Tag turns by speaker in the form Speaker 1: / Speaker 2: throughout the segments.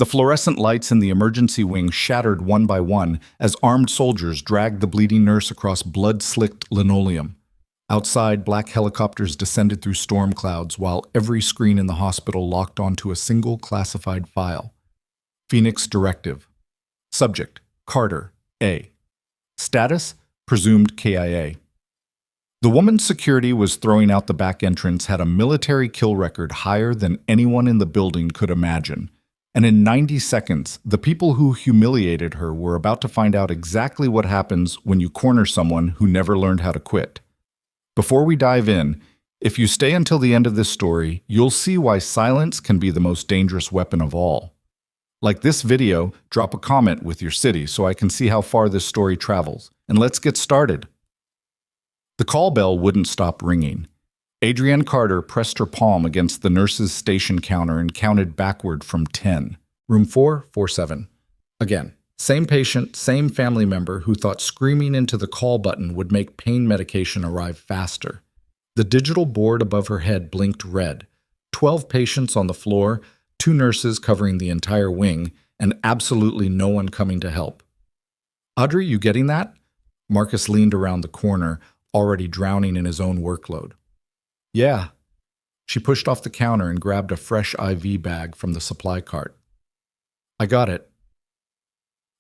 Speaker 1: The fluorescent lights in the emergency wing shattered one by one as armed soldiers dragged the bleeding nurse across blood-slicked linoleum. Outside, black helicopters descended through storm clouds while every screen in the hospital locked onto a single classified file. Phoenix Directive. Subject: Carter, A. Status: presumed KIA. The woman's security was throwing out the back entrance had a military kill record higher than anyone in the building could imagine. And in 90 seconds, the people who humiliated her were about to find out exactly what happens when you corner someone who never learned how to quit. Before we dive in, if you stay until the end of this story, you'll see why silence can be the most dangerous weapon of all. Like this video, drop a comment with your city so I can see how far this story travels. And let's get started. The call bell wouldn't stop ringing. Adrienne Carter pressed her palm against the nurse's station counter and counted backward from 10. Room 447. Again, same patient, same family member who thought screaming into the call button would make pain medication arrive faster. The digital board above her head blinked red. 12 patients on the floor, 2 nurses covering the entire wing, and absolutely no one coming to help. Audrey, you getting that? Marcus leaned around the corner, already drowning in his own workload. Yeah. She pushed off the counter and grabbed a fresh IV bag from the supply cart. I got it.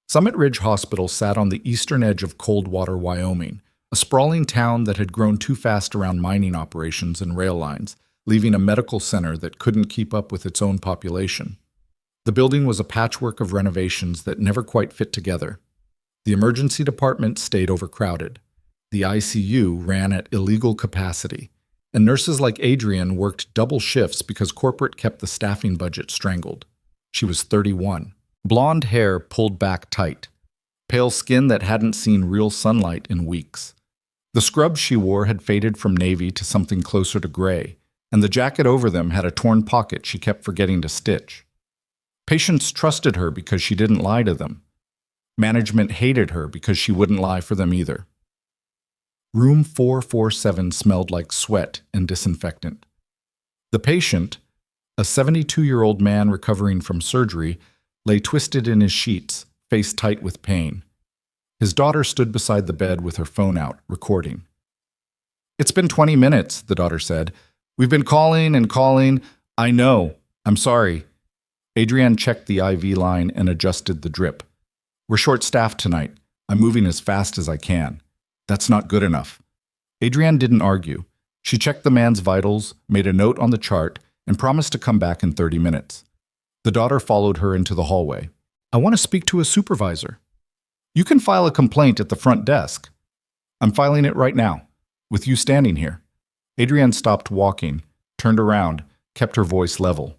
Speaker 1: Summit Ridge Hospital sat on the eastern edge of Coldwater, Wyoming, a sprawling town that had grown too fast around mining operations and rail lines, leaving a medical center that couldn't keep up with its own population. The building was a patchwork of renovations that never quite fit together. The emergency department stayed overcrowded. The ICU ran at illegal capacity, and nurses like Adrienne worked double shifts because corporate kept the staffing budget strangled. She was 31. Blonde hair pulled back tight. Pale skin that hadn't seen real sunlight in weeks. The scrubs she wore had faded from navy to something closer to gray, and the jacket over them had a torn pocket she kept forgetting to stitch. Patients trusted her because she didn't lie to them. Management hated her because she wouldn't lie for them either. Room 447 smelled like sweat and disinfectant. The patient, a 72-year-old man recovering from surgery, lay twisted in his sheets, face tight with pain. His daughter stood beside the bed with her phone out, recording. It's been 20 minutes, the daughter said. We've been calling and calling. I know. I'm sorry. Adrienne checked the IV line and adjusted the drip. We're short-staffed tonight. I'm moving as fast as I can. That's not good enough. Adrienne didn't argue. She checked the man's vitals, made a note on the chart, and promised to come back in 30 minutes. The daughter followed her into the hallway. I want to speak to a supervisor. You can file a complaint at the front desk. I'm filing it right now, with you standing here. Adrienne stopped walking, turned around, kept her voice level.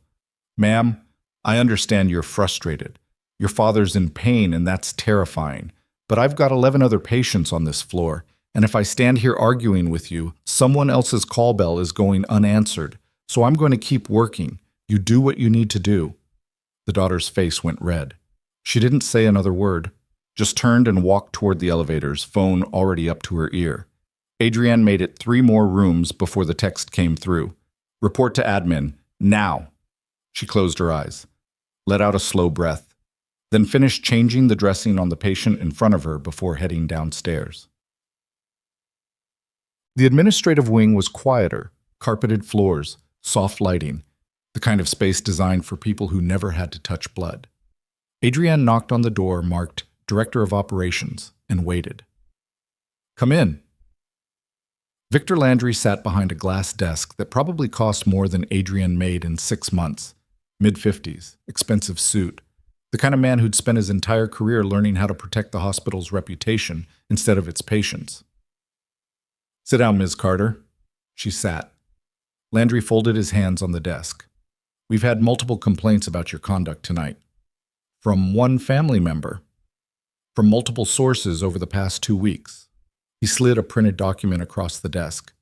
Speaker 1: Ma'am, I understand you're frustrated. Your father's in pain, and that's terrifying. But I've got 11 other patients on this floor, and if I stand here arguing with you, someone else's call bell is going unanswered, so I'm going to keep working. You do what you need to do. The daughter's face went red. She didn't say another word, just turned and walked toward the elevators, phone already up to her ear. Adrienne made it 3 more rooms before the text came through. Report to admin, now. She closed her eyes, let out a slow breath, then finished changing the dressing on the patient in front of her before heading downstairs. The administrative wing was quieter, carpeted floors, soft lighting, the kind of space designed for people who never had to touch blood. Adrienne knocked on the door marked Director of Operations and waited. Come in. Victor Landry sat behind a glass desk that probably cost more than Adrienne made in 6 months. Mid-50s, expensive suit. The kind of man who'd spent his entire career learning how to protect the hospital's reputation instead of its patients. Sit down, Ms. Carter. She sat. Landry folded his hands on the desk. We've had multiple complaints about your conduct tonight. From one family member. From multiple sources over the past 2 weeks. He slid a printed document across the desk.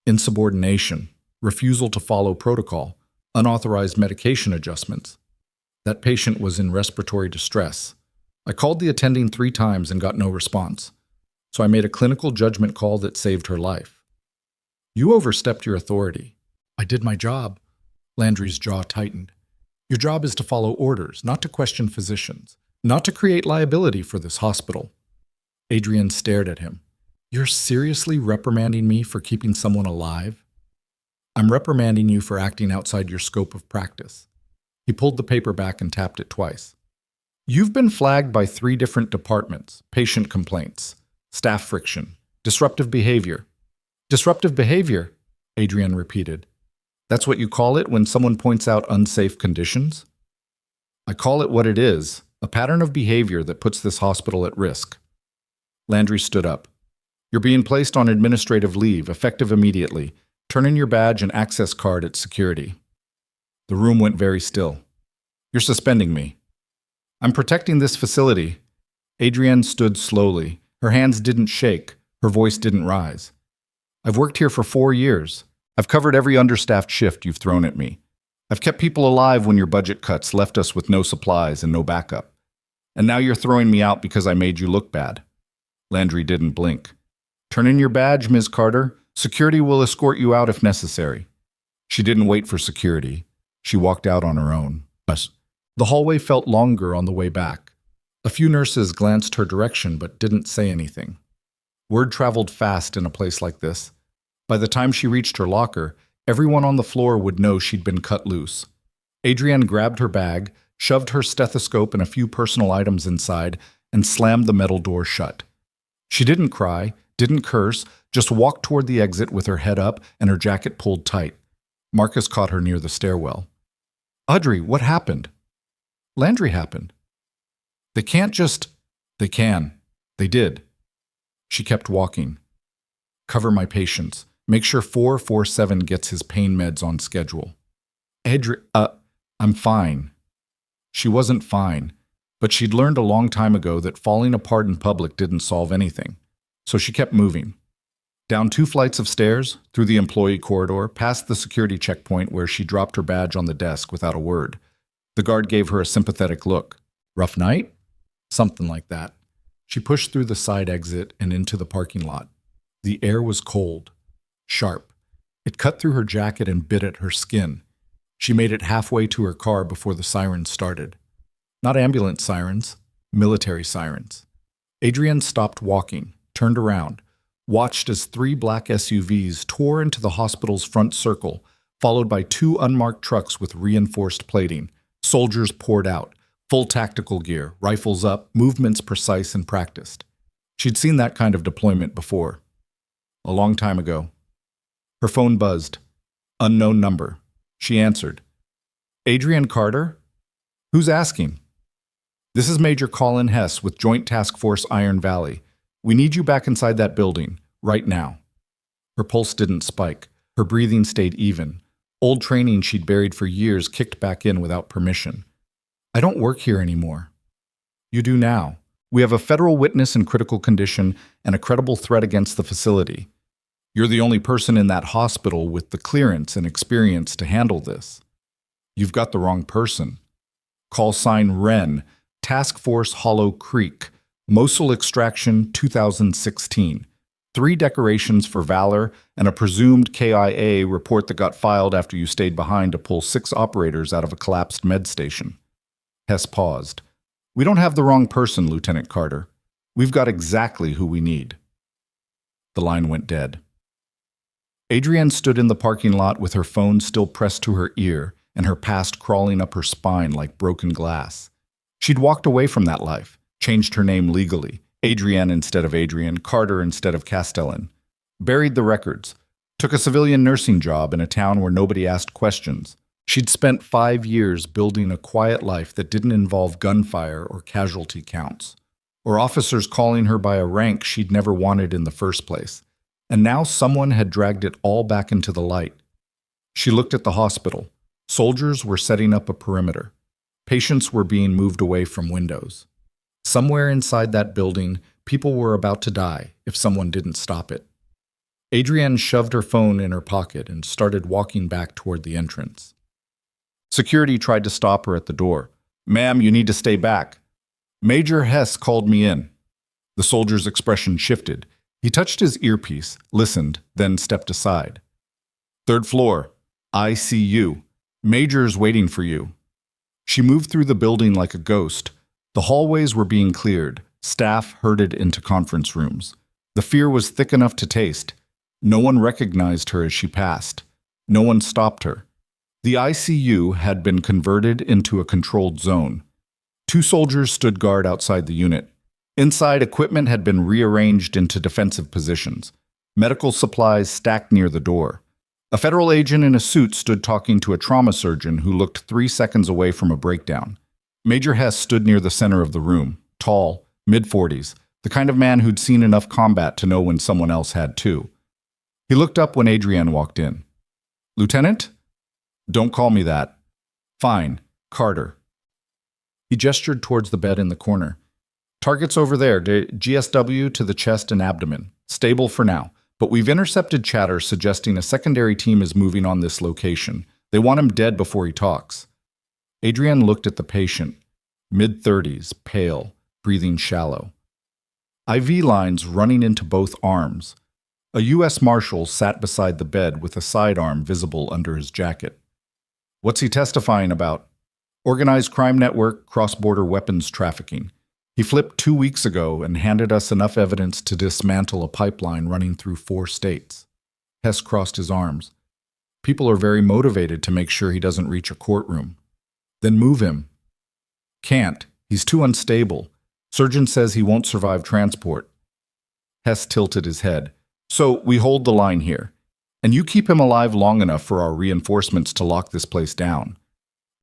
Speaker 1: Insubordination, refusal to follow protocol, unauthorized medication adjustments. That patient was in respiratory distress. I called the attending 3 times and got no response, so I made a clinical judgment call that saved her life. You overstepped your authority. I did my job. Landry's jaw tightened. Your job is to follow orders, not to question physicians, not to create liability for this hospital. Adrienne stared at him. You're seriously reprimanding me for keeping someone alive? I'm reprimanding you for acting outside your scope of practice. He pulled the paper back and tapped it twice. You've been flagged by 3 different departments: patient complaints, staff friction, disruptive behavior. Disruptive behavior, Adrienne repeated. That's what you call it when someone points out unsafe conditions? I call it what it is, a pattern of behavior that puts this hospital at risk. Landry stood up. You're being placed on administrative leave, effective immediately. Turn in your badge and access card at security. The room went very still. You're suspending me. I'm protecting this facility. Adrienne stood slowly. Her hands didn't shake. Her voice didn't rise. I've worked here for 4 years. I've covered every understaffed shift you've thrown at me. I've kept people alive when your budget cuts left us with no supplies and no backup. And now you're throwing me out because I made you look bad. Landry didn't blink. Turn in your badge, Ms. Carter. Security will escort you out if necessary. She didn't wait for security. She walked out on her own. The hallway felt longer on the way back. A few nurses glanced her direction but didn't say anything. Word traveled fast in a place like this. By the time she reached her locker, everyone on the floor would know she'd been cut loose. Adrienne grabbed her bag, shoved her stethoscope and a few personal items inside, and slammed the metal door shut. She didn't cry, didn't curse, just walked toward the exit with her head up and her jacket pulled tight. Marcus caught her near the stairwell. Audrey, what happened? Landry happened. They can't just... They can. They did. She kept walking. Cover my patients. Make sure 447 gets his pain meds on schedule. I'm fine. She wasn't fine, but she'd learned a long time ago that falling apart in public didn't solve anything. So she kept moving. Down 2 flights of stairs, through the employee corridor, past the security checkpoint where she dropped her badge on the desk without a word. The guard gave her a sympathetic look. Rough night? Something like that. She pushed through the side exit and into the parking lot. The air was cold, sharp. It cut through her jacket and bit at her skin. She made it halfway to her car before the sirens started. Not ambulance sirens, military sirens. Adrienne stopped walking, turned around, watched as 3 black SUVs tore into the hospital's front circle, followed by 2 unmarked trucks with reinforced plating. Soldiers poured out, full tactical gear, rifles up, movements precise and practiced. She'd seen that kind of deployment before. A long time ago. Her phone buzzed. Unknown number. She answered. Adrienne Carter? Who's asking? This is Major Colin Hess with Joint Task Force Iron Valley. We need you back inside that building, right now. Her pulse didn't spike. Her breathing stayed even. Old training she'd buried for years kicked back in without permission. I don't work here anymore. You do now. We have a federal witness in critical condition and a credible threat against the facility. You're the only person in that hospital with the clearance and experience to handle this. You've got the wrong person. Call sign Wren, Task Force Hollow Creek, Mosul Extraction 2016. 3 decorations for valor and a presumed KIA report that got filed after you stayed behind to pull 6 operators out of a collapsed med station. Hess paused. We don't have the wrong person, Lieutenant Carter. We've got exactly who we need. The line went dead. Adrienne stood in the parking lot with her phone still pressed to her ear and her past crawling up her spine like broken glass. She'd walked away from that life, changed her name legally, Adrienne instead of Adrienne, Carter instead of Castellan, buried the records, took a civilian nursing job in a town where nobody asked questions. She'd spent 5 years building a quiet life that didn't involve gunfire or casualty counts, or officers calling her by a rank she'd never wanted in the first place. And now someone had dragged it all back into the light. She looked at the hospital. Soldiers were setting up a perimeter. Patients were being moved away from windows. Somewhere inside that building, people were about to die if someone didn't stop it. Adrienne shoved her phone in her pocket and started walking back toward the entrance. Security tried to stop her at the door. Ma'am, you need to stay back. Major Hess called me in. The soldier's expression shifted. He touched his earpiece, listened, then stepped aside. 3rd floor, ICU. Major's waiting for you. She moved through the building like a ghost. The hallways were being cleared. Staff herded into conference rooms. The fear was thick enough to taste. No one recognized her as she passed. No one stopped her. The ICU had been converted into a controlled zone. 2 soldiers stood guard outside the unit. Inside, equipment had been rearranged into defensive positions. Medical supplies stacked near the door. A federal agent in a suit stood talking to a trauma surgeon who looked 3 seconds away from a breakdown. Major Hess stood near the center of the room, tall, mid-40s, the kind of man who'd seen enough combat to know when someone else had too. He looked up when Adrienne walked in. "Lieutenant?" "Don't call me that." "Fine, Carter." He gestured towards the bed in the corner. "Target's over there, GSW to the chest and abdomen. Stable for now. But we've intercepted chatter suggesting a secondary team is moving on this location. They want him dead before he talks." Adrienne looked at the patient, mid-30s, pale, breathing shallow. IV lines running into both arms. A U.S. Marshal sat beside the bed with a sidearm visible under his jacket. "What's he testifying about?" "Organized crime network, cross-border weapons trafficking. He flipped 2 weeks ago and handed us enough evidence to dismantle a pipeline running through 4 states. Hess crossed his arms. "People are very motivated to make sure he doesn't reach a courtroom." "Then move him." "Can't. He's too unstable. Surgeon says he won't survive transport." Hess tilted his head. "So we hold the line here. And you keep him alive long enough for our reinforcements to lock this place down."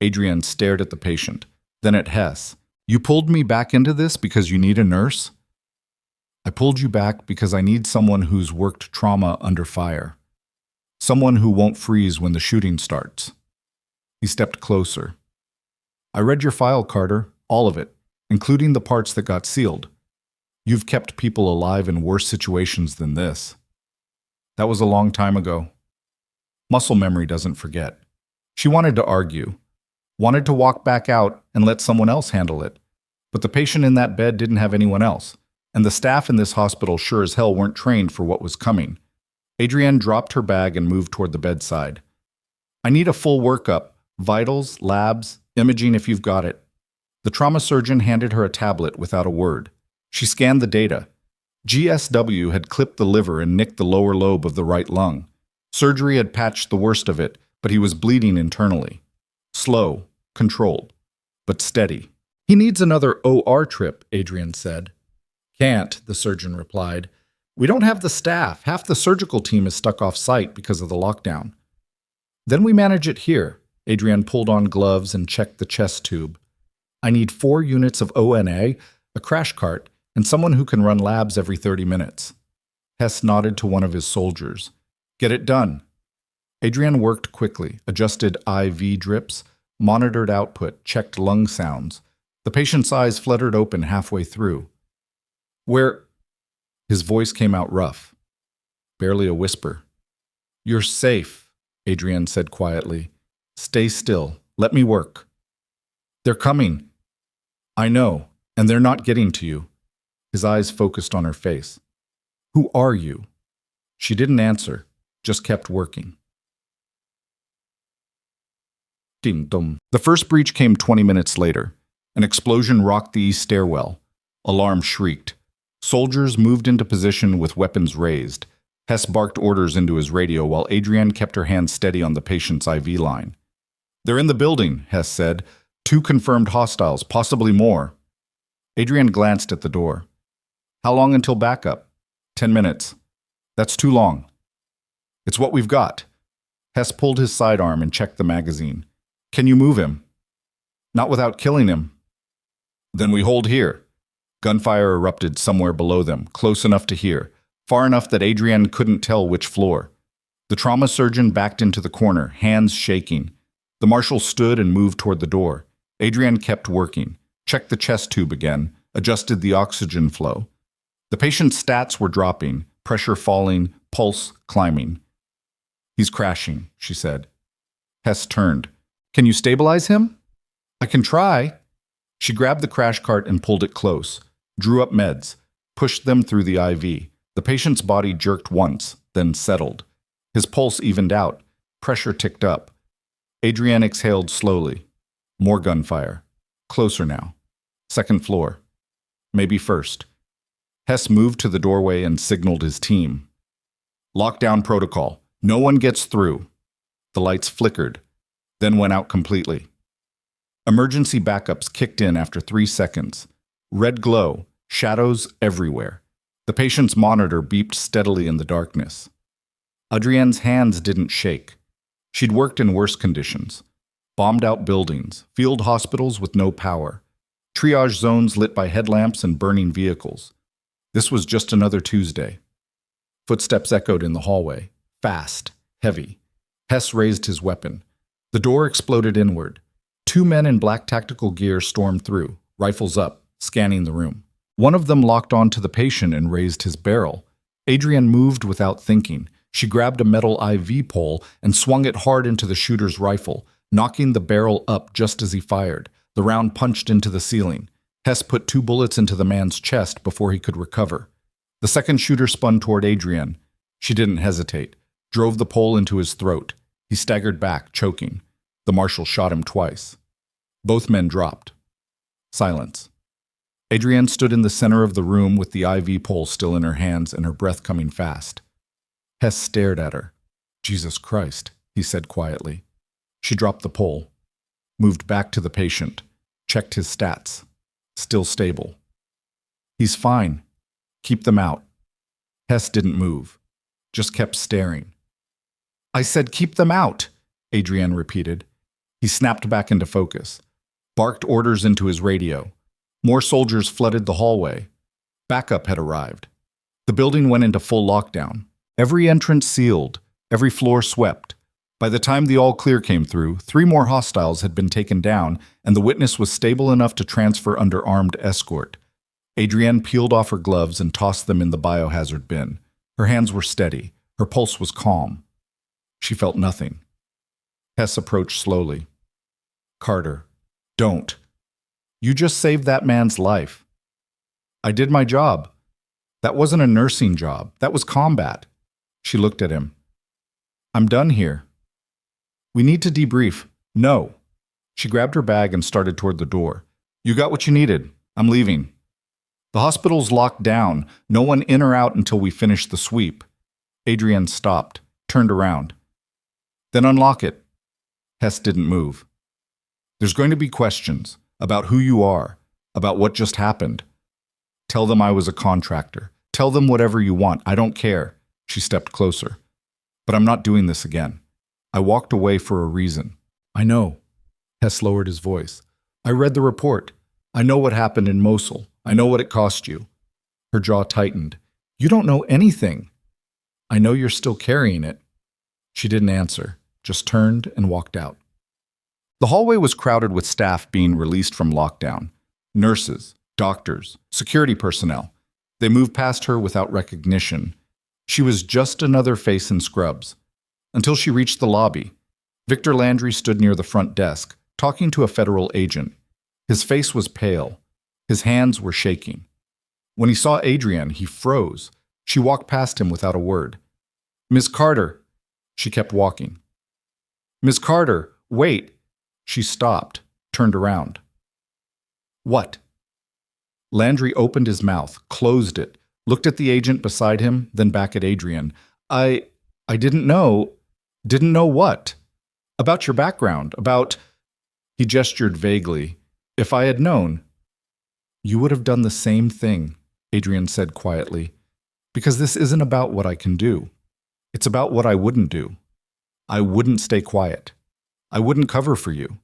Speaker 1: Adrienne stared at the patient, then at Hess. "You pulled me back into this because you need a nurse?" "I pulled you back because I need someone who's worked trauma under fire. Someone who won't freeze when the shooting starts." He stepped closer. "I read your file, Carter, all of it, including the parts that got sealed. You've kept people alive in worse situations than this." "That was a long time ago." Muscle memory doesn't forget. She wanted to argue, wanted to walk back out and let someone else handle it. But the patient in that bed didn't have anyone else, and the staff in this hospital sure as hell weren't trained for what was coming. Adrienne dropped her bag and moved toward the bedside. "I need a full workup, vitals, labs, imaging if you've got it." The trauma surgeon handed her a tablet without a word. She scanned the data. GSW had clipped the liver and nicked the lower lobe of the right lung. Surgery had patched the worst of it, but he was bleeding internally. Slow, controlled, but steady. "He needs another OR trip," Adrienne said. "Can't," the surgeon replied. "We don't have the staff. Half the surgical team is stuck off-site because of the lockdown." "Then we manage it here." Adrienne pulled on gloves and checked the chest tube. "I need 4 units of ONA, a crash cart, and someone who can run labs every 30 minutes. Hess nodded to one of his soldiers. "Get it done." Adrienne worked quickly, adjusted IV drips, monitored output, checked lung sounds. The patient's eyes fluttered open halfway through. "Where?" His voice came out rough, barely a whisper. "You're safe," Adrienne said quietly. "Stay still. Let me work." "They're coming." "I know, and they're not getting to you." His eyes focused on her face. "Who are you?" She didn't answer, just kept working. Ding-dong. The first breach came 20 minutes later. An explosion rocked the east stairwell. Alarm shrieked. Soldiers moved into position with weapons raised. Hess barked orders into his radio while Adrienne kept her hand steady on the patient's IV line. "They're in the building," Hess said. 2 confirmed hostiles, possibly more." Adrienne glanced at the door. "How long until backup?" 10 minutes. "That's too long." "It's what we've got." Hess pulled his sidearm and checked the magazine. "Can you move him?" "Not without killing him." "Then we hold here." Gunfire erupted somewhere below them, close enough to hear, far enough that Adrienne couldn't tell which floor. The trauma surgeon backed into the corner, hands shaking. The marshal stood and moved toward the door. Adrienne kept working, checked the chest tube again, adjusted the oxygen flow. The patient's stats were dropping, pressure falling, pulse climbing. "He's crashing," she said. Hess turned. "Can you stabilize him?" "I can try." She grabbed the crash cart and pulled it close, drew up meds, pushed them through the IV. The patient's body jerked once, then settled. His pulse evened out. Pressure ticked up. Adrienne exhaled slowly. More gunfire. Closer now. Second floor. Maybe first. Hess moved to the doorway and signaled his team. Lockdown protocol. No one gets through. The lights flickered, then went out completely. Emergency backups kicked in after 3 seconds. Red glow, shadows everywhere. The patient's monitor beeped steadily in the darkness. Adrienne's hands didn't shake. She'd worked in worse conditions. Bombed-out buildings, field hospitals with no power, triage zones lit by headlamps and burning vehicles. This was just another Tuesday. Footsteps echoed in the hallway. Fast, heavy. Hess raised his weapon. The door exploded inward. 2 men in black tactical gear stormed through, rifles up, scanning the room. One of them locked onto the patient and raised his barrel. Adrienne moved without thinking. She grabbed a metal IV pole and swung it hard into the shooter's rifle, knocking the barrel up just as he fired. The round punched into the ceiling. Hess put 2 bullets into the man's chest before he could recover. The second shooter spun toward Adrienne. She didn't hesitate, drove the pole into his throat. He staggered back, choking. The marshal shot him twice. Both men dropped. Silence. Adrienne stood in the center of the room with the IV pole still in her hands and her breath coming fast. Hess stared at her. Jesus Christ, he said quietly. She dropped the pole, moved back to the patient, checked his stats. Still stable. He's fine. Keep them out. Hess didn't move, just kept staring. I said keep them out, Adrienne repeated. He snapped back into focus, barked orders into his radio. More soldiers flooded the hallway. Backup had arrived. The building went into full lockdown. Every entrance sealed, every floor swept. By the time the all-clear came through, 3 more hostiles had been taken down, and the witness was stable enough to transfer under armed escort. Adrienne peeled off her gloves and tossed them in the biohazard bin. Her hands were steady. Her pulse was calm. She felt nothing. Hess approached slowly. Carter, don't. You just saved that man's life. I did my job. That wasn't a nursing job. That was combat. She looked at him. I'm done here. We need to debrief. No. She grabbed her bag and started toward the door. You got what you needed. I'm leaving. The hospital's locked down. No one in or out until we finish the sweep. Adrienne stopped, turned around. Then unlock it. Hess didn't move. There's going to be questions about who you are, about what just happened. Tell them I was a contractor. Tell them whatever you want. I don't care. She stepped closer. But I'm not doing this again. I walked away for a reason. I know. Hess lowered his voice. I read the report. I know what happened in Mosul. I know what it cost you. Her jaw tightened. You don't know anything. I know you're still carrying it. She didn't answer, just turned and walked out. The hallway was crowded with staff being released from lockdown. Nurses, doctors, security personnel. They moved past her without recognition. She was just another face in scrubs. Until she reached the lobby. Victor Landry stood near the front desk, talking to a federal agent. His face was pale. His hands were shaking. When he saw Adrienne, he froze. She walked past him without a word. Miss Carter. She kept walking. Miss Carter, wait. She stopped, turned around. What? Landry opened his mouth, closed it, looked at the agent beside him, then back at Adrienne. I didn't know. Didn't know what? About your background, about... He gestured vaguely. If I had known. You would have done the same thing, Adrienne said quietly. Because this isn't about what I can do. It's about what I wouldn't do. I wouldn't stay quiet. I wouldn't cover for you.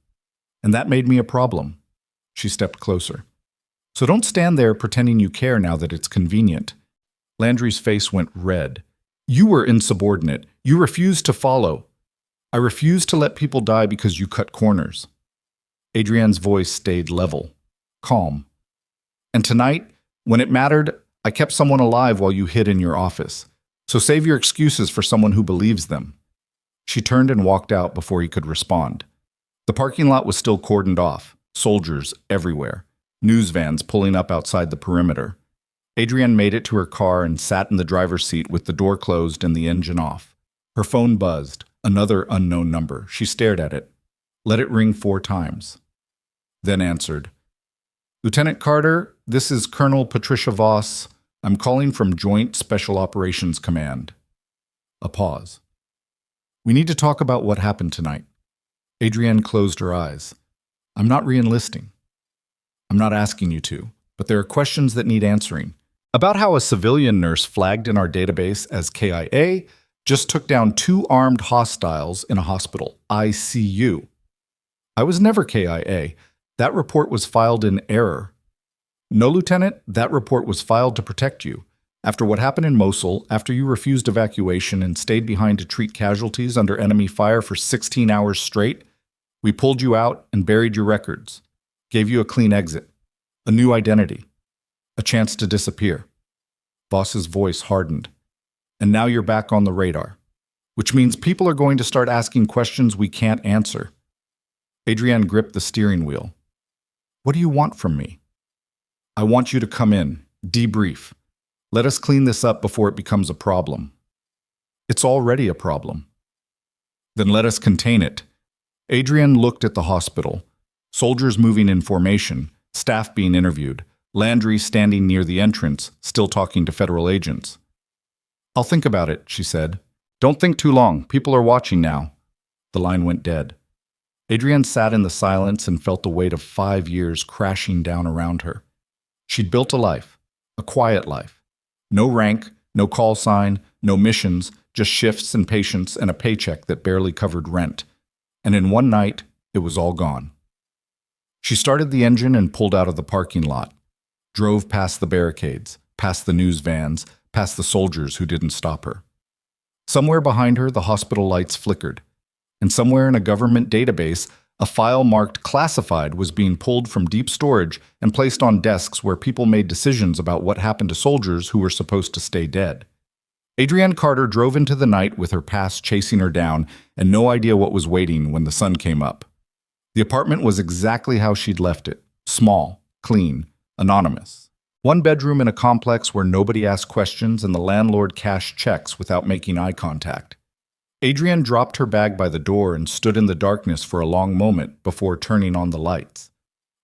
Speaker 1: And that made me a problem. She stepped closer. So don't stand there pretending you care now that it's convenient. Landry's face went red. You were insubordinate. You refused to follow. I refused to let people die because you cut corners. Adrienne's voice stayed level, calm. And tonight, when it mattered, I kept someone alive while you hid in your office. So save your excuses for someone who believes them. She turned and walked out before he could respond. The parking lot was still cordoned off, soldiers everywhere, news vans pulling up outside the perimeter. Adrienne made it to her car and sat in the driver's seat with the door closed and the engine off. Her phone buzzed, another unknown number. She stared at it. Let it ring 4 times. then answered, "Lieutenant Carter, this is Colonel Patricia Voss. I'm calling from Joint Special Operations Command." A pause. "We need to talk about what happened tonight." Adrienne closed her eyes. "I'm not re-enlisting. I'm not asking you to, but there are questions that need answering. About how a civilian nurse flagged in our database as KIA just took down 2 armed hostiles in a hospital, ICU. I was never KIA. That report was filed in error. No, Lieutenant, that report was filed to protect you. After what happened in Mosul, after you refused evacuation and stayed behind to treat casualties under enemy fire for 16 hours straight, we pulled you out and buried your records, gave you a clean exit, a new identity, a chance to disappear." Voss's voice hardened. "And now you're back on the radar, which means people are going to start asking questions we can't answer." Adrienne gripped the steering wheel. "What do you want from me?" "I want you to come in, debrief. Let us clean this up before it becomes a problem." "It's already a problem." "Then let us contain it." Adrienne looked at the hospital. Soldiers moving in formation, staff being interviewed, Landry standing near the entrance, still talking to federal agents. "I'll think about it," she said. "Don't think too long. People are watching now." The line went dead. Adrienne sat in the silence and felt the weight of 5 years crashing down around her. She'd built a life, a quiet life. No rank, no call sign, no missions, just shifts and patience and a paycheck that barely covered rent. And in one night, it was all gone. She started the engine and pulled out of the parking lot. Drove past the barricades, past the news vans, past the soldiers who didn't stop her. Somewhere behind her, the hospital lights flickered. And somewhere in a government database, a file marked classified was being pulled from deep storage and placed on desks where people made decisions about what happened to soldiers who were supposed to stay dead. Adrienne Carter drove into the night with her past chasing her down and no idea what was waiting when the sun came up. The apartment was exactly how she'd left it, small, clean, anonymous. One bedroom in a complex where nobody asked questions and the landlord cashed checks without making eye contact. Adrienne dropped her bag by the door and stood in the darkness for a long moment before turning on the lights.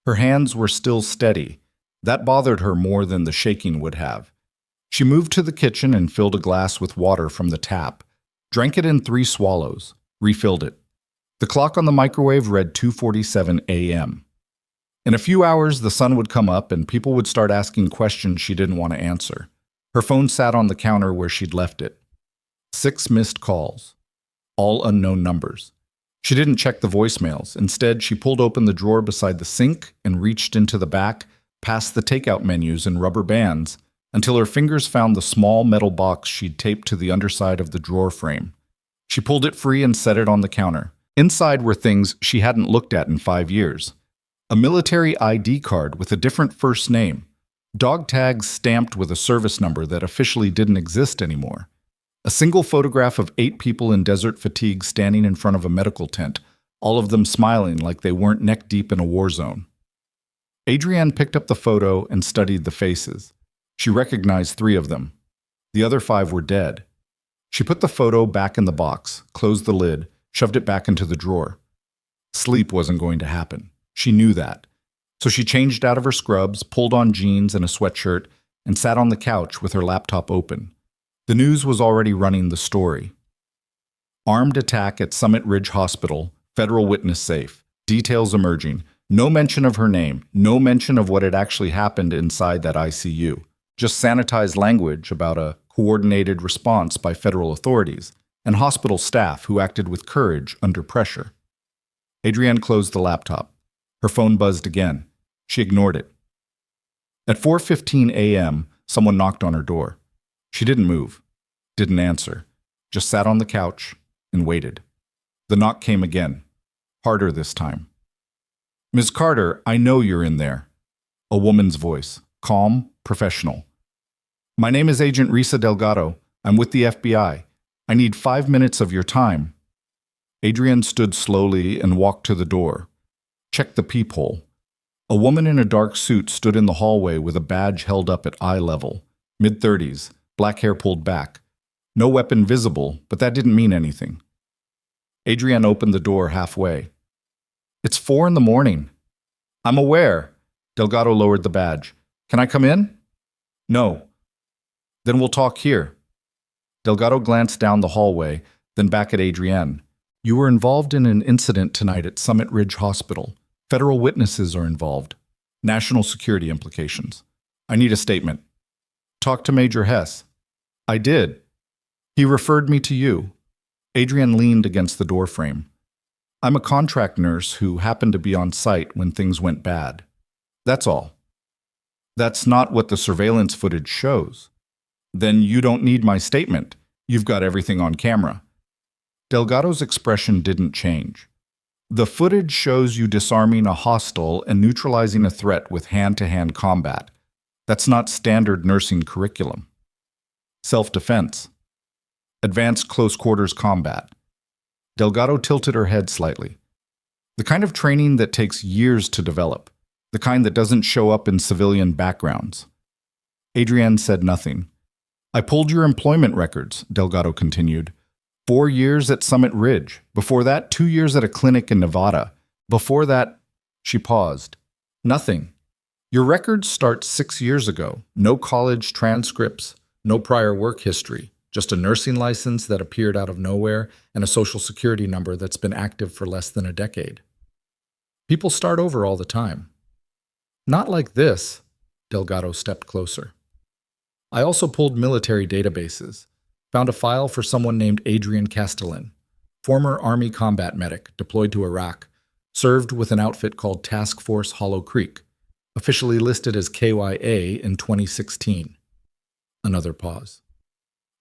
Speaker 1: Her hands were still steady. That bothered her more than the shaking would have. She moved to the kitchen and filled a glass with water from the tap, drank it in 3 swallows, refilled it. The clock on the microwave read 2:47 a.m. In a few hours, the sun would come up and people would start asking questions she didn't want to answer. Her phone sat on the counter where she'd left it. 6 missed calls. All unknown numbers. She didn't check the voicemails. Instead, she pulled open the drawer beside the sink and reached into the back, past the takeout menus and rubber bands, until her fingers found the small metal box she'd taped to the underside of the drawer frame. She pulled it free and set it on the counter. Inside were things she hadn't looked at in 5 years. A military ID card with a different first name. Dog tags stamped with a service number that officially didn't exist anymore. A single photograph of 8 people in desert fatigue standing in front of a medical tent, all of them smiling like they weren't neck-deep in a war zone. Adrienne picked up the photo and studied the faces. She recognized 3 of them. The other 5 were dead. She put the photo back in the box, closed the lid, shoved it back into the drawer. Sleep wasn't going to happen. She knew that. So she changed out of her scrubs, pulled on jeans and a sweatshirt, and sat on the couch with her laptop open. The news was already running the story. Armed attack at Summit Ridge Hospital, federal witness safe, details emerging, no mention of her name, no mention of what had actually happened inside that ICU, just sanitized language about a coordinated response by federal authorities and hospital staff who acted with courage under pressure. Adrienne closed the laptop. Her phone buzzed again. She ignored it. At 4:15 a.m., someone knocked on her door. She didn't move, didn't answer, just sat on the couch and waited. The knock came again, harder this time. "Ms. Carter, I know you're in there." A woman's voice, calm, professional. "My name is Agent Risa Delgado. I'm with the FBI. I need 5 minutes of your time." Adrienne stood slowly and walked to the door. Checked the peephole. A woman in a dark suit stood in the hallway with a badge held up at eye level, mid-30s, black hair pulled back. No weapon visible, but that didn't mean anything. Adrienne opened the door halfway. "It's 4 in the morning." I'm aware. Delgado lowered the badge. Can I come in? No. Then we'll talk here. Delgado glanced down the hallway, then back at Adrienne. You were involved in an incident tonight at Summit Ridge Hospital. Federal witnesses are involved. National security implications. I need a statement. Talk to Major Hess. I did. He referred me to you. Adrienne leaned against the doorframe. I'm a contract nurse who happened to be on site when things went bad. That's all. That's not what the surveillance footage shows. Then you don't need my statement. You've got everything on camera. Delgado's expression didn't change. The footage shows you disarming a hostile and neutralizing a threat with hand-to-hand combat. That's not standard nursing curriculum. Self-defense. Advanced close-quarters combat. Delgado tilted her head slightly. The kind of training that takes years to develop. The kind that doesn't show up in civilian backgrounds. Adrienne said nothing. I pulled your employment records, Delgado continued. 4 years at Summit Ridge. Before that, 2 years at a clinic in Nevada. Before that, she paused. Nothing. Your records start 6 years ago. No college transcripts, no prior work history. Just a nursing license that appeared out of nowhere and a social security number that's been active for less than a decade. People start over all the time. Not like this. Delgado stepped closer. I also pulled military databases. Found a file for someone named Adrienne Castellan, former Army combat medic deployed to Iraq, served with an outfit called Task Force Hollow Creek, officially listed as KYA in 2016. Another pause.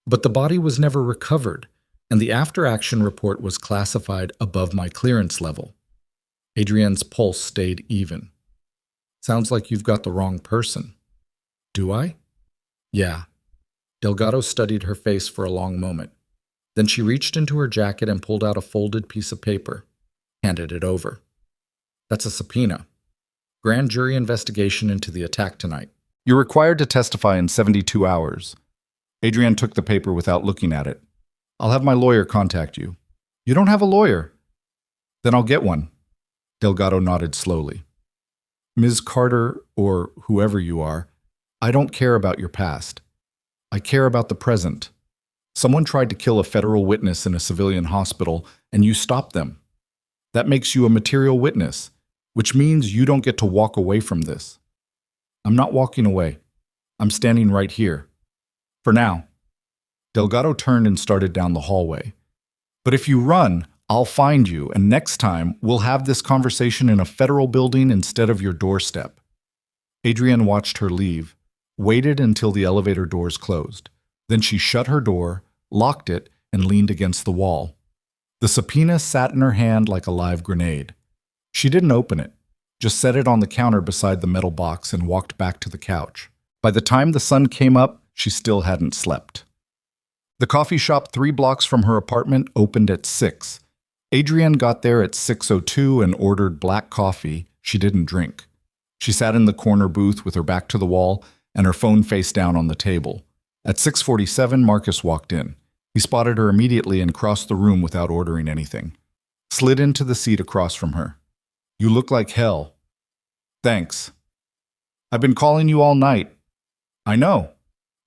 Speaker 1: But the body was never recovered, and the after-action report was classified above my clearance level. Adrienne's pulse stayed even. Sounds like you've got the wrong person. Do I? Yeah. Delgado studied her face for a long moment. Then she reached into her jacket and pulled out a folded piece of paper, handed it over. That's a subpoena. Grand jury investigation into the attack tonight. You're required to testify in 72 hours. Adrienne took the paper without looking at it. I'll have my lawyer contact you. You don't have a lawyer? Then I'll get one. Delgado nodded slowly. Ms. Carter, or whoever you are, I don't care about your past. I care about the present. Someone tried to kill a federal witness in a civilian hospital, and you stopped them. That makes you a material witness, which means you don't get to walk away from this. I'm not walking away. I'm standing right here. For now. Delgado turned and started down the hallway. But if you run, I'll find you, and next time we'll have this conversation in a federal building instead of your doorstep. Adrienne watched her leave, waited until the elevator doors closed. Then she shut her door, locked it, and leaned against the wall. The subpoena sat in her hand like a live grenade. She didn't open it, just set it on the counter beside the metal box and walked back to the couch. By the time the sun came up, she still hadn't slept. The coffee shop 3 blocks from her apartment opened at 6. Adrienne got there at 6:02 and ordered black coffee she didn't drink. She sat in the corner booth with her back to the wall and her phone face down on the table. At 6:47, Marcus walked in. He spotted her immediately and crossed the room without ordering anything. Slid into the seat across from her. You look like hell. Thanks. I've been calling you all night. I know.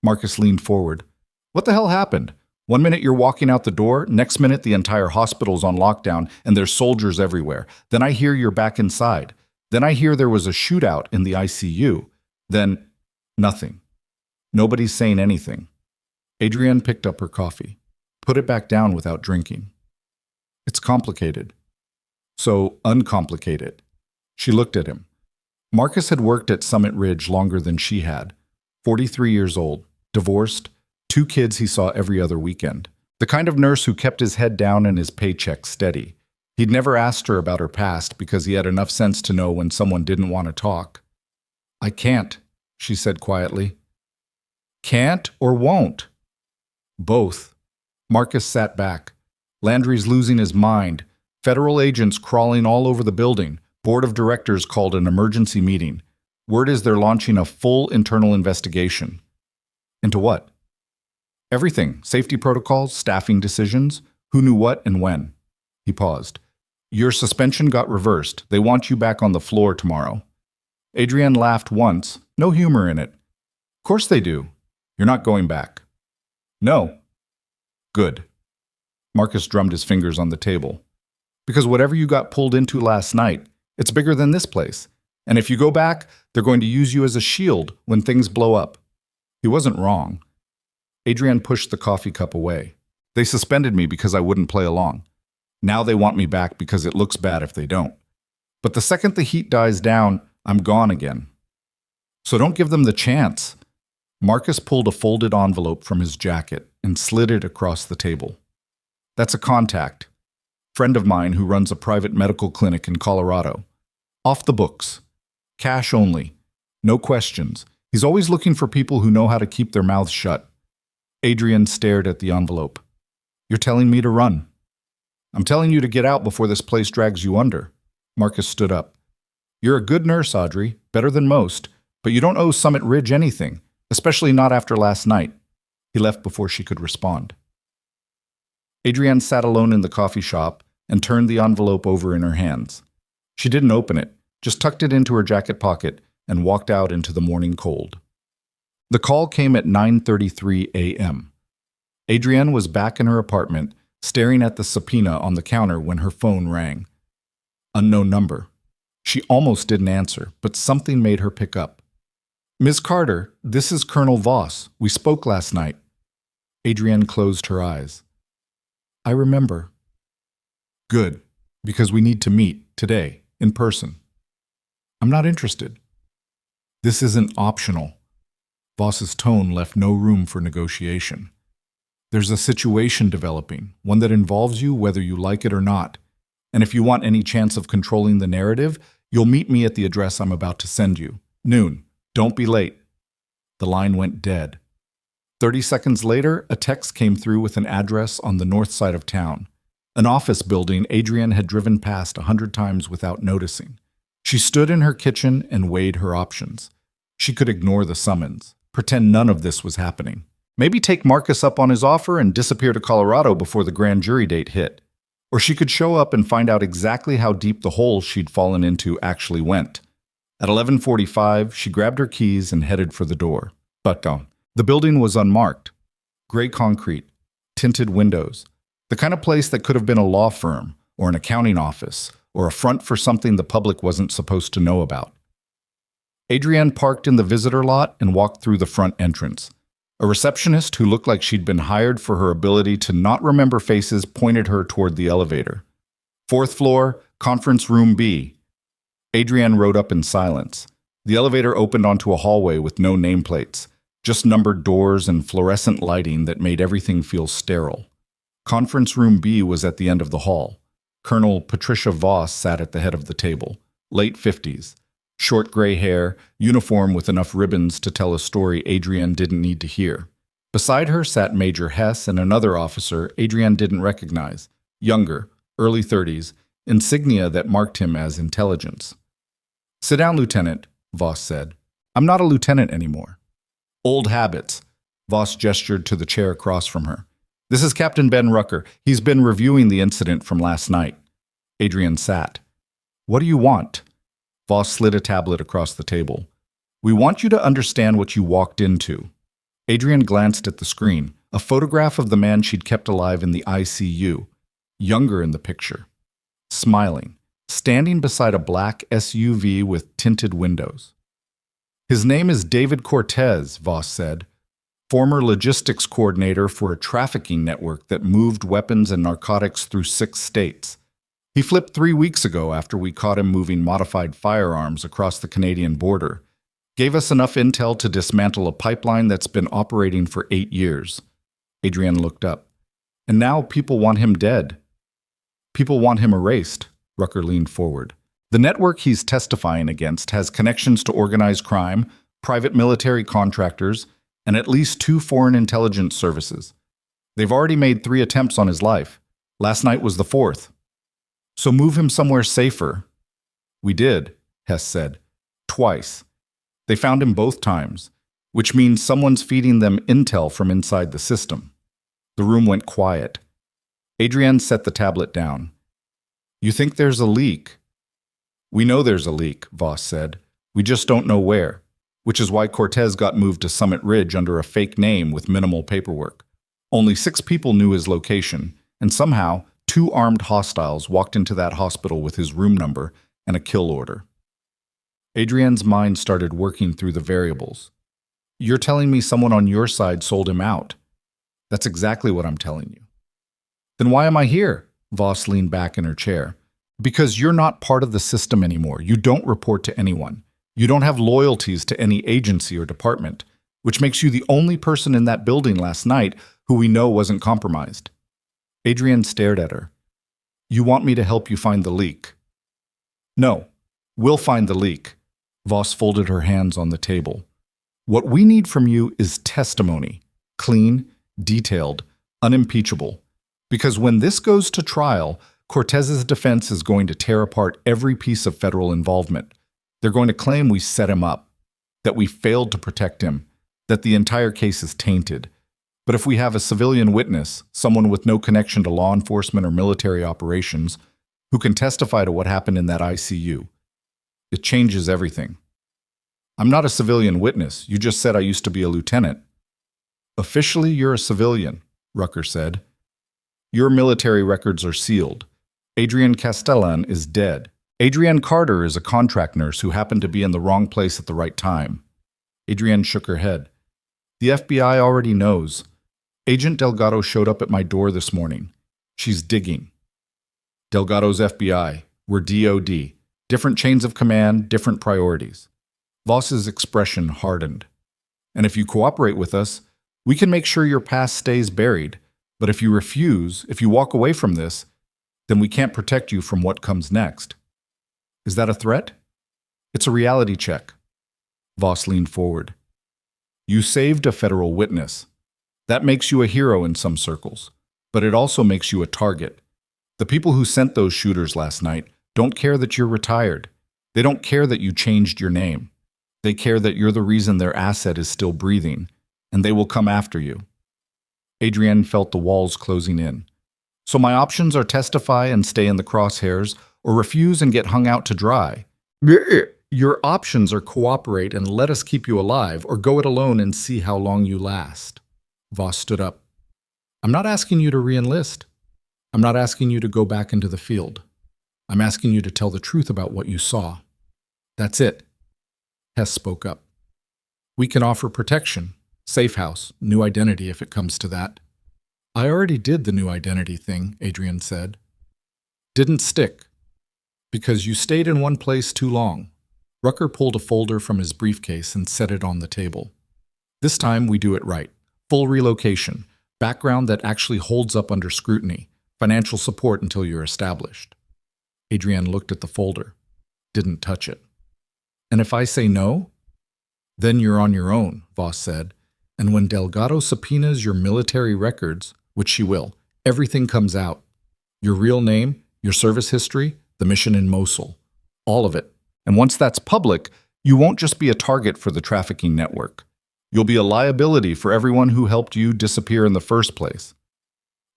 Speaker 1: Marcus leaned forward. What the hell happened? 1 minute you're walking out the door, next minute the entire hospital's on lockdown and there's soldiers everywhere. Then I hear you're back inside. Then I hear there was a shootout in the ICU. Then nothing. Nobody's saying anything. Adrienne picked up her coffee, put it back down without drinking. It's complicated. So uncomplicated. She looked at him. Marcus had worked at Summit Ridge longer than she had. 43 years old, divorced, 2 kids he saw every other weekend. The kind of nurse who kept his head down and his paycheck steady. He'd never asked her about her past because he had enough sense to know when someone didn't want to talk. I can't, she said quietly. Can't or won't? Both. Marcus sat back. Landry's losing his mind. Federal agents crawling all over the building. Board of directors called an emergency meeting. Word is they're launching a full internal investigation. Into what? Everything. Safety protocols, staffing decisions, who knew what and when. He paused. Your suspension got reversed. They want you back on the floor tomorrow. Adrienne laughed once, no humor in it. Of course they do. You're not going back. No. Good. Marcus drummed his fingers on the table. Because whatever you got pulled into last night, it's bigger than this place. And if you go back, they're going to use you as a shield when things blow up. He wasn't wrong. Adrienne pushed the coffee cup away. They suspended me because I wouldn't play along. Now they want me back because it looks bad if they don't. But the second the heat dies down, I'm gone again. So don't give them the chance. Marcus pulled a folded envelope from his jacket and slid it across the table. That's a contact. Friend of mine who runs a private medical clinic in Colorado. Off the books. Cash only. No questions. He's always looking for people who know how to keep their mouths shut. Adrienne stared at the envelope. You're telling me to run. I'm telling you to get out before this place drags you under. Marcus stood up. You're a good nurse, Audrey, better than most, but you don't owe Summit Ridge anything, especially not after last night. He left before she could respond. Adrienne sat alone in the coffee shop and turned the envelope over in her hands. She didn't open it, just tucked it into her jacket pocket and walked out into the morning cold. The call came at 9:33 a.m. Adrienne was back in her apartment, staring at the subpoena on the counter when her phone rang. Unknown number. She almost didn't answer, but something made her pick up. Ms. Carter, this is Colonel Voss. We spoke last night. Adrienne closed her eyes. I remember. Good, because we need to meet today, in person. I'm not interested. This isn't optional. Voss's tone left no room for negotiation. There's a situation developing, one that involves you whether you like it or not. And if you want any chance of controlling the narrative, you'll meet me at the address I'm about to send you. Noon. Don't be late. The line went dead. 30 seconds later, a text came through with an address on the north side of town. An office building Adrienne had driven past 100 times without noticing. She stood in her kitchen and weighed her options. She could ignore the summons, pretend none of this was happening. Maybe take Marcus up on his offer and disappear to Colorado before the grand jury date hit. Or she could show up and find out exactly how deep the hole she'd fallen into actually went. At 11:45, she grabbed her keys and headed for the door. But the building was unmarked. Gray concrete, tinted windows. The kind of place that could have been a law firm or an accounting office or a front for something the public wasn't supposed to know about. Adrienne parked in the visitor lot and walked through the front entrance. A receptionist who looked like she'd been hired for her ability to not remember faces pointed her toward the elevator. 4th floor, conference room B. Adrienne rode up in silence. The elevator opened onto a hallway with no nameplates, just numbered doors and fluorescent lighting that made everything feel sterile. Conference room B was at the end of the hall. Colonel Patricia Voss sat at the head of the table, late 50s. Short gray hair, uniform with enough ribbons to tell a story Adrienne didn't need to hear. Beside her sat Major Hess and another officer Adrienne didn't recognize, younger, early 30s, insignia that marked him as intelligence. Sit down, Lieutenant, Voss said. I'm not a lieutenant anymore. Old habits. Voss gestured to the chair across from her. This is Captain Ben Rucker. He's been reviewing the incident from last night. Adrienne sat. What do you want? Voss slid a tablet across the table. We want you to understand what you walked into. Adrienne glanced at the screen, a photograph of the man she'd kept alive in the ICU, younger in the picture, smiling, standing beside a black SUV with tinted windows. His name is David Cortez, Voss said, former logistics coordinator for a trafficking network that moved weapons and narcotics through 6 states. He flipped 3 weeks ago after we caught him moving modified firearms across the Canadian border. Gave us enough intel to dismantle a pipeline that's been operating for 8 years. Adrienne looked up. And now people want him dead. People want him erased. Rucker leaned forward. The network he's testifying against has connections to organized crime, private military contractors, and at least 2 foreign intelligence services. They've already made 3 attempts on his life. Last night was the 4th. So move him somewhere safer. We did, Hess said. Twice. They found him both times, which means someone's feeding them intel from inside the system. The room went quiet. Adrienne set the tablet down. You think there's a leak? We know there's a leak, Voss said. We just don't know where, which is why Cortez got moved to Summit Ridge under a fake name with minimal paperwork. Only 6 people knew his location, and somehow 2 armed hostiles walked into that hospital with his room number and a kill order. Adrienne's mind started working through the variables. You're telling me someone on your side sold him out? That's exactly what I'm telling you. Then why am I here? Voss leaned back in her chair. Because you're not part of the system anymore. You don't report to anyone. You don't have loyalties to any agency or department, which makes you the only person in that building last night who we know wasn't compromised. Adrienne stared at her. You want me to help you find the leak? No, we'll find the leak. Voss folded her hands on the table. What we need from you is testimony. Clean, detailed, unimpeachable. Because when this goes to trial, Cortez's defense is going to tear apart every piece of federal involvement. They're going to claim we set him up, that we failed to protect him, that the entire case is tainted. But if we have a civilian witness, someone with no connection to law enforcement or military operations, who can testify to what happened in that ICU, it changes everything. I'm not a civilian witness. You just said I used to be a lieutenant. Officially, you're a civilian, Rucker said. Your military records are sealed. Adrienne Castellan is dead. Adrienne Carter is a contract nurse who happened to be in the wrong place at the right time. Adrienne shook her head. The FBI already knows. Agent Delgado showed up at my door this morning. She's digging. Delgado's FBI. We're DOD. Different chains of command, different priorities. Voss's expression hardened. And if you cooperate with us, we can make sure your past stays buried. But if you refuse, if you walk away from this, then we can't protect you from what comes next. Is that a threat? It's a reality check. Voss leaned forward. You saved a federal witness. That makes you a hero in some circles, but it also makes you a target. The people who sent those shooters last night don't care that you're retired. They don't care that you changed your name. They care that you're the reason their asset is still breathing, and they will come after you. Adrienne felt the walls closing in. So my options are testify and stay in the crosshairs, or refuse and get hung out to dry. Your options are cooperate and let us keep you alive, or go it alone and see how long you last. Voss stood up. I'm not asking you to re-enlist. I'm not asking you to go back into the field. I'm asking you to tell the truth about what you saw. That's it. Hess spoke up. We can offer protection, safe house, new identity if it comes to that. I already did the new identity thing, Adrienne said. Didn't stick. Because you stayed in one place too long. Rucker pulled a folder from his briefcase and set it on the table. This time we do it right. Full relocation, background that actually holds up under scrutiny, financial support until you're established. Adrienne looked at the folder, didn't touch it. And if I say no? Then you're on your own, Voss said. And when Delgado subpoenas your military records, which she will, everything comes out. Your real name, your service history, the mission in Mosul. All of it. And once that's public, you won't just be a target for the trafficking network. You'll be a liability for everyone who helped you disappear in the first place.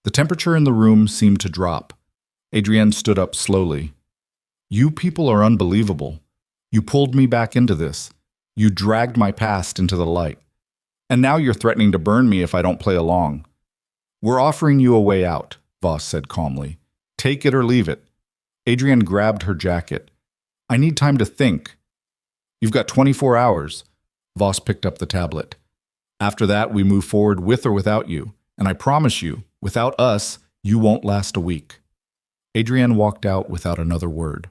Speaker 1: The temperature in the room seemed to drop. Adrienne stood up slowly. You people are unbelievable. You pulled me back into this. You dragged my past into the light. And now you're threatening to burn me if I don't play along. We're offering you a way out, Voss said calmly. Take it or leave it. Adrienne grabbed her jacket. I need time to think. You've got 24 hours. Voss picked up the tablet. After that, we move forward with or without you. And I promise you, without us, you won't last a week. Adrienne walked out without another word.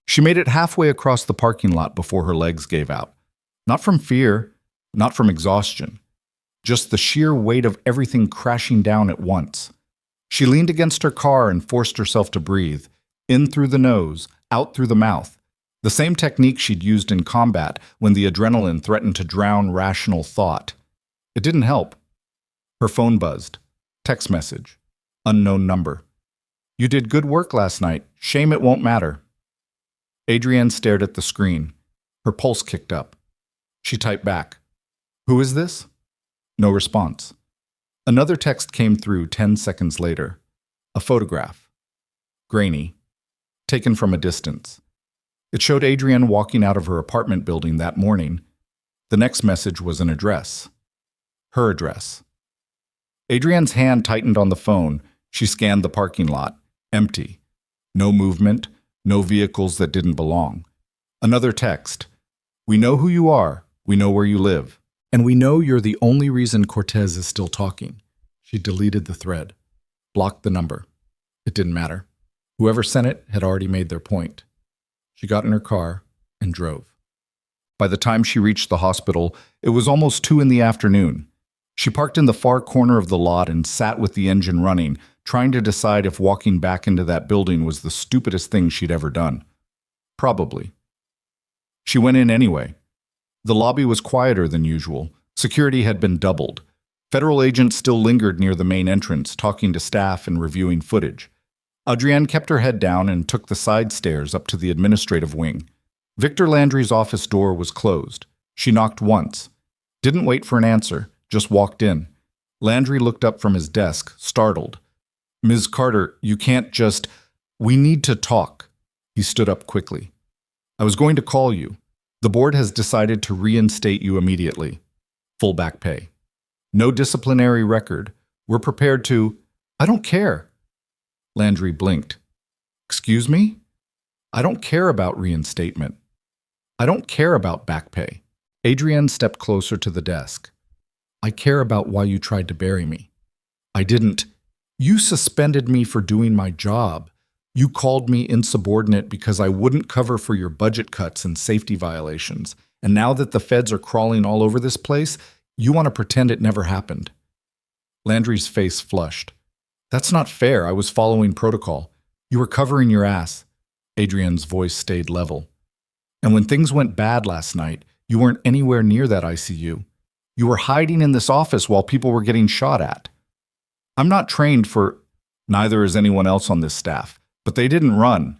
Speaker 1: She made it halfway across the parking lot before her legs gave out. Not from fear, not from exhaustion. Just the sheer weight of everything crashing down at once. She leaned against her car and forced herself to breathe, in through the nose, out through the mouth. The same technique she'd used in combat when the adrenaline threatened to drown rational thought. It didn't help. Her phone buzzed. Text message. Unknown number. You did good work last night. Shame it won't matter. Adrienne stared at the screen. Her pulse kicked up. She typed back. Who is this? No response. Another text came through 10 seconds later. A photograph. Grainy. taken from a distance. It showed Adrienne walking out of her apartment building that morning. The next message was an address. Her address. Adrienne's hand tightened on the phone. She scanned the parking lot. Empty. No movement, no vehicles that didn't belong. Another text. We know who you are. We know where you live. And we know you're the only reason Cortez is still talking. She deleted the thread. Blocked the number. It didn't matter. Whoever sent it had already made their point. She got in her car and drove. By the time she reached the hospital, it was almost 2 in the afternoon. She parked in the far corner of the lot and sat with the engine running, trying to decide if walking back into that building was the stupidest thing she'd ever done. Probably. She went in anyway. The lobby was quieter than usual. Security had been doubled. Federal agents still lingered near the main entrance, talking to staff and reviewing footage. Adrienne kept her head down and took the side stairs up to the administrative wing. Victor Landry's office door was closed. She knocked once. Didn't wait for an answer, just walked in. Landry looked up from his desk, startled. Ms. Carter, you can't just... We need to talk. He stood up quickly. I was going to call you. The board has decided to reinstate you immediately. Full back pay. No disciplinary record. We're prepared to... I don't care. Landry blinked. Excuse me? I don't care about reinstatement. I don't care about back pay. Adrienne stepped closer to the desk. I care about why you tried to bury me. I didn't. You suspended me for doing my job. You called me insubordinate because I wouldn't cover for your budget cuts and safety violations. And now that the feds are crawling all over this place, you want to pretend it never happened. Landry's face flushed. That's not fair. I was following protocol. You were covering your ass. Adrienne's voice stayed level. And when things went bad last night, you weren't anywhere near that ICU. You were hiding in this office while people were getting shot at. I'm not trained for... Neither is anyone else on this staff. But they didn't run.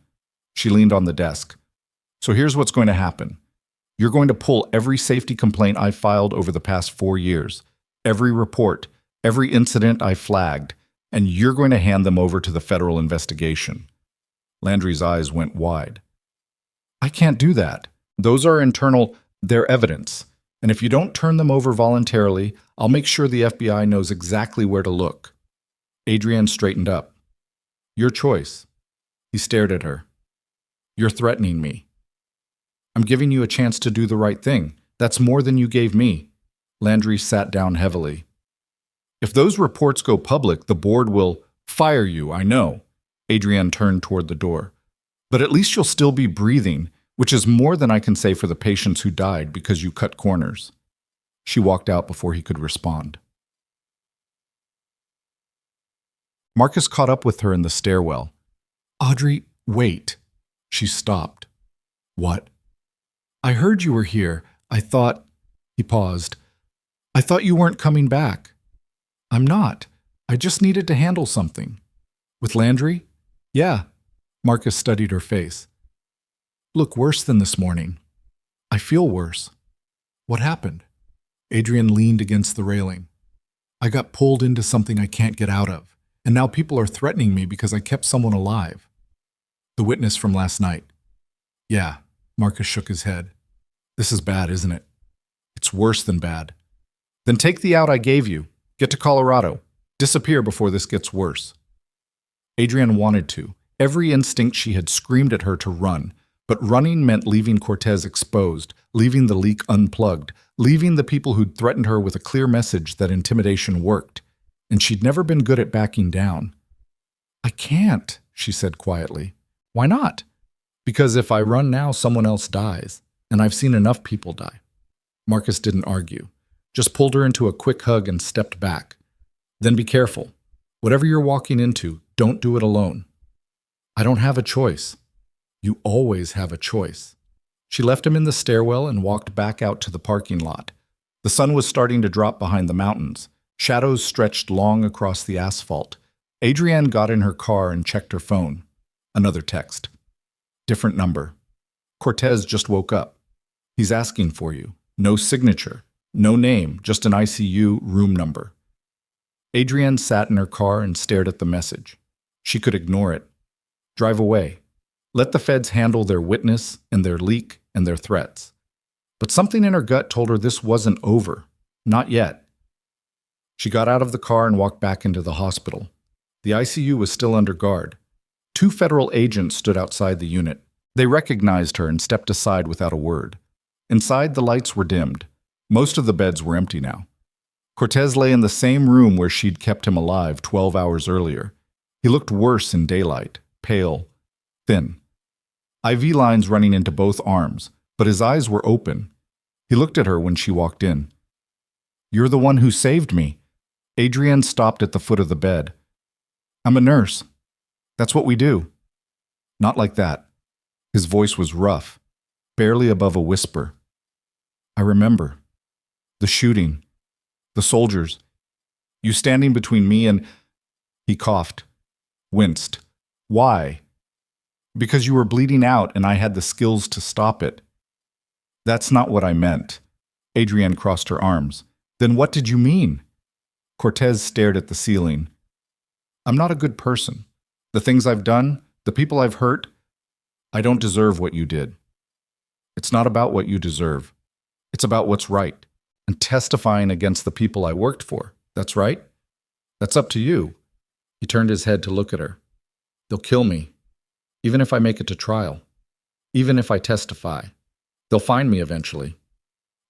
Speaker 1: She leaned on the desk. So here's what's going to happen. You're going to pull every safety complaint I filed over the past 4 years, every report, every incident I flagged, and you're going to hand them over to the federal investigation. Landry's eyes went wide. I can't do that. Those are internal, they're evidence. And if you don't turn them over voluntarily, I'll make sure the FBI knows exactly where to look. Adrienne straightened up. Your choice. He stared at her. You're threatening me. I'm giving you a chance to do the right thing. That's more than you gave me. Landry sat down heavily. If those reports go public, the board will fire you, I know. Adrienne turned toward the door. But at least you'll still be breathing, which is more than I can say for the patients who died because you cut corners. She walked out before he could respond. Marcus caught up with her in the stairwell. Audrey, wait. She stopped. What? I heard you were here. I thought... He paused. I thought you weren't coming back. I'm not. I just needed to handle something. With Landry? Yeah. Marcus studied her face. Look worse than this morning. I feel worse. What happened? Adrienne leaned against the railing. I got pulled into something I can't get out of, and now people are threatening me because I kept someone alive. The witness from last night. Yeah, Marcus shook his head. This is bad, isn't it? It's worse than bad. Then take the out I gave you. Get to Colorado. Disappear before this gets worse. Adrienne wanted to. Every instinct she had screamed at her to run, but running meant leaving Cortez exposed, leaving the leak unplugged, leaving the people who'd threatened her with a clear message that intimidation worked. And she'd never been good at backing down. I can't, she said quietly. Why not? Because if I run now, someone else dies, and I've seen enough people die. Marcus didn't argue, just pulled her into a quick hug and stepped back. Then be careful. Whatever you're walking into, don't do it alone. I don't have a choice. You always have a choice. She left him in the stairwell and walked back out to the parking lot. The sun was starting to drop behind the mountains. Shadows stretched long across the asphalt. Adrienne got in her car and checked her phone. Another text. Different number. Cortez just woke up. He's asking for you. No signature. No name, just an ICU room number. Adrienne sat in her car and stared at the message. She could ignore it. Drive away. Let the feds handle their witness and their leak and their threats. But something in her gut told her this wasn't over. Not yet. She got out of the car and walked back into the hospital. The ICU was still under guard. 2 federal agents stood outside the unit. They recognized her and stepped aside without a word. Inside, the lights were dimmed. Most of the beds were empty now. Cortez lay in the same room where she'd kept him alive 12 hours earlier. He looked worse in daylight, pale, thin. IV lines running into both arms, but his eyes were open. He looked at her when she walked in. "You're the one who saved me." Adrienne stopped at the foot of the bed. "I'm a nurse. That's what we do." Not like that. His voice was rough, barely above a whisper. "I remember. The shooting. The soldiers. You standing between me and—" He coughed. Winced. "Why?" "Because you were bleeding out and I had the skills to stop it." "That's not what I meant." Adrienne crossed her arms. "Then what did you mean?" Cortez stared at the ceiling. "I'm not a good person. The things I've done, the people I've hurt, I don't deserve what you did." "It's not about what you deserve. It's about what's right. And testifying against the people I worked for. That's right? That's up to you." He turned his head to look at her. "They'll kill me. Even if I make it to trial. Even if I testify. They'll find me eventually.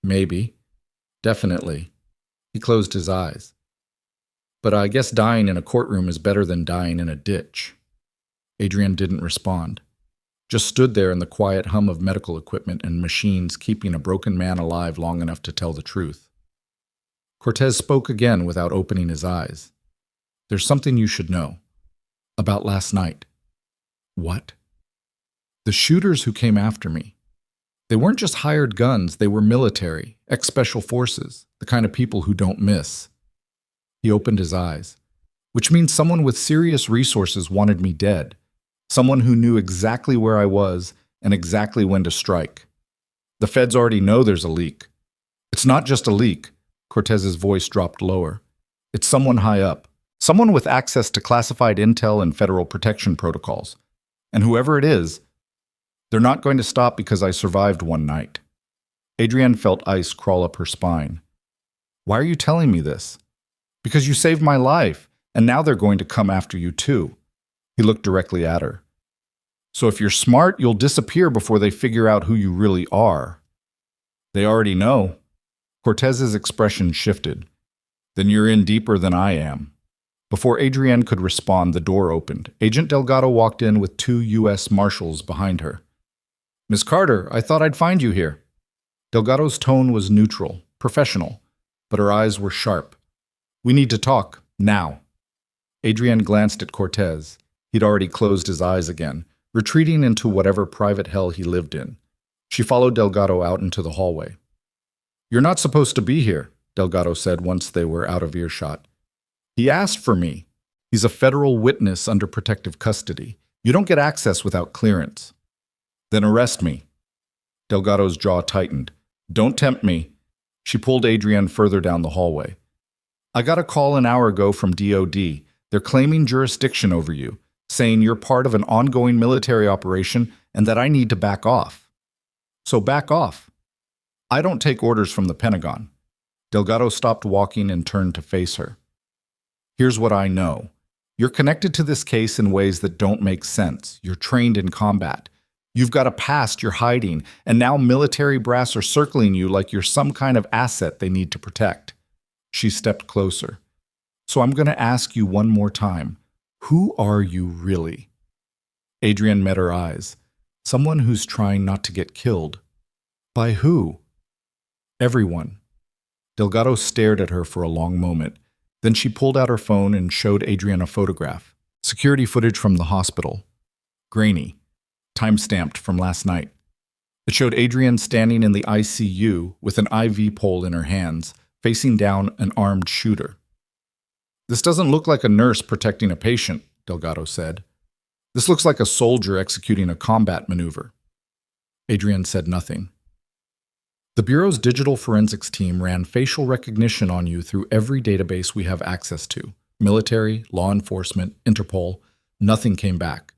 Speaker 1: Maybe. Definitely." He closed his eyes. "But I guess dying in a courtroom is better than dying in a ditch." Adrienne didn't respond. Just stood there in the quiet hum of medical equipment and machines keeping a broken man alive long enough to tell the truth. Cortez spoke again without opening his eyes. "There's something you should know. About last night." "What?" "The shooters who came after me. They weren't just hired guns, they were military, ex-special forces, the kind of people who don't miss." He opened his eyes. "Which means someone with serious resources wanted me dead. Someone who knew exactly where I was and exactly when to strike. The feds already know there's a leak. It's not just a leak." Cortez's voice dropped lower. "It's someone high up. Someone with access to classified intel and federal protection protocols. And whoever it is, they're not going to stop because I survived one night." Adrienne felt ice crawl up her spine. "Why are you telling me this?" "Because you saved my life, and now they're going to come after you too." He looked directly at her. "So if you're smart, you'll disappear before they figure out who you really are." "They already know." Cortez's expression shifted. "Then you're in deeper than I am." Before Adrienne could respond, the door opened. Agent Delgado walked in with 2 U.S. Marshals behind her. "Miss Carter, I thought I'd find you here." Delgado's tone was neutral, professional, but her eyes were sharp. "We need to talk, now." Adrienne glanced at Cortez. He'd already closed his eyes again, retreating into whatever private hell he lived in. She followed Delgado out into the hallway. "You're not supposed to be here," Delgado said once they were out of earshot. "He asked for me. He's a federal witness under protective custody. You don't get access without clearance." "Then arrest me." Delgado's jaw tightened. "Don't tempt me." She pulled Adrienne further down the hallway. "I got a call an hour ago from DOD. They're claiming jurisdiction over you, saying you're part of an ongoing military operation and that I need to back off." "So back off." "I don't take orders from the Pentagon." Delgado stopped walking and turned to face her. "Here's what I know. You're connected to this case in ways that don't make sense. You're trained in combat. You've got a past you're hiding, and now military brass are circling you like you're some kind of asset they need to protect." She stepped closer. "So I'm going to ask you one more time. Who are you really?" Adrienne met her eyes. "Someone who's trying not to get killed." "By who?" "Everyone." Delgado stared at her for a long moment. Then she pulled out her phone and showed Adrienne a photograph. Security footage from the hospital. Grainy. Time-stamped from last night. It showed Adrienne standing in the ICU with an IV pole in her hands, facing down an armed shooter. "This doesn't look like a nurse protecting a patient," Delgado said. "This looks like a soldier executing a combat maneuver." Adrienne said nothing. "The Bureau's digital forensics team ran facial recognition on you through every database we have access to. Military, law enforcement, Interpol. Nothing came back.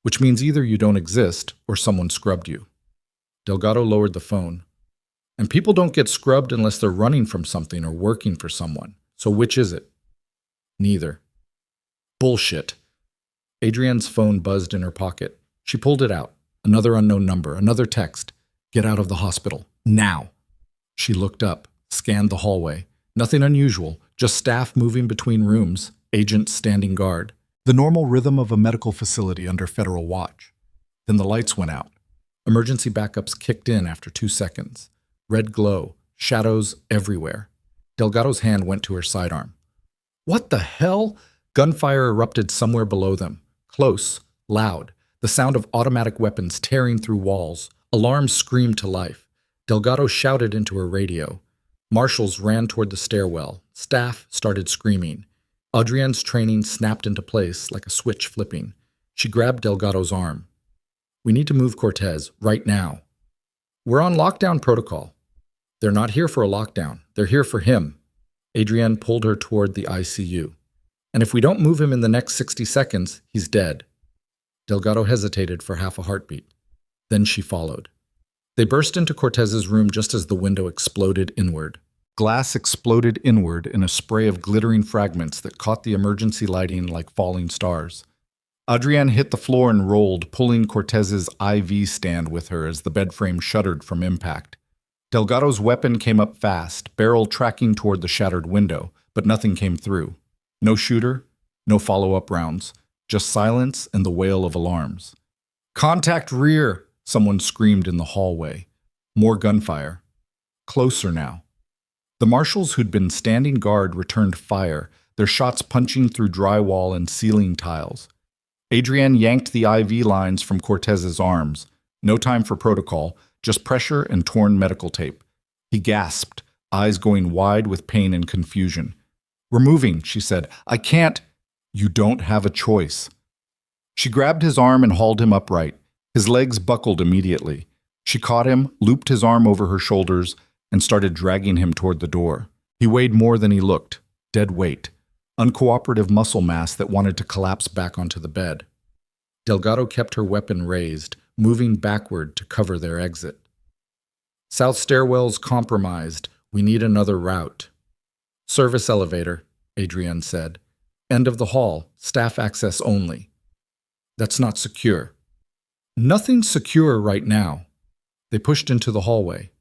Speaker 1: which means either you don't exist or someone scrubbed you. Delgado lowered the phone. And people don't get scrubbed unless they're running from something or working for someone. So which is it? Neither. Bullshit. Adrienne's phone buzzed in her pocket. She pulled it out. Another unknown number, another text. Get out of the hospital. Now. She looked up, scanned the hallway. Nothing unusual, just staff moving between rooms, agents standing guard. The normal rhythm of a medical facility under federal watch. Then the lights went out. Emergency backups kicked in after 2 seconds. Red glow, shadows everywhere. Delgado's hand went to her sidearm. What the hell? Gunfire erupted somewhere below them. Close, loud. The sound of automatic weapons tearing through walls. Alarms screamed to life. Delgado shouted into her radio. Marshals ran toward the stairwell. Staff started screaming. Adrienne's training snapped into place like a switch flipping. She grabbed Delgado's arm. We need to move Cortez right now. We're on lockdown protocol. They're not here for a lockdown. They're here for him. Adrienne pulled her toward the ICU. And if we don't move him in the next 60 seconds, he's dead. Delgado hesitated for half a heartbeat. Then she followed. They burst into Cortez's room just as the window exploded inward. Glass exploded inward in a spray of glittering fragments that caught the emergency lighting like falling stars. Adrienne hit the floor and rolled, pulling Cortez's IV stand with her as the bed frame shuddered from impact. Delgado's weapon came up fast, barrel tracking toward the shattered window, but nothing came through. No shooter, no follow-up rounds, just silence and the wail of alarms. Contact rear, someone screamed in the hallway. More gunfire. Closer now. The marshals who'd been standing guard returned fire, their shots punching through drywall and ceiling tiles. Adrienne yanked the IV lines from Cortez's arms. No time for protocol, just pressure and torn medical tape. He gasped, eyes going wide with pain and confusion. We're moving, she said. I can't. You don't have a choice. She grabbed his arm and hauled him upright. His legs buckled immediately. She caught him, looped his arm over her shoulders, and started dragging him toward the door. He weighed more than he looked. Dead weight. Uncooperative muscle mass that wanted to collapse back onto the bed. Delgado kept her weapon raised, moving backward to cover their exit. South stairwell's compromised. We need another route. Service elevator, Adrienne said. End of the hall, staff access only. That's not secure. Nothing's secure right now. They pushed into the hallway.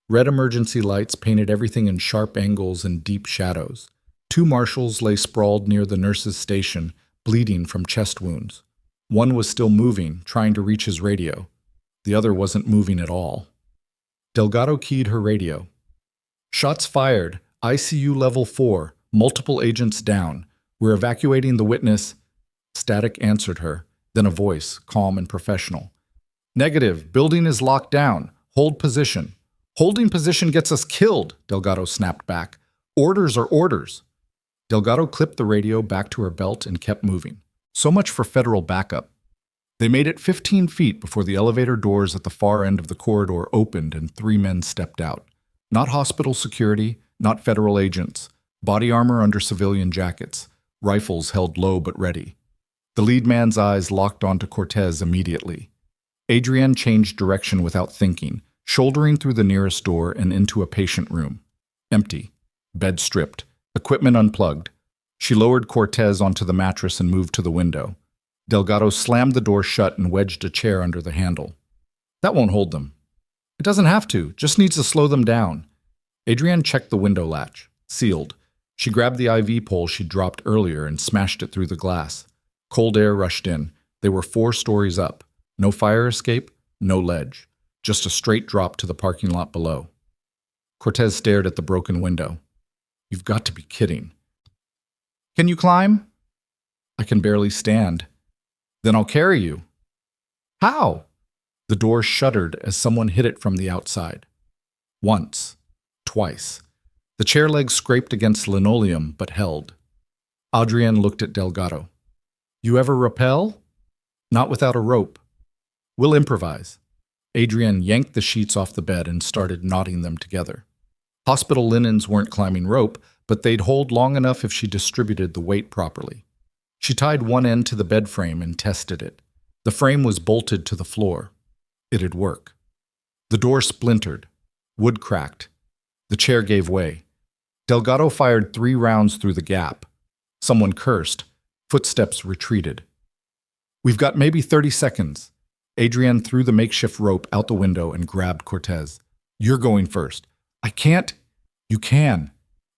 Speaker 1: Red emergency lights painted everything in sharp angles and deep shadows. 2 marshals lay sprawled near the nurse's station, bleeding from chest wounds. One was still moving, trying to reach his radio. The other wasn't moving at all. Delgado keyed her radio. Shots fired. ICU level 4. Multiple agents down. We're evacuating the witness. Static answered her, then a voice, calm and professional. Negative. Building is locked down. Hold position. Holding position gets us killed, Delgado snapped back. Orders are orders. Delgado clipped the radio back to her belt and kept moving. So much for federal backup. They made it 15 feet before the elevator doors at the far end of the corridor opened and 3 men stepped out. Not hospital security, not federal agents. Body armor under civilian jackets. Rifles held low but ready. The lead man's eyes locked onto Cortez immediately. Adrienne changed direction without thinking, shouldering through the nearest door and into a patient room. Empty. Bed stripped. Equipment unplugged. She lowered Cortez onto the mattress and moved to the window. Delgado slammed the door shut and wedged a chair under the handle. That won't hold them. It doesn't have to, just needs to slow them down. Adrienne checked the window latch. Sealed. She grabbed the IV pole she'd dropped earlier and smashed it through the glass. Cold air rushed in. They were 4 stories up. No fire escape, no ledge. Just a straight drop to the parking lot below. Cortez stared at the broken window. You've got to be kidding. Can you climb? I can barely stand. Then I'll carry you. How? The door shuddered as someone hit it from the outside. Once. Twice. The chair legs scraped against linoleum, but held. Adrienne looked at Delgado. You ever rappel? Not without a rope. We'll improvise. Adrienne yanked the sheets off the bed and started knotting them together. Hospital linens weren't climbing rope, but they'd hold long enough if she distributed the weight properly. She tied one end to the bed frame and tested it. The frame was bolted to the floor. It'd work. The door splintered. Wood cracked. The chair gave way. Delgado fired 3 rounds through the gap. Someone cursed. Footsteps retreated. "We've got maybe 30 seconds. Adrienne threw the makeshift rope out the window and grabbed Cortez. "You're going first." "I can't." "You can."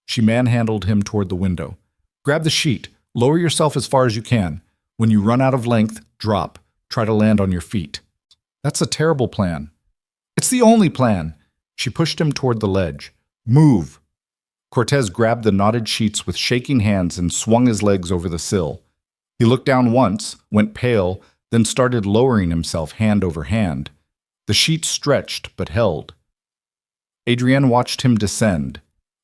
Speaker 1: She manhandled him toward the window. "Grab the sheet. Lower yourself as far as you can. When you run out of length, drop. Try to land on your feet." "That's a terrible plan." "It's the only plan." She pushed him toward the ledge. "Move." Cortez grabbed the knotted sheets with shaking hands and swung his legs over the sill. He looked down once, went pale, then started lowering himself hand over hand. The sheets stretched but held. Adrienne watched him descend.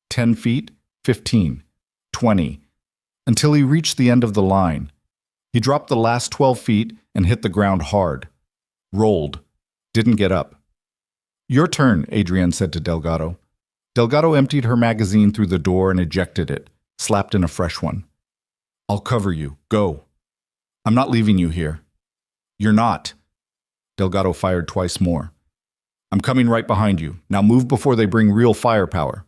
Speaker 1: 10 feet, 15, 20, until he reached the end of the line. He dropped the last 12 feet and hit the ground hard. Rolled. Didn't get up. "Your turn," Adrienne said to Delgado. Delgado emptied her magazine through the door and ejected it, slapped in a fresh one. "I'll cover you. Go." "I'm not leaving you here." "You're not." Delgado fired twice more. "I'm coming right behind you. Now move before they bring real firepower."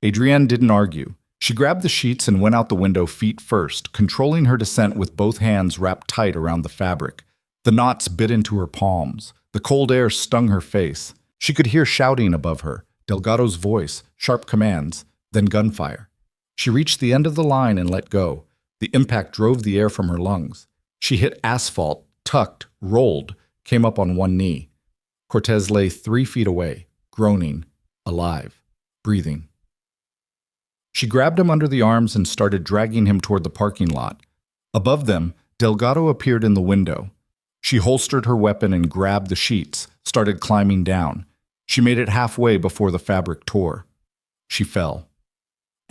Speaker 1: Adrienne didn't argue. She grabbed the sheets and went out the window feet first, controlling her descent with both hands wrapped tight around the fabric. The knots bit into her palms. The cold air stung her face. She could hear shouting above her, Delgado's voice, sharp commands, then gunfire. She reached the end of the line and let go. The impact drove the air from her lungs. She hit asphalt, tucked, rolled, came up on one knee. Cortez lay 3 feet away, groaning, alive, breathing. She grabbed him under the arms and started dragging him toward the parking lot. Above them, Delgado appeared in the window. She holstered her weapon and grabbed the sheets, started climbing down. She made it halfway before the fabric tore. She fell.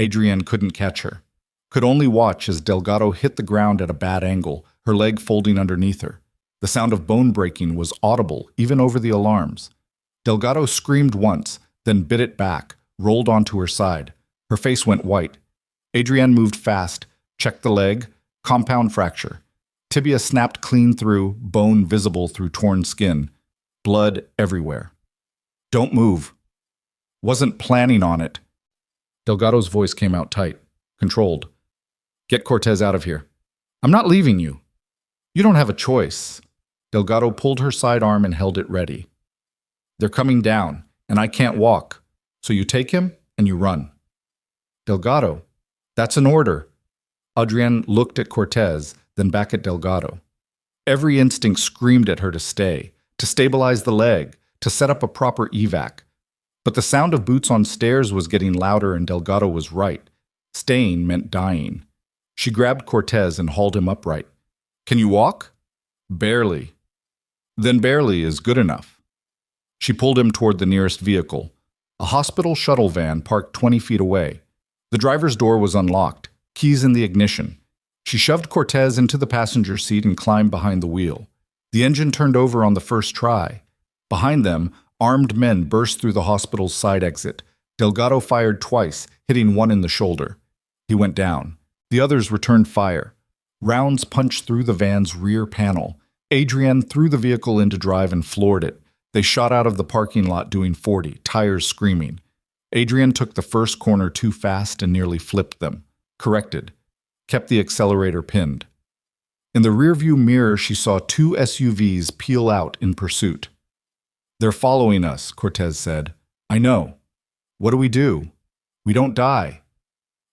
Speaker 1: Adrienne couldn't catch her, could only watch as Delgado hit the ground at a bad angle, her leg folding underneath her. The sound of bone breaking was audible, even over the alarms. Delgado screamed once, then bit it back, rolled onto her side. Her face went white. Adrienne moved fast, checked the leg, compound fracture. Tibia snapped clean through, bone visible through torn skin. Blood everywhere. "Don't move." "Wasn't planning on it." Delgado's voice came out tight, controlled. "Get Cortez out of here." "I'm not leaving you." "You don't have a choice." Delgado pulled her sidearm and held it ready. "They're coming down, and I can't walk. So you take him and you run." "Delgado, that's an order." Adrienne looked at Cortez, then back at Delgado. Every instinct screamed at her to stay, to stabilize the leg, to set up a proper evac. But the sound of boots on stairs was getting louder and Delgado was right. Staying meant dying. She grabbed Cortez and hauled him upright. "Can you walk?" "Barely." "Then barely is good enough." She pulled him toward the nearest vehicle, a hospital shuttle van parked 20 feet away. The driver's door was unlocked, keys in the ignition. She shoved Cortez into the passenger seat and climbed behind the wheel. The engine turned over on the first try. Behind them, armed men burst through the hospital's side exit. Delgado fired twice, hitting one in the shoulder. He went down. The others returned fire. Rounds punched through the van's rear panel. Adrienne threw the vehicle into drive and floored it. They shot out of the parking lot doing 40, tires screaming. Adrienne took the first corner too fast and nearly flipped them. Corrected. Kept the accelerator pinned. In the rearview mirror, she saw 2 SUVs peel out in pursuit. "They're following us," Cortez said. "I know. What do? We don't die."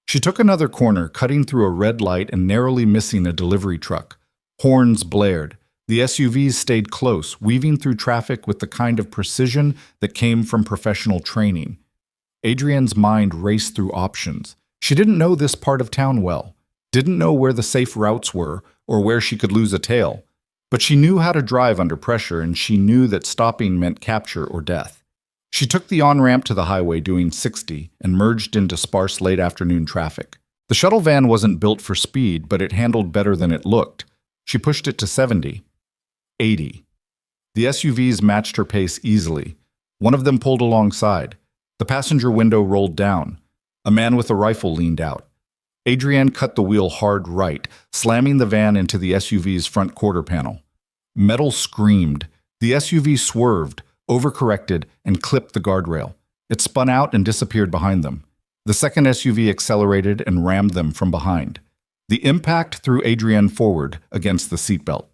Speaker 1: She took another corner, cutting through a red light and narrowly missing a delivery truck. Horns blared. The SUVs stayed close, weaving through traffic with the kind of precision that came from professional training. Adrienne's mind raced through options. She didn't know this part of town well, didn't know where the safe routes were or where she could lose a tail. But she knew how to drive under pressure, and she knew that stopping meant capture or death. She took the on-ramp to the highway doing 60 and merged into sparse late-afternoon traffic. The shuttle van wasn't built for speed, but it handled better than it looked. She pushed it to 70, 80. The SUVs matched her pace easily. One of them pulled alongside. The passenger window rolled down. A man with a rifle leaned out. Adrienne cut the wheel hard right, slamming the van into the SUV's front quarter panel. Metal screamed. The SUV swerved, overcorrected, and clipped the guardrail. It spun out and disappeared behind them. The second SUV accelerated and rammed them from behind. The impact threw Adrienne forward against the seatbelt.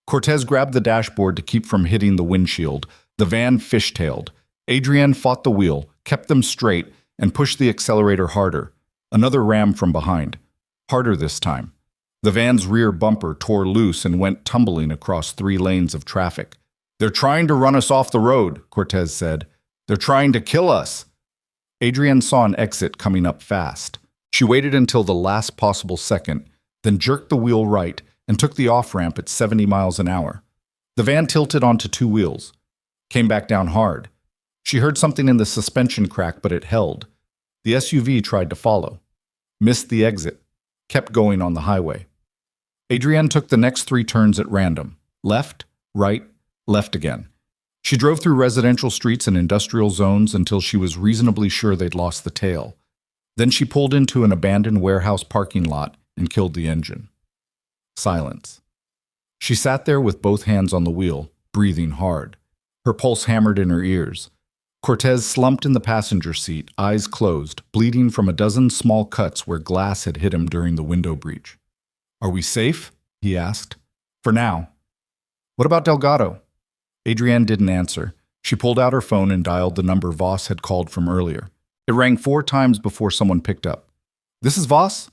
Speaker 1: Cortez grabbed the dashboard to keep from hitting the windshield. The van fishtailed. Adrienne fought the wheel, kept them straight, and pushed the accelerator harder. Another ram from behind. Harder this time. The van's rear bumper tore loose and went tumbling across 3 lanes of traffic. "They're trying to run us off the road," Cortez said. "They're trying to kill us." Adrienne saw an exit coming up fast. She waited until the last possible second, then jerked the wheel right and took the off-ramp at 70 miles an hour. The van tilted onto 2 wheels, came back down hard. She heard something in the suspension crack, but it held. The SUV tried to follow. Missed the exit. Kept going on the highway. Adrienne took the next 3 turns at random. Left, right, left again. She drove through residential streets and industrial zones until she was reasonably sure they'd lost the tail. Then she pulled into an abandoned warehouse parking lot and killed the engine. Silence. She sat there with both hands on the wheel, breathing hard. Her pulse hammered in her ears. Cortez slumped in the passenger seat, eyes closed, bleeding from a dozen small cuts where glass had hit him during the window breach. "Are we safe?" he asked. "For now." "What about Delgado?" Adrienne didn't answer. She pulled out her phone and dialed the number Voss had called from earlier. It rang 4 times before someone picked up. "This is Voss?"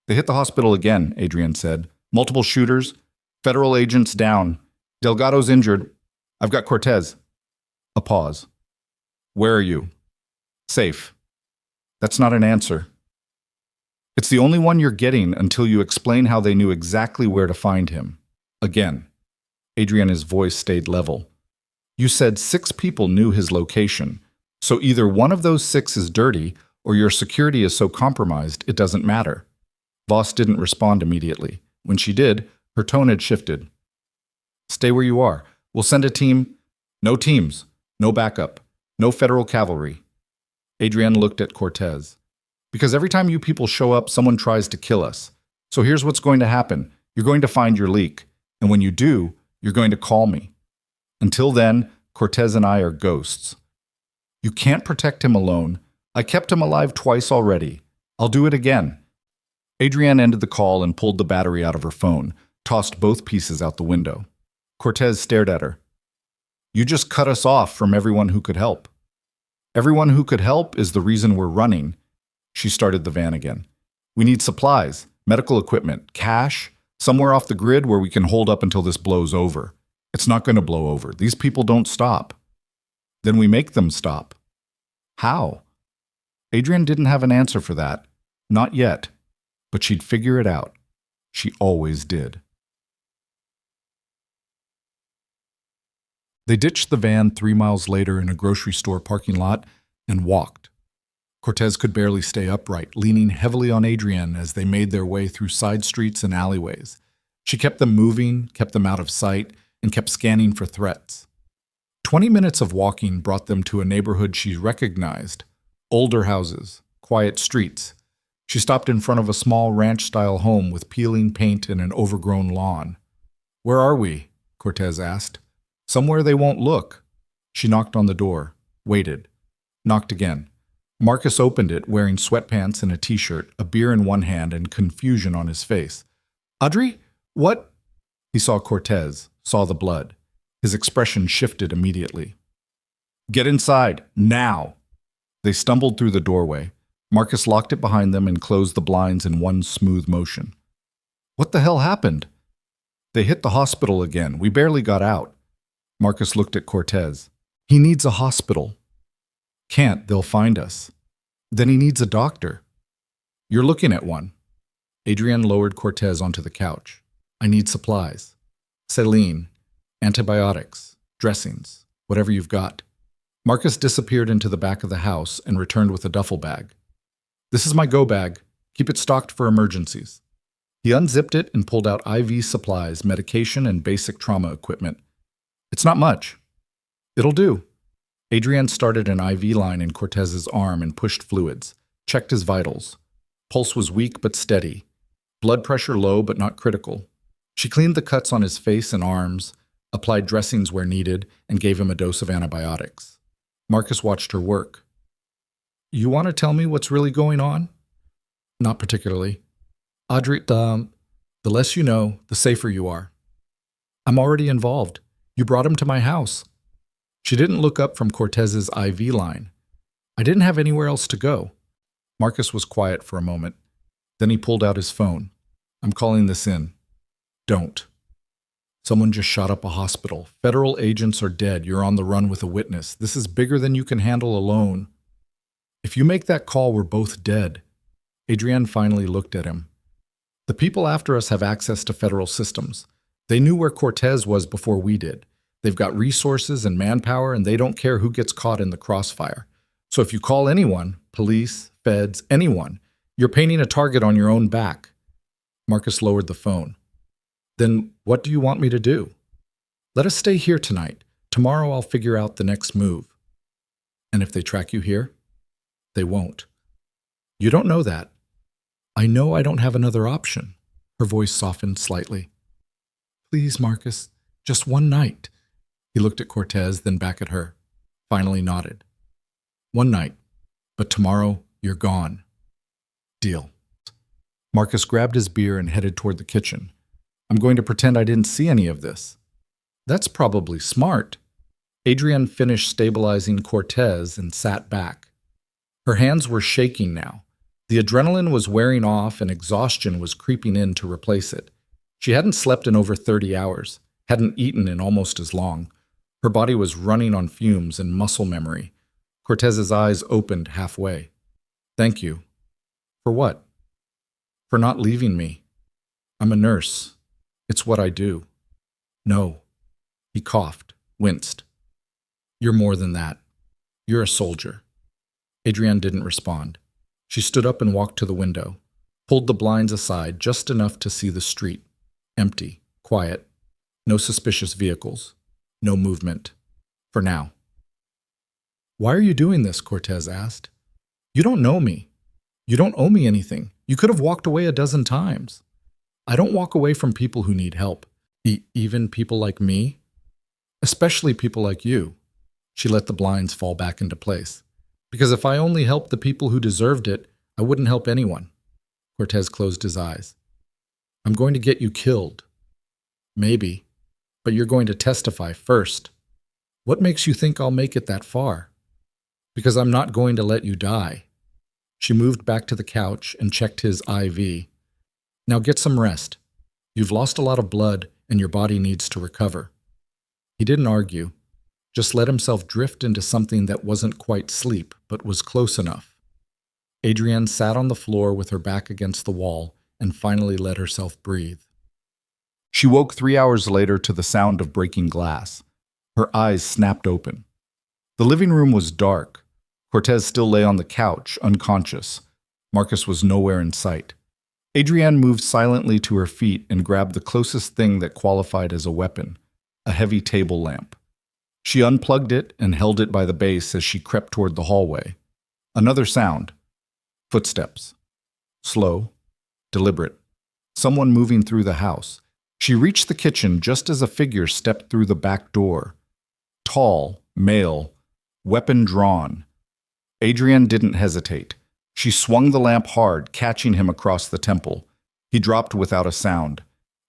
Speaker 1: "They hit the hospital again," Adrienne said. "Multiple shooters. Federal agents down. Delgado's injured. I've got Cortez." A pause. "Where are you?" "Safe." "That's not an answer." "It's the only one you're getting until you explain how they knew exactly where to find him." Again. Adrienne's voice stayed level. "You said 6 people knew his location, so either one of those 6 is dirty or your security is so compromised it doesn't matter." Voss didn't respond immediately. When she did, her tone had shifted. "Stay where you are. We'll send a team." "No teams. No backup. No federal cavalry." Adrienne looked at Cortez. "Because every time you people show up, someone tries to kill us. So here's what's going to happen. You're going to find your leak. And when you do, you're going to call me. Until then, Cortez and I are ghosts. You can't protect him alone. I kept him alive twice already. I'll do it again." Adrienne ended the call and pulled the battery out of her phone, tossed both pieces out the window. Cortez stared at her. "You just cut us off from everyone who could help." "Everyone who could help is the reason we're running." She started the van again. "We need supplies, medical equipment, cash, somewhere off the grid where we can hold up until this blows over. It's not going to blow over. These people don't stop." "Then we make them stop." "How?" Adrienne didn't have an answer for that. Not yet. But she'd figure it out. She always did. They ditched the van 3 miles later in a grocery store parking lot and walked. Cortez could barely stay upright, leaning heavily on Adrienne as they made their way through side streets and alleyways. She kept them moving, kept them out of sight, and kept scanning for threats. 20 minutes of walking brought them to a neighborhood she recognized. Older houses, quiet streets. She stopped in front of a small ranch-style home with peeling paint and an overgrown lawn. "Where are we?" Cortez asked. "Somewhere they won't look." She knocked on the door, waited, knocked again. Marcus opened it, wearing sweatpants and a t-shirt, a beer in one hand and confusion on his face. "Audrey? What?" He saw Cortez, saw the blood. His expression shifted immediately. "Get inside, now!" They stumbled through the doorway. Marcus locked it behind them and closed the blinds in one smooth motion. "What the hell happened?" "They hit the hospital again. We barely got out." Marcus looked at Cortez. "He needs a hospital." "Can't. They'll find us." "Then he needs a doctor." "You're looking at one." Adrienne lowered Cortez onto the couch. "I need supplies. Saline, antibiotics, dressings, whatever you've got." Marcus disappeared into the back of the house and returned with a duffel bag. "This is my go bag. Keep it stocked for emergencies." He unzipped it and pulled out IV supplies, medication, and basic trauma equipment. "It's not much." "It'll do." Adrienne started an IV line in Cortez's arm and pushed fluids, checked his vitals. Pulse was weak but steady. Blood pressure low but not critical. She cleaned the cuts on his face and arms, applied dressings where needed, and gave him a dose of antibiotics. Marcus watched her work. You want to tell me what's really going on? Not particularly. Audrey, the less you know, the safer you are. I'm already involved. You brought him to my house. She didn't look up from Cortez's IV line. I didn't have anywhere else to go. Marcus was quiet for a moment. Then he pulled out his phone. I'm calling this in. Don't. Someone just shot up a hospital. Federal agents are dead. You're on the run with a witness. This is bigger than you can handle alone. If you make that call, we're both dead. Adrienne finally looked at him. The people after us have access to federal systems. They knew where Cortez was before we did. They've got resources and manpower, and they don't care who gets caught in the crossfire. So if you call anyone, police, feds, anyone, you're painting a target on your own back. Marcus lowered the phone. Then what do you want me to do? Let us stay here tonight. Tomorrow I'll figure out the next move. And if they track you here? They won't. You don't know that. I know I don't have another option. Her voice softened slightly. Please, Marcus, just one night. He looked at Cortez, then back at her. Finally nodded. One night, but tomorrow you're gone. Deal. Marcus grabbed his beer and headed toward the kitchen. I'm going to pretend I didn't see any of this. That's probably smart. Adrienne finished stabilizing Cortez and sat back. Her hands were shaking now. The adrenaline was wearing off and exhaustion was creeping in to replace it. She hadn't slept in over 30 hours, hadn't eaten in almost as long. Her body was running on fumes and muscle memory. Cortez's eyes opened halfway. Thank you. For what? For not leaving me. I'm a nurse. It's what I do. No. He coughed, winced. You're more than that. You're a soldier. Adrienne didn't respond. She stood up and walked to the window, pulled the blinds aside just enough to see the street. Empty, quiet, no suspicious vehicles, no movement. For now. Why are you doing this? Cortez asked. You don't know me. You don't owe me anything. You could have walked away a dozen times. I don't walk away from people who need help. Even people like me? Especially people like you. She let the blinds fall back into place. Because if I only helped the people who deserved it, I wouldn't help anyone. Cortez closed his eyes. I'm going to get you killed. Maybe. But you're going to testify first. What makes you think I'll make it that far? Because I'm not going to let you die. She moved back to the couch and checked his IV. Now get some rest. You've lost a lot of blood and your body needs to recover. He didn't argue, just let himself drift into something that wasn't quite sleep, but was close enough. Adrienne sat on the floor with her back against the wall and finally let herself breathe. She woke 3 hours later to the sound of breaking glass. Her eyes snapped open. The living room was dark. Cortez still lay on the couch, unconscious. Marcus was nowhere in sight. Adrienne moved silently to her feet and grabbed the closest thing that qualified as a weapon, a heavy table lamp. She unplugged it and held it by the base as she crept toward the hallway. Another sound. Footsteps. Slow, deliberate. Someone moving through the house. She reached the kitchen just as a figure stepped through the back door. Tall, male, weapon drawn. Adrienne didn't hesitate. She swung the lamp hard, catching him across the temple. He dropped without a sound.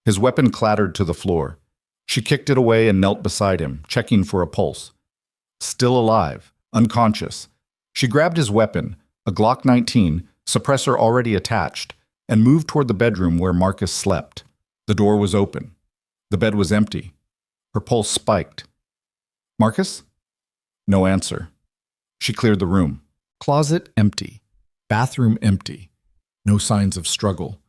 Speaker 1: His weapon clattered to the floor. She kicked it away and knelt beside him, checking for a pulse. Still alive, unconscious. She grabbed his weapon, a Glock 19, suppressor already attached, and moved toward the bedroom where Marcus slept. The door was open. The bed was empty. Her pulse spiked. Marcus? No answer. She cleared the room. Closet empty. Bathroom empty. No signs of struggle.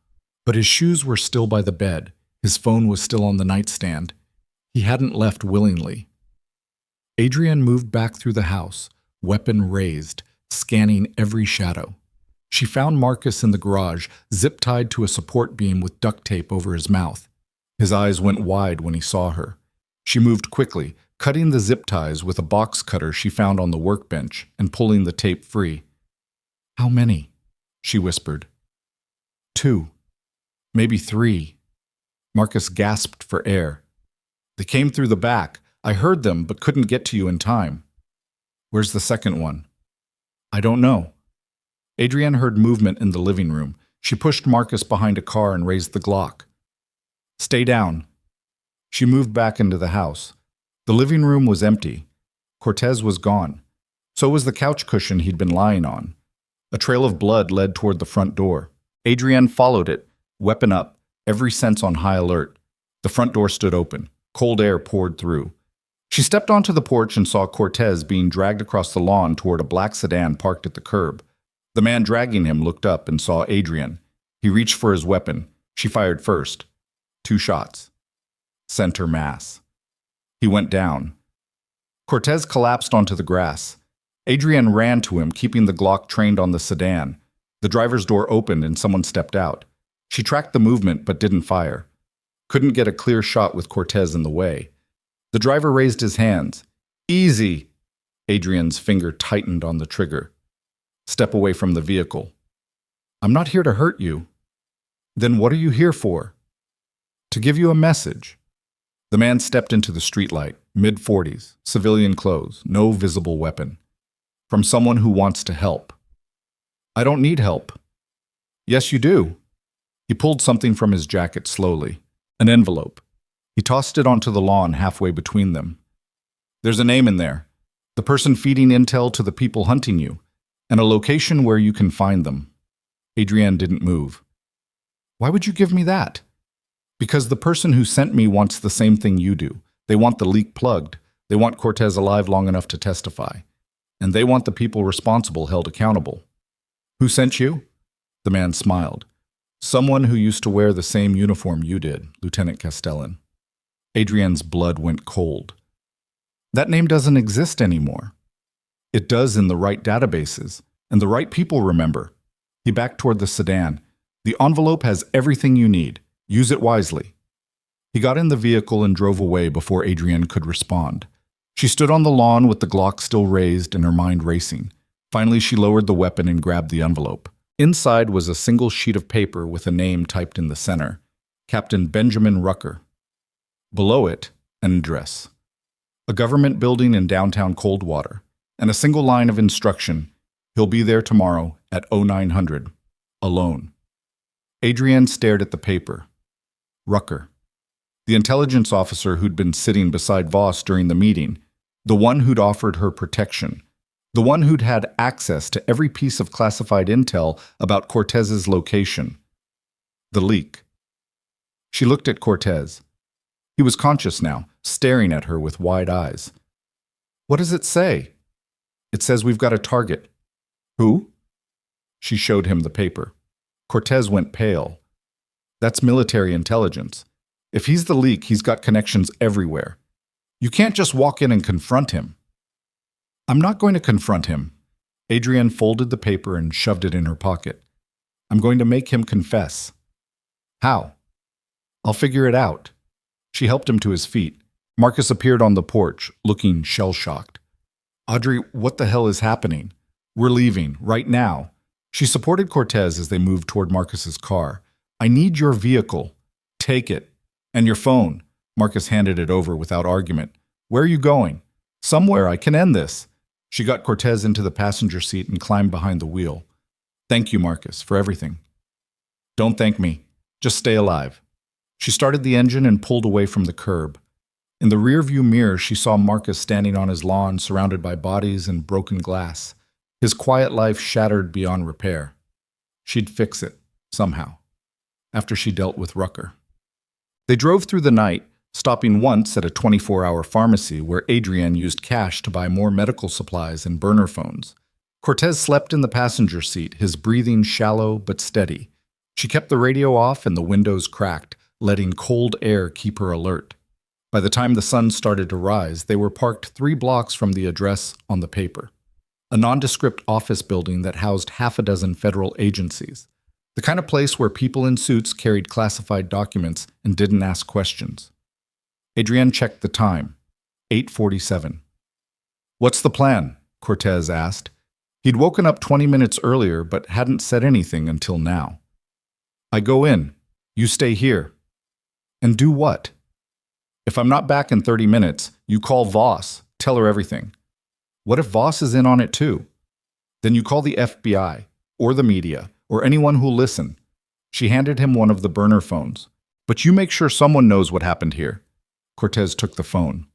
Speaker 1: But his shoes were still by the bed. His phone was still on the nightstand. He hadn't left willingly. Adrienne moved back through the house, weapon raised, scanning every shadow. She found Marcus in the garage, zip-tied to a support beam with duct tape over his mouth. His eyes went wide when he saw her. She moved quickly, cutting the zip ties with a box cutter she found on the workbench and pulling the tape free. How many? She whispered. 2. Maybe 3. Marcus gasped for air. They came through the back. I heard them, but couldn't get to you in time. Where's the second one? I don't know. Adrienne heard movement in the living room. She pushed Marcus behind a car and raised the Glock. Stay down. She moved back into the house. The living room was empty. Cortez was gone. So was the couch cushion he'd been lying on. A trail of blood led toward the front door. Adrienne followed it, weapon up, every sense on high alert. The front door stood open. Cold air poured through. She stepped onto the porch and saw Cortez being dragged across the lawn toward a black sedan parked at the curb. The man dragging him looked up and saw Adrienne. He reached for his weapon. She fired first. 2 shots. Center mass. He went down. Cortez collapsed onto the grass. Adrienne ran to him, keeping the Glock trained on the sedan. The driver's door opened and someone stepped out. She tracked the movement but didn't fire. Couldn't get a clear shot with Cortez in the way. The driver raised his hands. Easy! Adrienne's finger tightened on the trigger. Step away from the vehicle. I'm not here to hurt you. Then what are you here for? To give you a message. The man stepped into the streetlight, mid-40s, civilian clothes, no visible weapon. From someone who wants to help. I don't need help. Yes, you do. He pulled something from his jacket slowly. An envelope. He tossed it onto the lawn halfway between them. There's a name in there. The person feeding intel to the people hunting you. And a location where you can find them. Adrienne didn't move. Why would you give me that? Because the person who sent me wants the same thing you do. They want the leak plugged. They want Cortez alive long enough to testify. And they want the people responsible held accountable. Who sent you? The man smiled. Someone who used to wear the same uniform you did, Lieutenant Castellan. Adrienne's blood went cold. That name doesn't exist anymore. It does in the right databases, and the right people remember. He backed toward the sedan. The envelope has everything you need. Use it wisely. He got in the vehicle and drove away before Adrienne could respond. She stood on the lawn with the Glock still raised and her mind racing. Finally, she lowered the weapon and grabbed the envelope. Inside was a single sheet of paper with a name typed in the center. Captain Benjamin Rucker. Below it, an address. A government building in downtown Coldwater. And a single line of instruction. He'll be there tomorrow at 0900. Alone. Adrienne stared at the paper. Rucker. The intelligence officer who'd been sitting beside Voss during the meeting. The one who'd offered her protection. The one who'd had access to every piece of classified intel about Cortez's location. The leak. She looked at Cortez. He was conscious now, staring at her with wide eyes. What does it say? It says we've got a target. Who? She showed him the paper. Cortez went pale. That's military intelligence. If he's the leak, he's got connections everywhere. You can't just walk in and confront him. I'm not going to confront him. Adrienne folded the paper and shoved it in her pocket. I'm going to make him confess. How? I'll figure it out. She helped him to his feet. Marcus appeared on the porch, looking shell-shocked. Audrey, what the hell is happening? We're leaving, right now. She supported Cortez as they moved toward Marcus's car. I need your vehicle. Take it. And your phone. Marcus handed it over without argument. Where are you going? Somewhere, I can end this. She got Cortez into the passenger seat and climbed behind the wheel. Thank you, Marcus, for everything. Don't thank me. Just stay alive. She started the engine and pulled away from the curb. In the rearview mirror, she saw Marcus standing on his lawn, surrounded by bodies and broken glass. His quiet life shattered beyond repair. She'd fix it, somehow, after she dealt with Rucker. They drove through the night, stopping once at a 24-hour pharmacy where Adrienne used cash to buy more medical supplies and burner phones. Cortez slept in the passenger seat, his breathing shallow but steady. She kept the radio off and the windows cracked, letting cold air keep her alert. By the time the sun started to rise, they were parked 3 blocks from the address on the paper. A nondescript office building that housed half a dozen federal agencies. The kind of place where people in suits carried classified documents and didn't ask questions. Adrienne checked the time. 8:47. What's the plan? Cortez asked. He'd woken up 20 minutes earlier but hadn't said anything until now. I go in. You stay here. And do what? If I'm not back in 30 minutes, you call Voss, tell her everything. What if Voss is in on it too? Then you call the FBI, or the media, or anyone who'll listen. She handed him one of the burner phones. But you make sure someone knows what happened here. Cortez took the phone.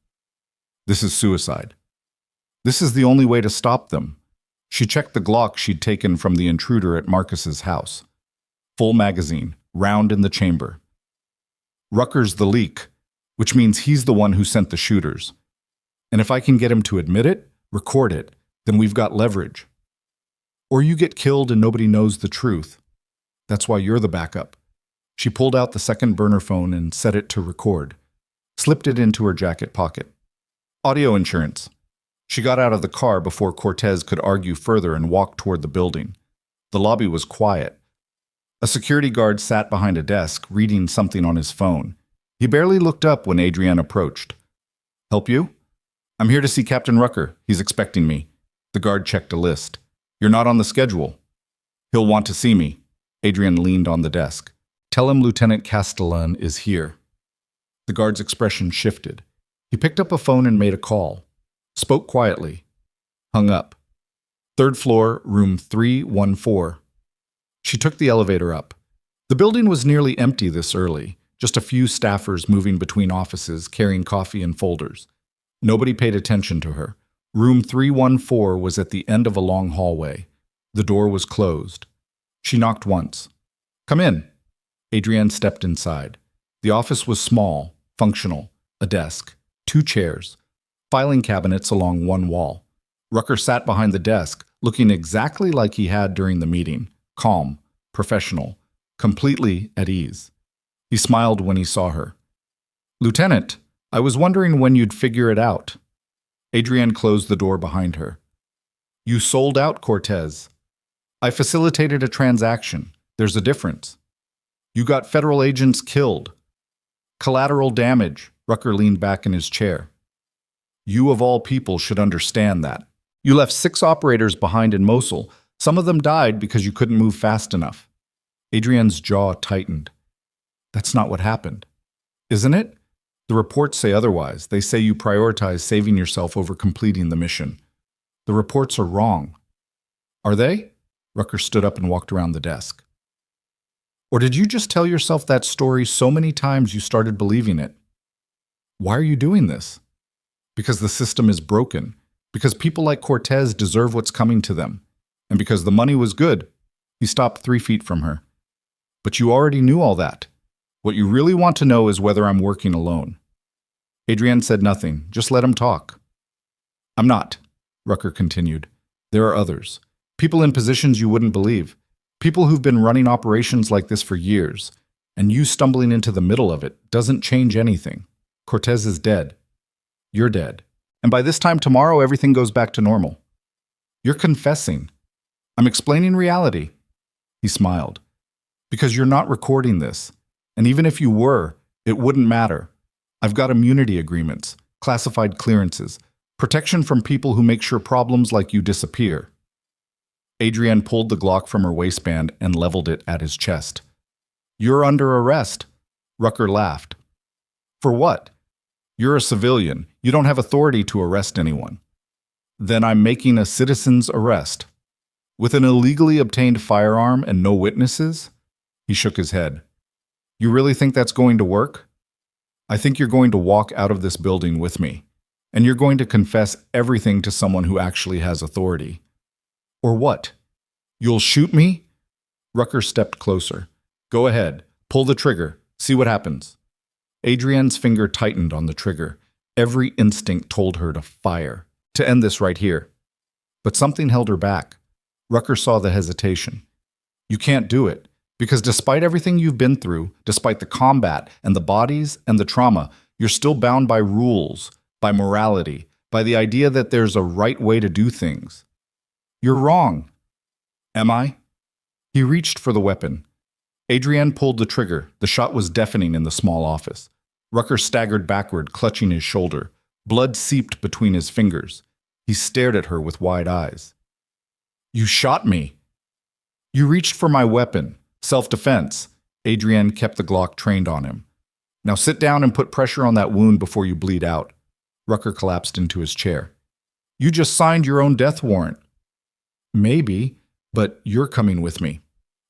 Speaker 1: This is suicide. This is the only way to stop them. She checked the Glock she'd taken from the intruder at Marcus's house. Full magazine, round in the chamber. Rucker's the leak, which means he's the one who sent the shooters. And if I can get him to admit it, record it, then we've got leverage. Or you get killed and nobody knows the truth. That's why you're the backup. She pulled out the second burner phone and set it to record, slipped it into her jacket pocket. Audio insurance. She got out of the car before Cortez could argue further and walked toward the building. The lobby was quiet. A security guard sat behind a desk, reading something on his phone. He barely looked up when Adrienne approached. Help you? I'm here to see Captain Rucker. He's expecting me. The guard checked a list. You're not on the schedule. He'll want to see me. Adrienne leaned on the desk. Tell him Lieutenant Castellan is here. The guard's expression shifted. He picked up a phone and made a call. Spoke quietly. Hung up. 3rd floor, room 314. She took the elevator up. The building was nearly empty this early, just a few staffers moving between offices, carrying coffee and folders. Nobody paid attention to her. Room 314 was at the end of a long hallway. The door was closed. She knocked once. Come in. Adrienne stepped inside. The office was small, functional, a desk, 2 chairs, filing cabinets along one wall. Rucker sat behind the desk, looking exactly like he had during the meeting, calm, professional, completely at ease. He smiled when he saw her. Lieutenant, I was wondering when you'd figure it out. Adrienne closed the door behind her. You sold out, Cortez. I facilitated a transaction. There's a difference. You got federal agents killed. Collateral damage. Rucker leaned back in his chair. You of all people should understand that. You left 6 operators behind in Mosul. Some of them died because you couldn't move fast enough. Adrienne's jaw tightened. That's not what happened. Isn't it? The reports say otherwise. They say you prioritize saving yourself over completing the mission. The reports are wrong. Are they? Rucker stood up and walked around the desk. Or did you just tell yourself that story so many times you started believing it? Why are you doing this? Because the system is broken. Because people like Cortez deserve what's coming to them. And because the money was good. He stopped 3 feet from her. But you already knew all that. What you really want to know is whether I'm working alone. Adrienne said nothing. Just let him talk. I'm not, Rucker continued. There are others. People in positions you wouldn't believe. People who've been running operations like this for years. And you stumbling into the middle of it doesn't change anything. Cortez is dead. You're dead. And by this time tomorrow, everything goes back to normal. You're confessing. I'm explaining reality. He smiled. Because you're not recording this. And even if you were, it wouldn't matter. I've got immunity agreements, classified clearances, protection from people who make sure problems like you disappear. Adrienne pulled the Glock from her waistband and leveled it at his chest. You're under arrest. Rucker laughed. For what? You're a civilian. You don't have authority to arrest anyone. Then I'm making a citizen's arrest. With an illegally obtained firearm and no witnesses? He shook his head. You really think that's going to work? I think you're going to walk out of this building with me, and you're going to confess everything to someone who actually has authority. Or what? You'll shoot me? Rucker stepped closer. Go ahead. Pull the trigger. See what happens. Adrienne's finger tightened on the trigger. Every instinct told her to fire, to end this right here. But something held her back. Rucker saw the hesitation. You can't do it. Because despite everything you've been through, despite the combat and the bodies and the trauma, you're still bound by rules, by morality, by the idea that there's a right way to do things. You're wrong. Am I? He reached for the weapon. Adrienne pulled the trigger. The shot was deafening in the small office. Rucker staggered backward, clutching his shoulder. Blood seeped between his fingers. He stared at her with wide eyes. You shot me. You reached for my weapon. Self-defense. Adrienne kept the Glock trained on him. Now sit down and put pressure on that wound before you bleed out. Rucker collapsed into his chair. You just signed your own death warrant. Maybe, but you're coming with me.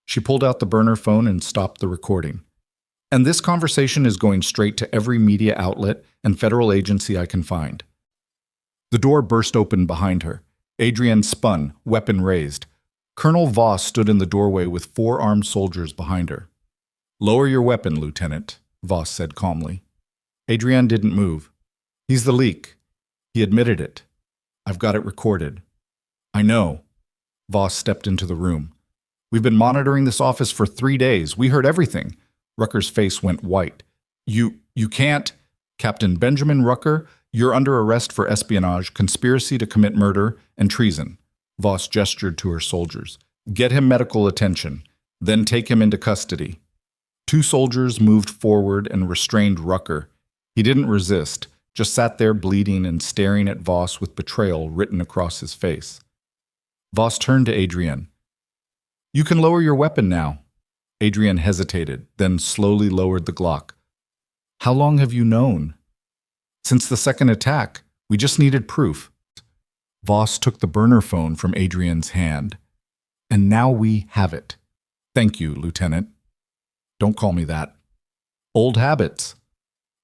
Speaker 1: She pulled out the burner phone and stopped the recording. And this conversation is going straight to every media outlet and federal agency I can find. The door burst open behind her. Adrienne spun, weapon raised. Colonel Voss stood in the doorway with 4 armed soldiers behind her. Lower your weapon, Lieutenant, Voss said calmly. Adrienne didn't move. He's the leak. He admitted it. I've got it recorded. I know. Voss stepped into the room. We've been monitoring this office for 3 days. We heard everything. Rucker's face went white. You can't. Captain Benjamin Rucker, you're under arrest for espionage, conspiracy to commit murder, and treason. Voss gestured to her soldiers. Get him medical attention. Then take him into custody. 2 soldiers moved forward and restrained Rucker. He didn't resist, just sat there bleeding and staring at Voss with betrayal written across his face. Voss turned to Adrienne. You can lower your weapon now. Adrienne hesitated, then slowly lowered the Glock. How long have you known? Since the second attack. We just needed proof. Voss took the burner phone from Adrienne's hand. And now we have it. Thank you, Lieutenant. Don't call me that. Old habits.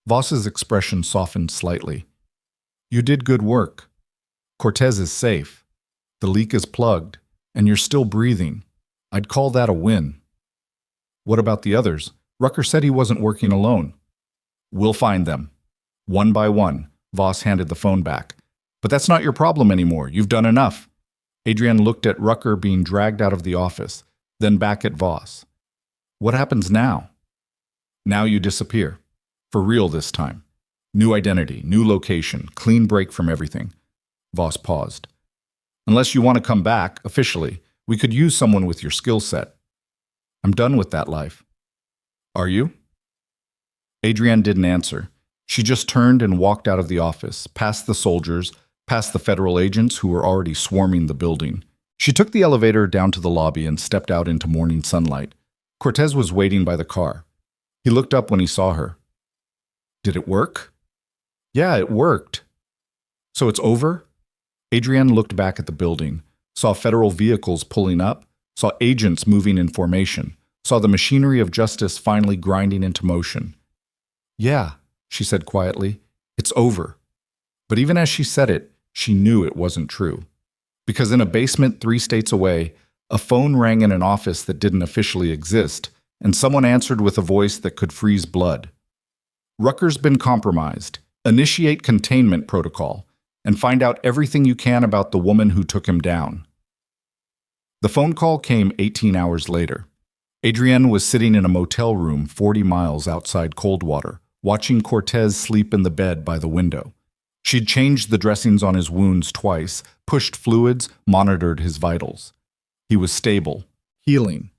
Speaker 1: Voss's expression softened slightly. You did good work. Cortez is safe. The leak is plugged, and you're still breathing. I'd call that a win. What about the others? Rucker said he wasn't working alone. We'll find them. One by one, Voss handed the phone back. But that's not your problem anymore. You've done enough. Adrienne looked at Rucker being dragged out of the office, then back at Voss. What happens now? Now you disappear. For real this time. New identity, new location, clean break from everything. Voss paused. Unless you want to come back, officially, we could use someone with your skill set. I'm done with that life. Are you? Adrienne didn't answer. She just turned and walked out of the office, past the soldiers, past the federal agents who were already swarming the building. She took the elevator down to the lobby and stepped out into morning sunlight. Cortez was waiting by the car. He looked up when he saw her. Did it work? Yeah, it worked. So it's over? Adrienne looked back at the building, saw federal vehicles pulling up, saw agents moving in formation, saw the machinery of justice finally grinding into motion. Yeah, she said quietly, it's over. But even as she said it, she knew it wasn't true. Because in a basement 3 states away, a phone rang in an office that didn't officially exist, and someone answered with a voice that could freeze blood. Rucker's been compromised. Initiate containment protocol, and find out everything you can about the woman who took him down. The phone call came 18 hours later. Adrienne was sitting in a motel room 40 miles outside Coldwater, watching Cortez sleep in the bed by the window. She'd changed the dressings on his wounds twice, pushed fluids, monitored his vitals. He was stable, healing,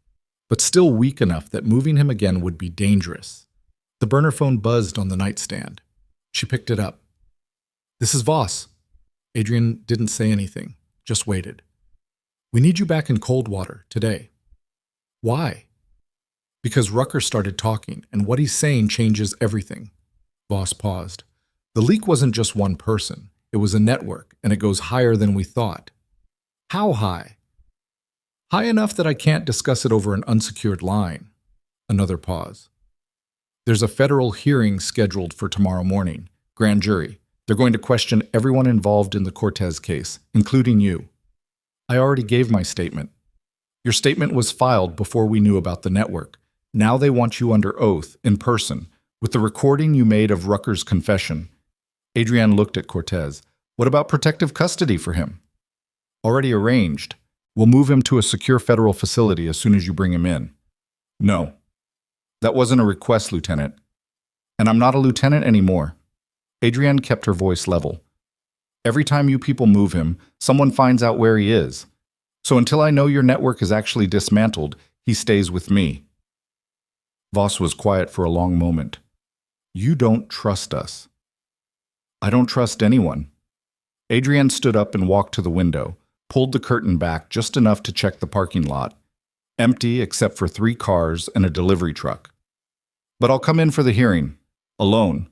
Speaker 1: but still weak enough that moving him again would be dangerous. The burner phone buzzed on the nightstand. She picked it up. This is Voss. Adrienne didn't say anything, just waited. We need you back in Coldwater today. Why? Because Rucker started talking, and what he's saying changes everything. Voss paused. The leak wasn't just one person. It was a network, and it goes higher than we thought. How high? High enough that I can't discuss it over an unsecured line. Another pause. There's a federal hearing scheduled for tomorrow morning. Grand jury. They're going to question everyone involved in the Cortez case, including you. I already gave my statement. Your statement was filed before we knew about the network. Now they want you under oath, in person, with the recording you made of Rucker's confession. Adrienne looked at Cortez. What about protective custody for him? Already arranged. We'll move him to a secure federal facility as soon as you bring him in. No. That wasn't a request, Lieutenant. And I'm not a lieutenant anymore. Adrienne kept her voice level. Every time you people move him, someone finds out where he is. So until I know your network is actually dismantled, he stays with me. Voss was quiet for a long moment. You don't trust us. I don't trust anyone. Adrienne stood up and walked to the window, pulled the curtain back just enough to check the parking lot. Empty except for 3 cars and a delivery truck. But I'll come in for the hearing. Alone.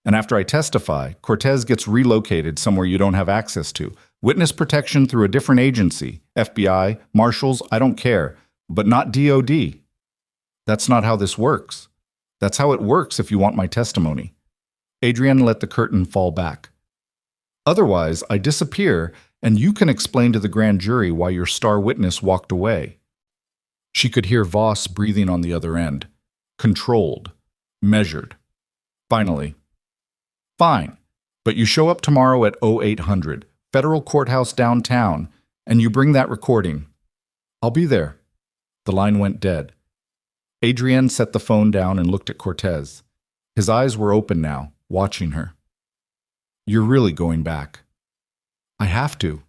Speaker 1: And after I testify, Cortez gets relocated somewhere you don't have access to. Witness protection through a different agency. FBI, Marshals, I don't care. But not DOD. That's not how this works. That's how it works if you want my testimony. Adrienne let the curtain fall back. Otherwise, I disappear, and you can explain to the grand jury why your star witness walked away. She could hear Voss breathing on the other end. Controlled. Measured. Finally. Fine, but you show up tomorrow at 0800, Federal Courthouse downtown, and you bring that recording. I'll be there. The line went dead. Adrienne set the phone down and looked at Cortez. His eyes were open now, watching her. You're really going back. I have to.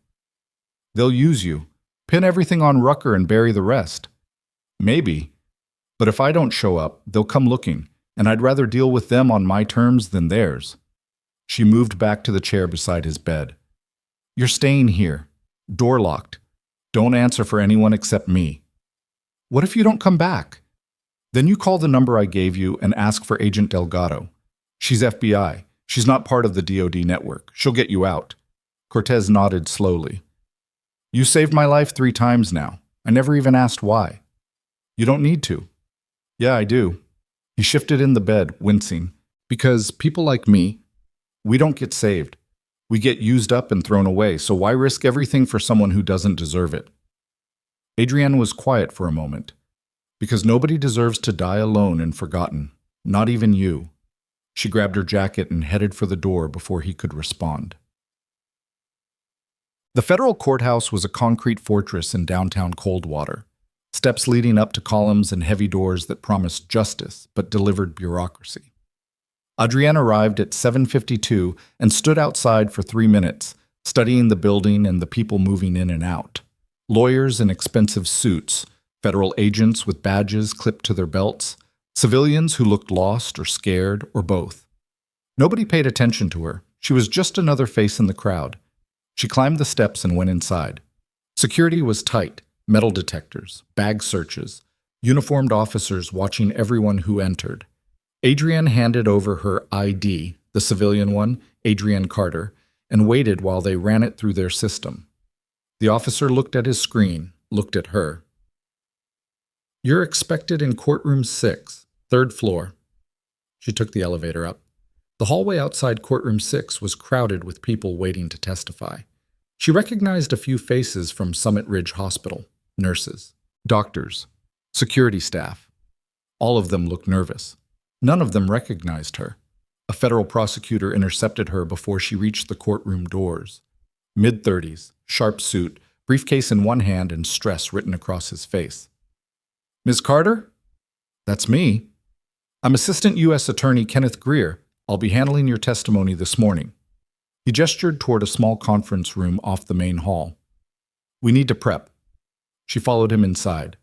Speaker 1: They'll use you, pin everything on Rucker and bury the rest. Maybe, but if I don't show up, they'll come looking, and I'd rather deal with them on my terms than theirs. She moved back to the chair beside his bed. You're staying here. Door locked. Don't answer for anyone except me. What if you don't come back? Then you call the number I gave you and ask for Agent Delgado. She's FBI. She's not part of the DOD network. She'll get you out. Cortez nodded slowly. You saved my life 3 times now. I never even asked why. You don't need to. Yeah, I do. He shifted in the bed, wincing. Because people like me, we don't get saved. We get used up and thrown away, so why risk everything for someone who doesn't deserve it? Adrienne was quiet for a moment. Because nobody deserves to die alone and forgotten. Not even you. She grabbed her jacket and headed for the door before he could respond. The federal courthouse was a concrete fortress in downtown Coldwater. Steps leading up to columns and heavy doors that promised justice but delivered bureaucracy. Adrienne arrived at 7:52 and stood outside for 3 minutes, studying the building and the people moving in and out. Lawyers in expensive suits, federal agents with badges clipped to their belts, civilians who looked lost or scared or both. Nobody paid attention to her. She was just another face in the crowd. She climbed the steps and went inside. Security was tight, metal detectors, bag searches, uniformed officers watching everyone who entered. Adrienne handed over her ID, the civilian one, Adrienne Carter, and waited while they ran it through their system. The officer looked at his screen, looked at her. You're expected in courtroom 6, 3rd floor. She took the elevator up. The hallway outside courtroom 6 was crowded with people waiting to testify. She recognized a few faces from Summit Ridge Hospital, nurses, doctors, security staff. All of them looked nervous. None of them recognized her. A federal prosecutor intercepted her before she reached the courtroom doors. Mid-30s, sharp suit, briefcase in one hand and stress written across his face. Ms. Carter? That's me. I'm Assistant U.S. Attorney Kenneth Greer. I'll be handling your testimony this morning. He gestured toward a small conference room off the main hall. We need to prep. She followed him inside.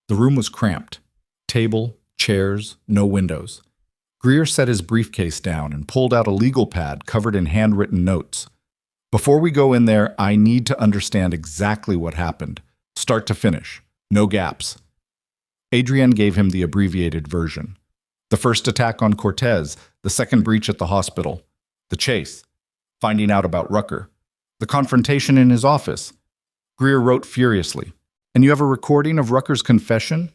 Speaker 1: The room was cramped. Table, chairs, no windows. Greer set his briefcase down and pulled out a legal pad covered in handwritten notes. Before we go in there, I need to understand exactly what happened, start to finish, no gaps. Adrienne gave him the abbreviated version. The first attack on Cortez, the second breach at the hospital, the chase, finding out about Rucker, the confrontation in his office. Greer wrote furiously, And you have a recording of Rucker's confession?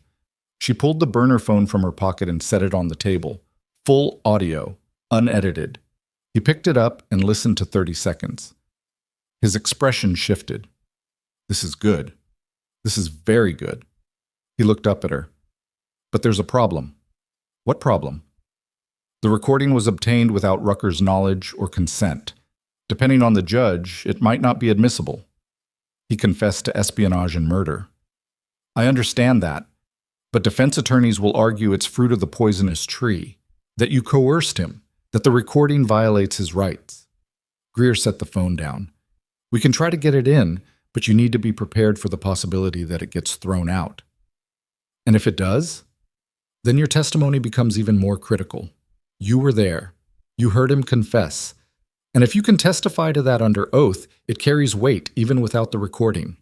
Speaker 1: She pulled the burner phone from her pocket and set it on the table. Full audio, unedited. He picked it up and listened to 30 seconds. His expression shifted. This is good. This is very good. He looked up at her. But there's a problem. What problem? The recording was obtained without Rucker's knowledge or consent. Depending on the judge, it might not be admissible. He confessed to espionage and murder. I understand that, but defense attorneys will argue it's fruit of the poisonous tree, that you coerced him, that the recording violates his rights. Greer set the phone down. We can try to get it in, but you need to be prepared for the possibility that it gets thrown out. And if it does, then your testimony becomes even more critical. You were there. You heard him confess. And if you can testify to that under oath, it carries weight even without the recording.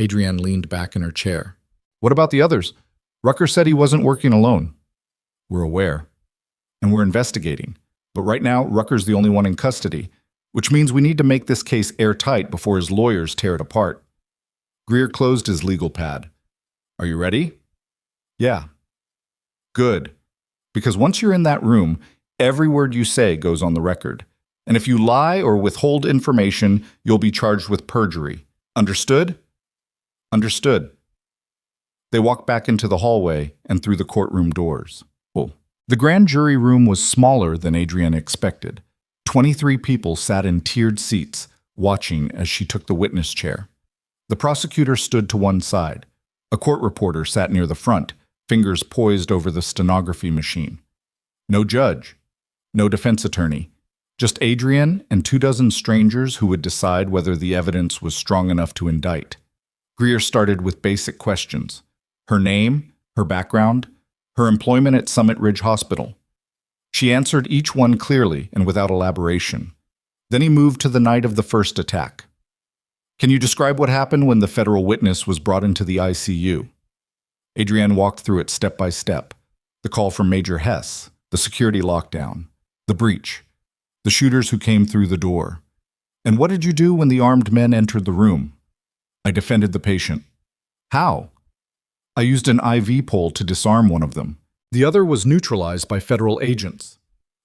Speaker 1: Adrienne leaned back in her chair. What about the others? Rucker said he wasn't working alone. We're aware. and we're investigating. But right now, Rucker's the only one in custody, which means we need to make this case airtight before his lawyers tear it apart. Greer closed his legal pad. Are you ready? Yeah. Good. Because once you're in that room, every word you say goes on the record. And if you lie or withhold information, you'll be charged with perjury. Understood? Understood. They walked back into the hallway and through the courtroom doors. The grand jury room was smaller than Adrienne expected. 23 people sat in tiered seats, watching as she took the witness chair. The prosecutor stood to one side. A court reporter sat near the front, fingers poised over the stenography machine. No judge, no defense attorney, just Adrienne and 24 strangers who would decide whether the evidence was strong enough to indict. Greer started with basic questions. Her name, her background, her employment at Summit Ridge Hospital. She answered each one clearly and without elaboration. Then he moved to the night of the first attack. Can you describe what happened when the federal witness was brought into the ICU? Adrienne walked through it step by step. The call from Major Hess, the security lockdown, the breach, the shooters who came through the door. And what did you do when the armed men entered the room? I defended the patient. How? I used an IV pole to disarm one of them. The other was neutralized by federal agents.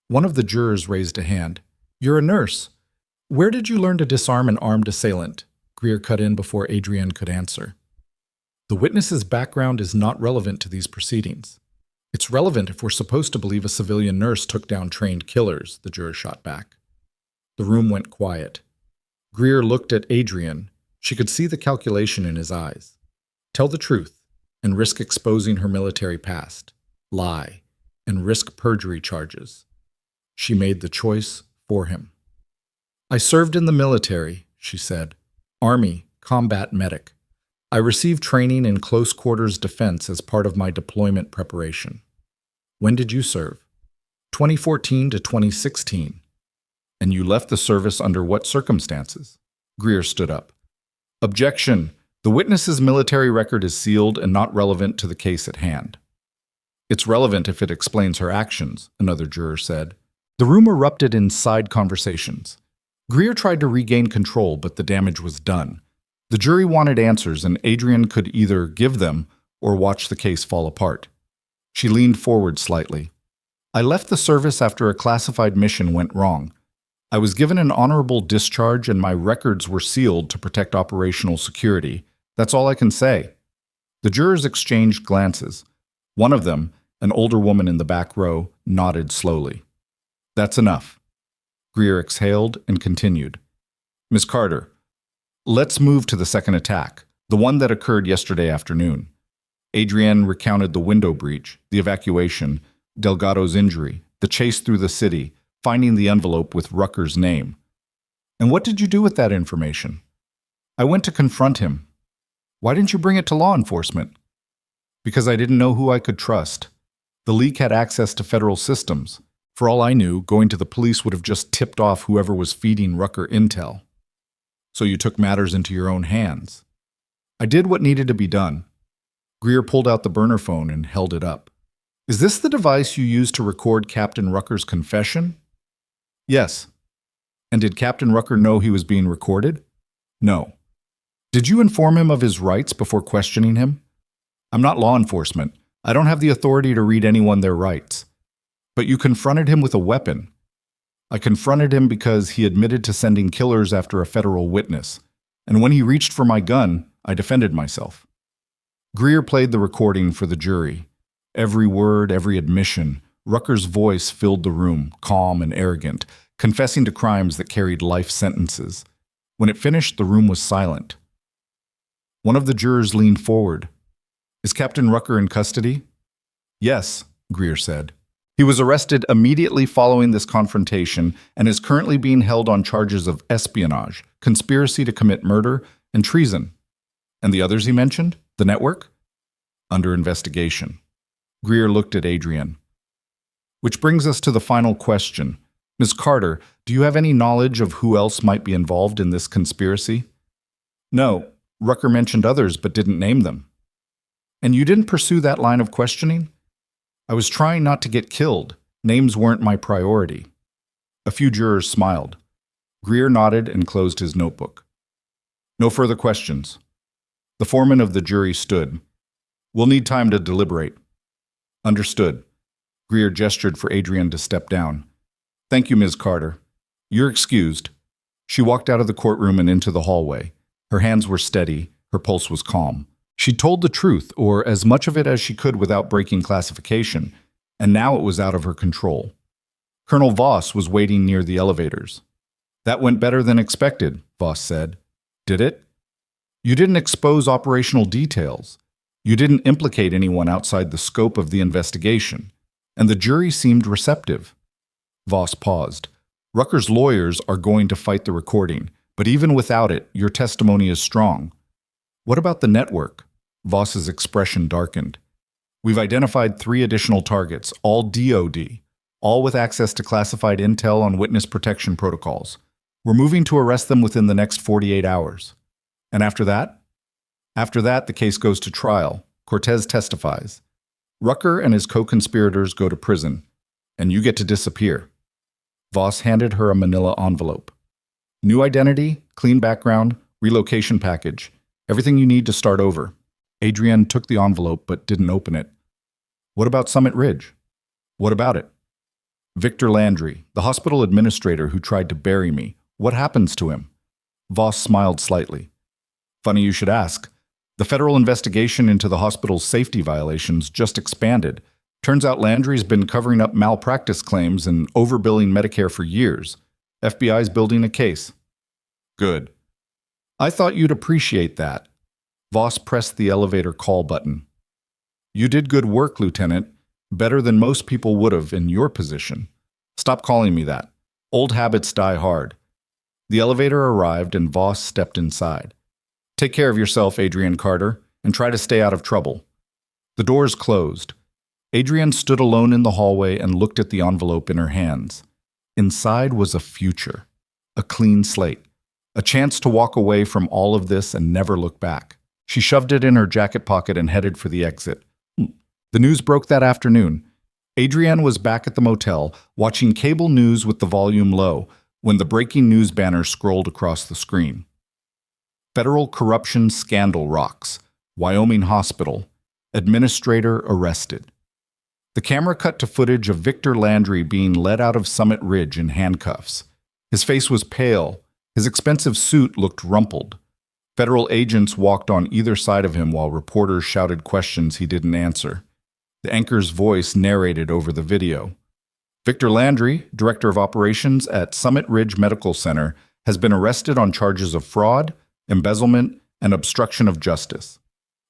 Speaker 1: One of the jurors raised a hand. You're a nurse. Where did you learn to disarm an armed assailant? Greer cut in before Adrienne could answer. The witness's background is not relevant to these proceedings. It's relevant if we're supposed to believe a civilian nurse took down trained killers, the juror shot back. The room went quiet. Greer looked at Adrienne. She could see the calculation in his eyes. Tell the truth and risk exposing her military past. Lie and risk perjury charges. She made the choice for him. I served in the military, she said. Army, combat medic. I received training in close quarters defense as part of my deployment preparation. When did you serve? 2014 to 2016. And you left the service under what circumstances? Greer stood up. Objection. The witness's military record is sealed and not relevant to the case at hand. It's relevant if it explains her actions, another juror said. The room erupted in side conversations. Greer tried to regain control, but the damage was done. The jury wanted answers, and Adrienne could either give them or watch the case fall apart. She leaned forward slightly. I left the service after a classified mission went wrong. I was given an honorable discharge, and my records were sealed to protect operational security. That's all I can say. The jurors exchanged glances. One of them, an older woman in the back row, nodded slowly. That's enough. Greer exhaled and continued. Miss Carter, let's move to the second attack, the one that occurred yesterday afternoon. Adrienne recounted the window breach, the evacuation, Delgado's injury, the chase through the city, finding the envelope with Rucker's name. And what did you do with that information? I went to confront him. Why didn't you bring it to law enforcement? Because I didn't know who I could trust. The leak had access to federal systems. For all I knew, going to the police would have just tipped off whoever was feeding Rucker intel. So you took matters into your own hands. I did what needed to be done. Greer pulled out the burner phone and held it up. Is this the device you used to record Captain Rucker's confession? Yes. And did Captain Rucker know he was being recorded? No. Did you inform him of his rights before questioning him? I'm not law enforcement. I don't have the authority to read anyone their rights. But you confronted him with a weapon. I confronted him because he admitted to sending killers after a federal witness. And when he reached for my gun, I defended myself. Greer played the recording for the jury. Every word, every admission, Rucker's voice filled the room, calm and arrogant, confessing to crimes that carried life sentences. When it finished, the room was silent. One of the jurors leaned forward. Is Captain Rucker in custody? Yes, Greer said. He was arrested immediately following this confrontation and is currently being held on charges of espionage, conspiracy to commit murder, and treason. And the others he mentioned? The network? Under investigation. Greer looked at Adrienne. Which brings us to the final question. Ms. Carter, do you have any knowledge of who else might be involved in this conspiracy? No. Rucker mentioned others but didn't name them. And you didn't pursue that line of questioning? I was trying not to get killed. Names weren't my priority. A few jurors smiled. Greer nodded and closed his notebook. No further questions. The foreman of the jury stood. We'll need time to deliberate. Understood. Greer gestured for Adrienne to step down. Thank you, Ms. Carter. You're excused. She walked out of the courtroom and into the hallway. Her hands were steady, her pulse was calm. She told the truth, or as much of it as she could without breaking classification, and now it was out of her control. Colonel Voss was waiting near the elevators. That went better than expected, Voss said. Did it? You didn't expose operational details. You didn't implicate anyone outside the scope of the investigation, and the jury seemed receptive. Voss paused. Rucker's lawyers are going to fight the recording, but even without it, your testimony is strong. What about the network? Voss's expression darkened. We've identified 3 additional targets, all DOD, all with access to classified intel on witness protection protocols. We're moving to arrest them within the next 48 hours. And after that? After that, the case goes to trial. Cortez testifies. Rucker and his co-conspirators go to prison, and you get to disappear. Voss handed her a manila envelope. New identity, clean background, relocation package. Everything you need to start over. Adrienne took the envelope but didn't open it. What about Summit Ridge? What about it? Victor Landry, the hospital administrator who tried to bury me. What happens to him? Voss smiled slightly. Funny you should ask. The federal investigation into the hospital's safety violations just expanded. Turns out Landry's been covering up malpractice claims and overbilling Medicare for years. FBI's building a case. Good. I thought you'd appreciate that. Voss pressed the elevator call button. You did good work, Lieutenant. Better than most people would have in your position. Stop calling me that. Old habits die hard. The elevator arrived and Voss stepped inside. Take care of yourself, Adrienne Carter, and try to stay out of trouble. The doors closed. Adrienne stood alone in the hallway and looked at the envelope in her hands. Inside was a future, a clean slate, a chance to walk away from all of this and never look back. She shoved it in her jacket pocket and headed for the exit. The news broke that afternoon. Adrienne was back at the motel, watching cable news with the volume low, when the breaking news banner scrolled across the screen. Federal corruption scandal rocks. Wyoming hospital. Administrator arrested. The camera cut to footage of Victor Landry being led out of Summit Ridge in handcuffs. His face was pale. His expensive suit looked rumpled. Federal agents walked on either side of him while reporters shouted questions he didn't answer. The anchor's voice narrated over the video. Victor Landry, Director of Operations at Summit Ridge Medical Center, has been arrested on charges of fraud, embezzlement, and obstruction of justice.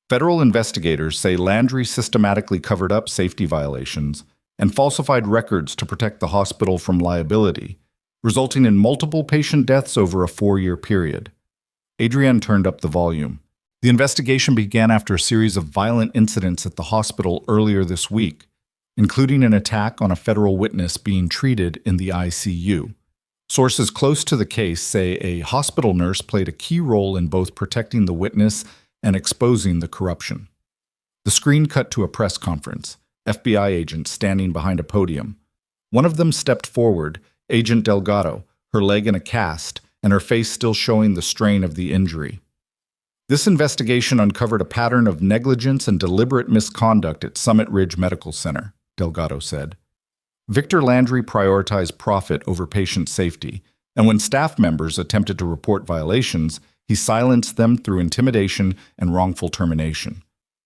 Speaker 1: Federal investigators say Landry systematically covered up safety violations and falsified records to protect the hospital from liability, resulting in multiple patient deaths over a 4-year period. Adrienne turned up the volume. The investigation began after a series of violent incidents at the hospital earlier this week, including an attack on a federal witness being treated in the ICU. Sources close to the case say a hospital nurse played a key role in both protecting the witness and exposing the corruption. The screen cut to a press conference, FBI agents standing behind a podium. One of them stepped forward, Agent Delgado, her leg in a cast, and her face still showing the strain of the injury. This investigation uncovered a pattern of negligence and deliberate misconduct at Summit Ridge Medical Center, Delgado said. Victor Landry prioritized profit over patient safety, and when staff members attempted to report violations, he silenced them through intimidation and wrongful termination.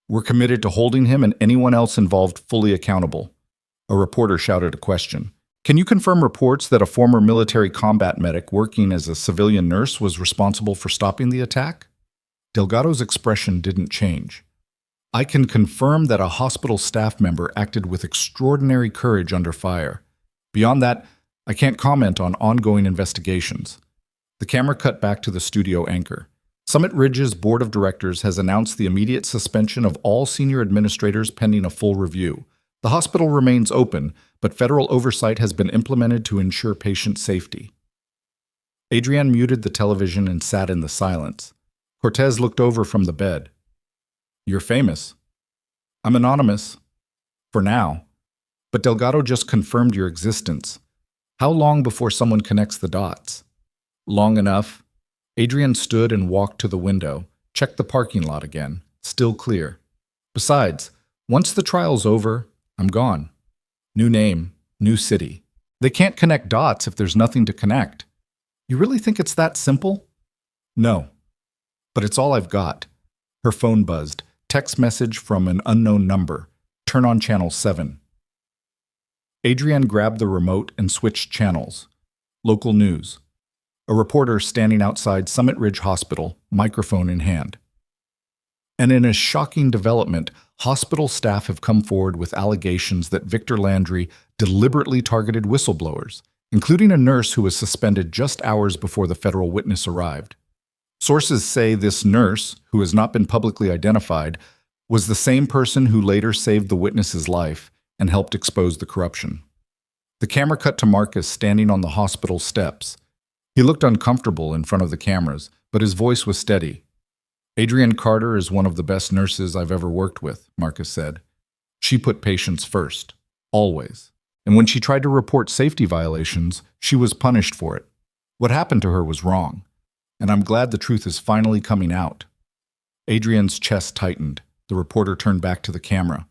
Speaker 1: We're committed to holding him and anyone else involved fully accountable. A reporter shouted a question. Can you confirm reports that a former military combat medic working as a civilian nurse was responsible for stopping the attack? Delgado's expression didn't change. I can confirm that a hospital staff member acted with extraordinary courage under fire. Beyond that, I can't comment on ongoing investigations. The camera cut back to the studio anchor. Summit Ridge's board of directors has announced the immediate suspension of all senior administrators pending a full review. The hospital remains open, but federal oversight has been implemented to ensure patient safety. Adrienne muted the television and sat in the silence. Cortez looked over from the bed. You're famous. I'm anonymous. For now. But Delgado just confirmed your existence. How long before someone connects the dots? Long enough. Adrienne stood and walked to the window, checked the parking lot again. Still clear. Besides, once the trial's over, I'm gone. New name, new city. They can't connect dots if there's nothing to connect. You really think it's that simple? No. But it's all I've got. Her phone buzzed. Text message from an unknown number. Turn on channel 7. Adrienne grabbed the remote and switched channels. Local news. A reporter standing outside Summit Ridge Hospital, microphone in hand. And in a shocking development, hospital staff have come forward with allegations that Victor Landry deliberately targeted whistleblowers, including a nurse who was suspended just hours before the federal witness arrived. Sources say this nurse, who has not been publicly identified, was the same person who later saved the witness's life and helped expose the corruption. The camera cut to Marcus standing on the hospital steps. He looked uncomfortable in front of the cameras, but his voice was steady. Adrienne Carter is one of the best nurses I've ever worked with, Marcus said. She put patients first, always. And when she tried to report safety violations, she was punished for it. What happened to her was wrong, and I'm glad the truth is finally coming out. Adrienne's chest tightened. The reporter turned back to the camera.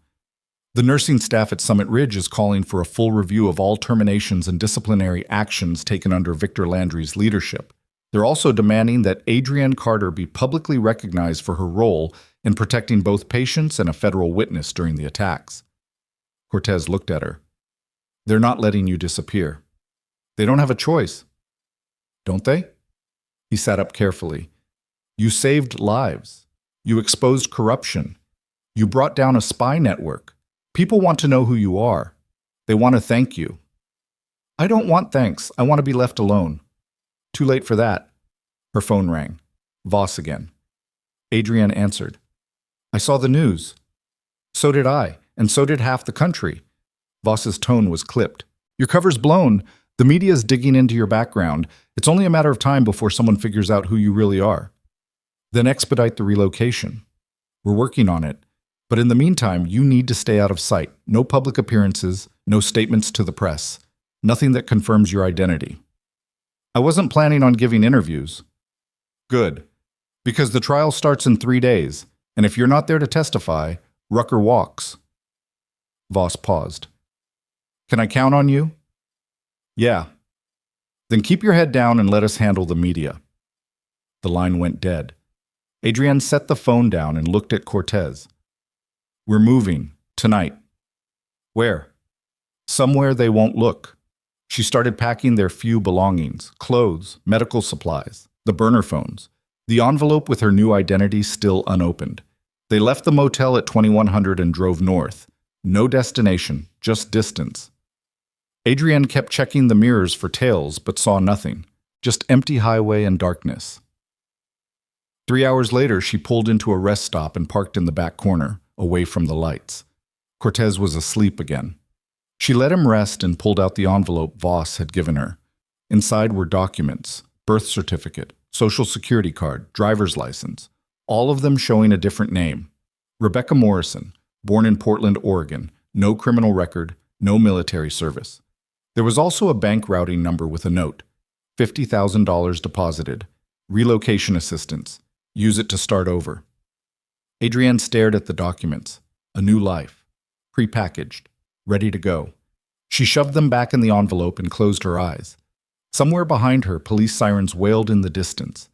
Speaker 1: The nursing staff at Summit Ridge is calling for a full review of all terminations and disciplinary actions taken under Victor Landry's leadership. They're also demanding that Adrienne Carter be publicly recognized for her role in protecting both patients and a federal witness during the attacks. Cortez looked at her. They're not letting you disappear. They don't have a choice. Don't they? He sat up carefully. You saved lives. You exposed corruption. You brought down a spy network. People want to know who you are. They want to thank you. I don't want thanks. I want to be left alone. Too late for that. Her phone rang. Voss again. Adrienne answered. I saw the news. So did I, and so did half the country. Voss's tone was clipped. Your cover's blown. The media's digging into your background. It's only a matter of time before someone figures out who you really are. Then expedite the relocation. We're working on it. But in the meantime, you need to stay out of sight. No public appearances, no statements to the press. Nothing that confirms your identity. I wasn't planning on giving interviews. Good. Because the trial starts in 3 days, and if you're not there to testify, Rucker walks. Voss paused. Can I count on you? Yeah. Then keep your head down and let us handle the media. The line went dead. Adrienne set the phone down and looked at Cortez. We're moving, tonight. Where? Somewhere they won't look. She started packing their few belongings, clothes, medical supplies, the burner phones, the envelope with her new identity still unopened. They left the motel at 2100 and drove north. No destination, just distance. Adrienne kept checking the mirrors for tails, but saw nothing, just empty highway and darkness. 3 hours later, she pulled into a rest stop and parked in the back corner, away from the lights. Cortez was asleep again. She let him rest and pulled out the envelope Voss had given her. Inside were documents, birth certificate, social security card, driver's license, all of them showing a different name. Rebecca Morrison, born in Portland, Oregon, no criminal record, no military service. There was also a bank routing number with a note, $50,000 deposited, relocation assistance, use it to start over. Adrienne stared at the documents. A new life. Prepackaged. Ready to go. She shoved them back in the envelope and closed her eyes. Somewhere behind her, police sirens wailed in the distance.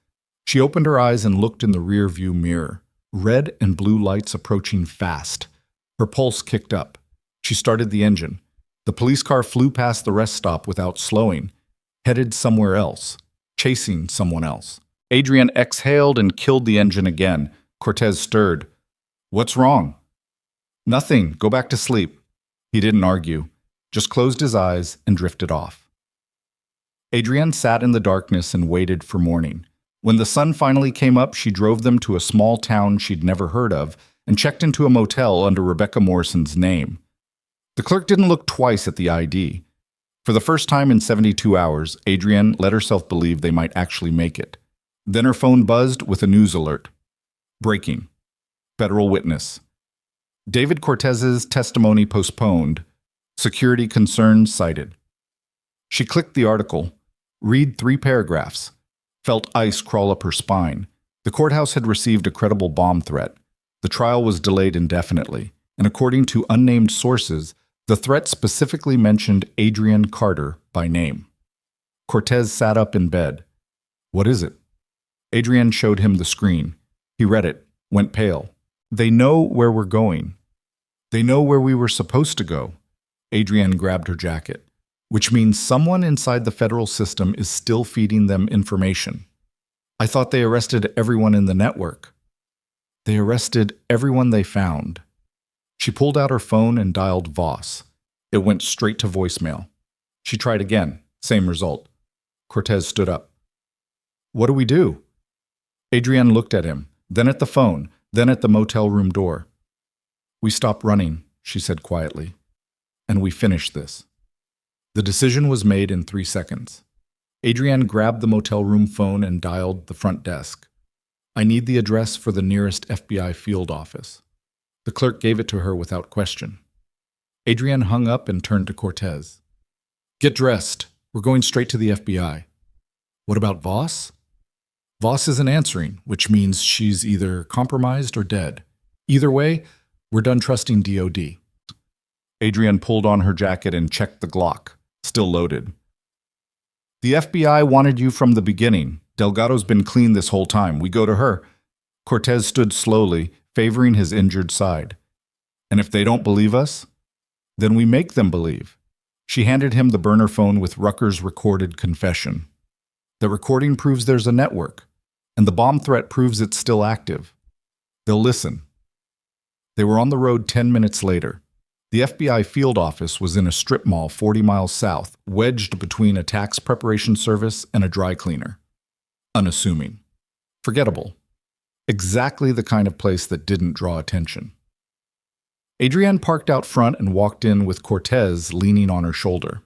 Speaker 1: She opened her eyes and looked in the rear-view mirror. Red and blue lights approaching fast. Her pulse kicked up. She started the engine. The police car flew past the rest stop without slowing, headed somewhere else, chasing someone else. Adrienne exhaled and killed the engine again. Cortez stirred. What's wrong? Nothing. Go back to sleep. He didn't argue, just closed his eyes and drifted off. Adrienne sat in the darkness and waited for morning. When the sun finally came up, she drove them to a small town she'd never heard of and checked into a motel under Rebecca Morrison's name. The clerk didn't look twice at the ID. For the first time in 72 hours, Adrienne let herself believe they might actually make it. Then her phone buzzed with a news alert. Breaking. Federal witness. David Cortez's testimony postponed. Security concerns cited. She clicked the article, read 3 paragraphs, felt ice crawl up her spine. The courthouse had received a credible bomb threat. The trial was delayed indefinitely, and according to unnamed sources, the threat specifically mentioned Adrienne Carter by name. Cortez sat up in bed. What is it? Adrienne showed him the screen. He read it, went pale. They know where we're going. They know where we were supposed to go. Adrienne grabbed her jacket, which means someone inside the federal system is still feeding them information. I thought they arrested everyone in the network. They arrested everyone they found. She pulled out her phone and dialed Voss. It went straight to voicemail. She tried again, same result. Cortez stood up. What do we do? Adrienne looked at him, then at the phone, then at the motel room door. We stop running, she said quietly, and we finish this. The decision was made in 3 seconds. Adrienne grabbed the motel room phone and dialed the front desk. I need the address for the nearest FBI field office. The clerk gave it to her without question. Adrienne hung up and turned to Cortez. Get dressed. We're going straight to the FBI. What about Voss? Voss isn't answering, which means she's either compromised or dead. Either way, we're done trusting DOD. Adrienne pulled on her jacket and checked the Glock, still loaded. The FBI wanted you from the beginning. Delgado's been clean this whole time. We go to her. Cortez stood slowly, favoring his injured side. And if they don't believe us, then we make them believe. She handed him the burner phone with Rucker's recorded confession. The recording proves there's a network, and the bomb threat proves it's still active. They'll listen. They were on the road 10 minutes later. The FBI field office was in a strip mall 40 miles south, wedged between a tax preparation service and a dry cleaner. Unassuming. Forgettable. Exactly the kind of place that didn't draw attention. Adrienne parked out front and walked in with Cortez leaning on her shoulder.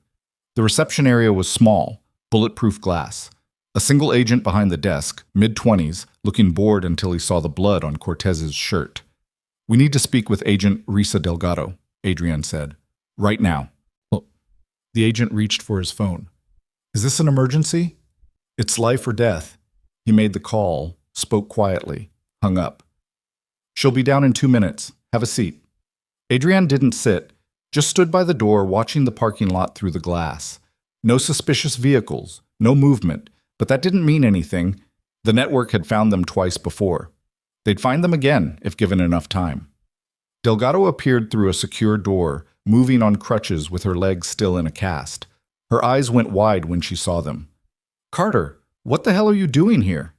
Speaker 1: The reception area was small, bulletproof glass. A single agent behind the desk, mid-20s, looking bored until he saw the blood on Cortez's shirt. We need to speak with Agent Risa Delgado, Adrienne said. Right now. The agent reached for his phone. Is this an emergency? It's life or death. He made the call, spoke quietly, hung up. She'll be down in 2 minutes. Have a seat. Adrienne didn't sit, just stood by the door watching the parking lot through the glass. No suspicious vehicles, no movement, but that didn't mean anything. The network had found them twice before. They'd find them again if given enough time. Delgado appeared through a secure door, moving on crutches with her legs still in a cast. Her eyes went wide when she saw them. Carter, what the hell are you doing here?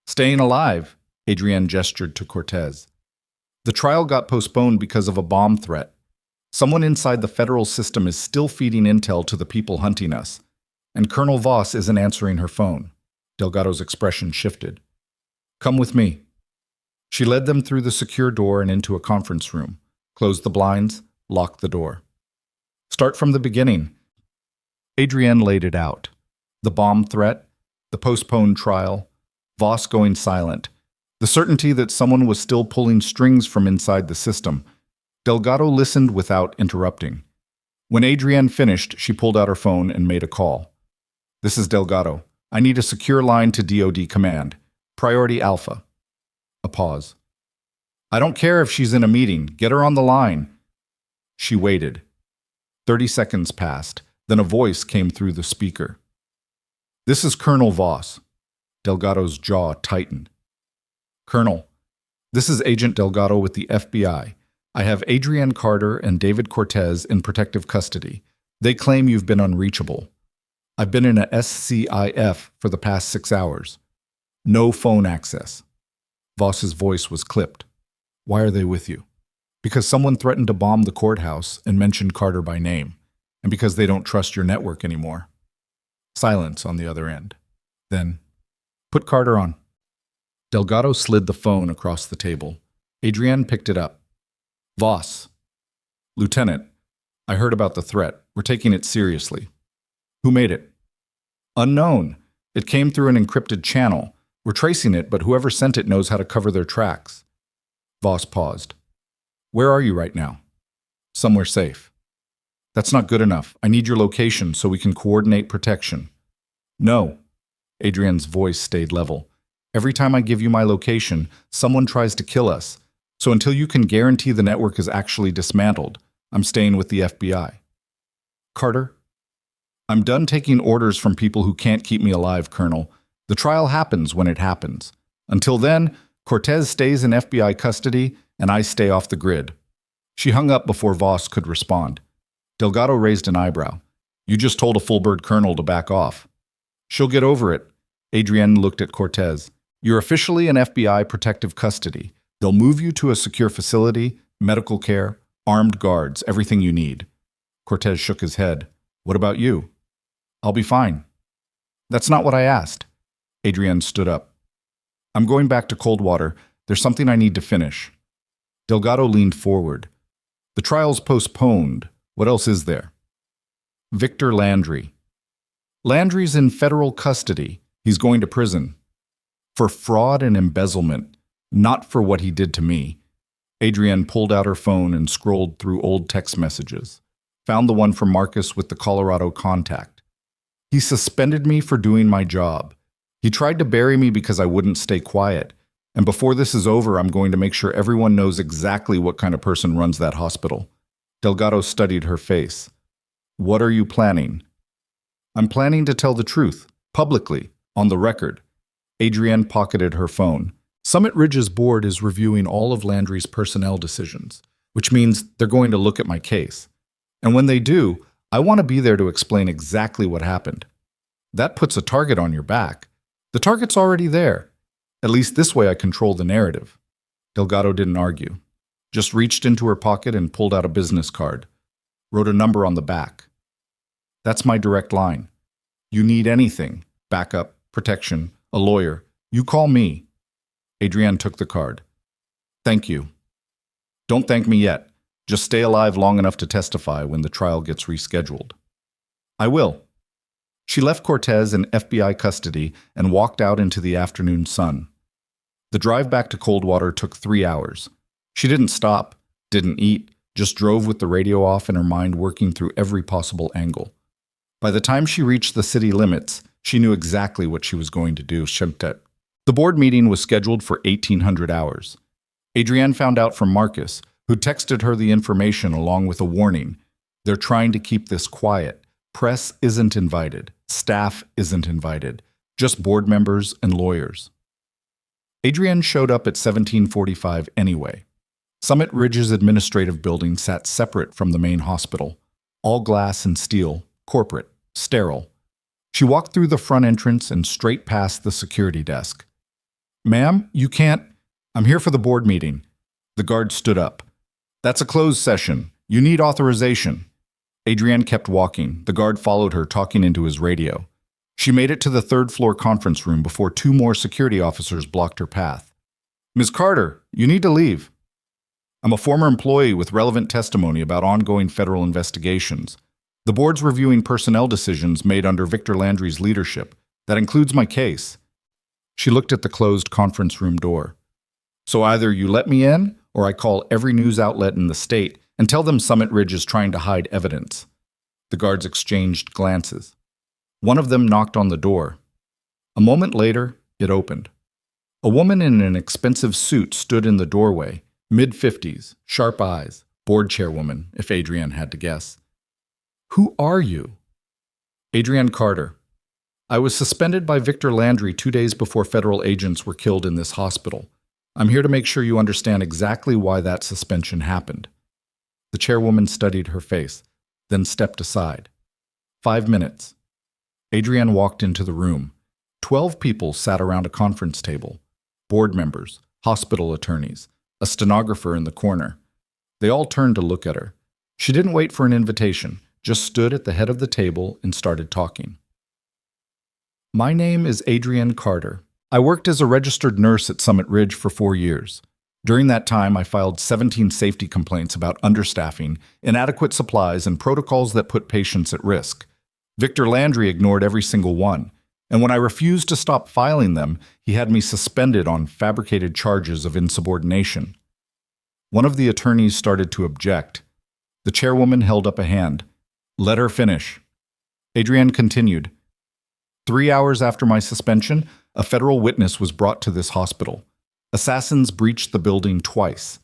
Speaker 1: Staying alive, Adrienne gestured to Cortez. The trial got postponed because of a bomb threat. Someone inside the federal system is still feeding intel to the people hunting us. And Colonel Voss isn't answering her phone. Delgado's expression shifted. Come with me. She led them through the secure door and into a conference room, closed the blinds, locked the door. Start from the beginning. Adrienne laid it out. The bomb threat, the postponed trial, Voss going silent, the certainty that someone was still pulling strings from inside the system. Delgado listened without interrupting. When Adrienne finished, she pulled out her phone and made a call. This is Delgado. I need a secure line to DOD command. Priority Alpha. A pause. I don't care if she's in a meeting. Get her on the line. She waited. 30 seconds passed. Then a voice came through the speaker. This is Colonel Voss. Delgado's jaw tightened. Colonel, this is Agent Delgado with the FBI. I have Adrienne Carter and David Cortez in protective custody. They claim you've been unreachable. I've been in a SCIF for the past 6 hours. No phone access. Voss's voice was clipped. Why are they with you? Because someone threatened to bomb the courthouse and mentioned Carter by name, and because they don't trust your network anymore. Silence on the other end. Then, put Carter on. Delgado slid the phone across the table. Adrienne picked it up. Voss. Lieutenant, I heard about the threat. We're taking it seriously. Who made it? Unknown. It came through an encrypted channel. We're tracing it, but whoever sent it knows how to cover their tracks. Voss paused. Where are you right now? Somewhere safe. That's not good enough. I need your location so we can coordinate protection. No. Adrienne's voice stayed level. Every time I give you my location, someone tries to kill us. So until you can guarantee the network is actually dismantled, I'm staying with the FBI. Carter? I'm done taking orders from people who can't keep me alive, Colonel. The trial happens when it happens. Until then, Cortez stays in FBI custody and I stay off the grid. She hung up before Voss could respond. Delgado raised an eyebrow. You just told a full-bird colonel to back off. She'll get over it. Adrienne looked at Cortez. You're officially in FBI protective custody. They'll move you to a secure facility, medical care, armed guards, everything you need. Cortez shook his head. What about you? I'll be fine. That's not what I asked. Adrienne stood up. I'm going back to Coldwater. There's something I need to finish. Delgado leaned forward. The trial's postponed. What else is there? Victor Landry. Landry's in federal custody. He's going to prison. For fraud and embezzlement, not for what he did to me. Adrienne pulled out her phone and scrolled through old text messages. Found the one from Marcus with the Colorado contact. He suspended me for doing my job. He tried to bury me because I wouldn't stay quiet. And before this is over, I'm going to make sure everyone knows exactly what kind of person runs that hospital. Delgado studied her face. What are you planning? I'm planning to tell the truth, publicly, on the record. Adrienne pocketed her phone. Summit Ridge's board is reviewing all of Landry's personnel decisions, which means they're going to look at my case. And when they do, I want to be there to explain exactly what happened. That puts a target on your back. The target's already there. At least this way I control the narrative. Delgado didn't argue. Just reached into her pocket and pulled out a business card. Wrote a number on the back. That's my direct line. You need anything, backup, protection, a lawyer, you call me. Adrienne took the card. Thank you. Don't thank me yet. Just stay alive long enough to testify when the trial gets rescheduled. I will. She left Cortez in FBI custody and walked out into the afternoon sun. The drive back to Coldwater took 3 hours. She didn't stop, didn't eat, just drove with the radio off and her mind working through every possible angle. By the time she reached the city limits, she knew exactly what she was going to do. The board meeting was scheduled for 1800 hours. Adrienne found out from Marcus, who texted her the information along with a warning. They're trying to keep this quiet. Press isn't invited. Staff isn't invited. Just board members and lawyers. Adrienne showed up at 1745 anyway. Summit Ridge's administrative building sat separate from the main hospital. All glass and steel, corporate, sterile. She walked through the front entrance and straight past the security desk. Ma'am, you can't. I'm here for the board meeting. The guard stood up. That's a closed session. You need authorization. Adrienne kept walking. The guard followed her, talking into his radio. She made it to the third-floor conference room before 2 more security officers blocked her path. Ms. Carter, you need to leave. I'm a former employee with relevant testimony about ongoing federal investigations. The board's reviewing personnel decisions made under Victor Landry's leadership. That includes my case. She looked at the closed conference room door. So either you let me in, or I call every news outlet in the state and tell them Summit Ridge is trying to hide evidence. The guards exchanged glances. One of them knocked on the door. A moment later, it opened. A woman in an expensive suit stood in the doorway, mid-50s, sharp eyes, board chairwoman, if Adrienne had to guess. Who are you? Adrienne Carter. I was suspended by Victor Landry 2 days before federal agents were killed in this hospital. I'm here to make sure you understand exactly why that suspension happened. The chairwoman studied her face, then stepped aside. 5 minutes. Adrienne walked into the room. 12 people sat around a conference table. Board members, hospital attorneys, a stenographer in the corner. They all turned to look at her. She didn't wait for an invitation, just stood at the head of the table and started talking. My name is Adrienne Carter. I worked as a registered nurse at Summit Ridge for 4 years. During that time, I filed 17 safety complaints about understaffing, inadequate supplies, and protocols that put patients at risk. Victor Landry ignored every single one, and when I refused to stop filing them, he had me suspended on fabricated charges of insubordination. One of the attorneys started to object. The chairwoman held up a hand. Let her finish. Adrienne continued. 3 hours after my suspension, a federal witness was brought to this hospital. Assassins breached the building twice.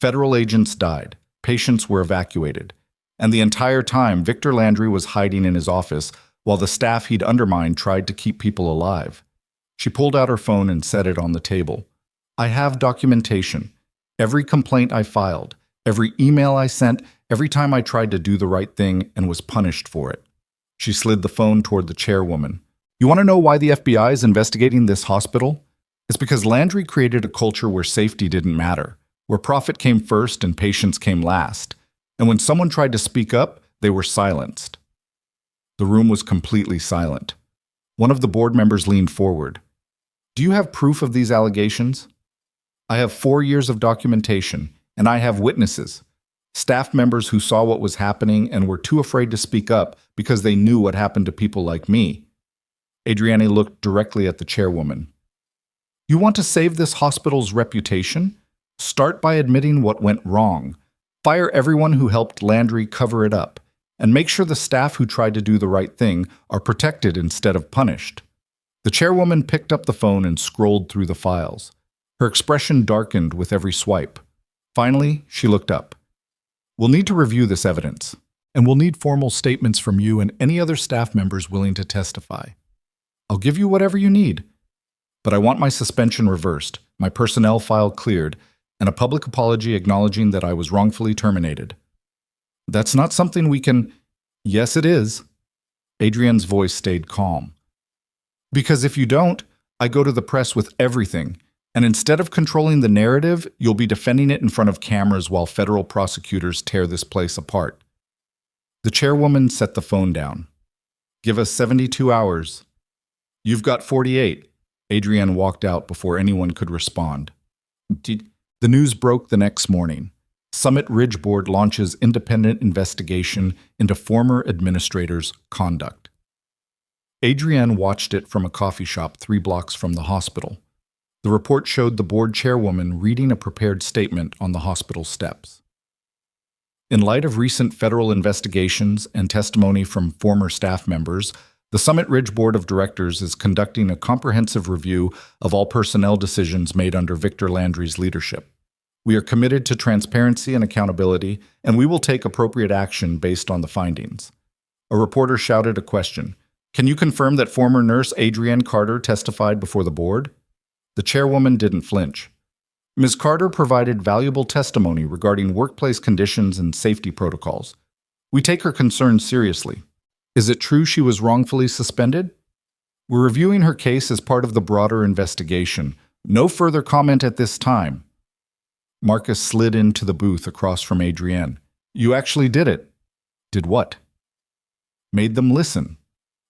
Speaker 1: Federal agents died. Patients were evacuated. And the entire time, Victor Landry was hiding in his office while the staff he'd undermined tried to keep people alive. She pulled out her phone and set it on the table. I have documentation. Every complaint I filed, every email I sent, every time I tried to do the right thing and was punished for it. She slid the phone toward the chairwoman. You want to know why the FBI is investigating this hospital? It's because Landry created a culture where safety didn't matter, where profit came first and patients came last. And when someone tried to speak up, they were silenced. The room was completely silent. One of the board members leaned forward. Do you have proof of these allegations? I have 4 years of documentation, and I have witnesses. Staff members who saw what was happening and were too afraid to speak up because they knew what happened to people like me. Adrienne looked directly at the chairwoman. You want to save this hospital's reputation? Start by admitting what went wrong. Fire everyone who helped Landry cover it up, and make sure the staff who tried to do the right thing are protected instead of punished. The chairwoman picked up the phone and scrolled through the files. Her expression darkened with every swipe. Finally, she looked up. We'll need to review this evidence, and we'll need formal statements from you and any other staff members willing to testify. I'll give you whatever you need, but I want my suspension reversed, my personnel file cleared, and a public apology acknowledging that I was wrongfully terminated. That's not something we can... Yes, it is. Adrienne's voice stayed calm. Because if you don't, I go to the press with everything, and instead of controlling the narrative, you'll be defending it in front of cameras while federal prosecutors tear this place apart. The chairwoman set the phone down. Give us 72 hours. You've got 48. Adrienne walked out before anyone could respond. The news broke the next morning. Summit Ridge Board launches independent investigation into former administrators' conduct. Adrienne watched it from a coffee shop 3 blocks from the hospital. The report showed the board chairwoman reading a prepared statement on the hospital steps. In light of recent federal investigations and testimony from former staff members, the Summit Ridge Board of Directors is conducting a comprehensive review of all personnel decisions made under Victor Landry's leadership. We are committed to transparency and accountability, and we will take appropriate action based on the findings. A reporter shouted a question. Can you confirm that former nurse Adrienne Carter testified before the board? The chairwoman didn't flinch. Ms. Carter provided valuable testimony regarding workplace conditions and safety protocols. We take her concerns seriously. Is it true she was wrongfully suspended? We're reviewing her case as part of the broader investigation. No further comment at this time. Marcus slid into the booth across from Adrienne. You actually did it. Did what? Made them listen.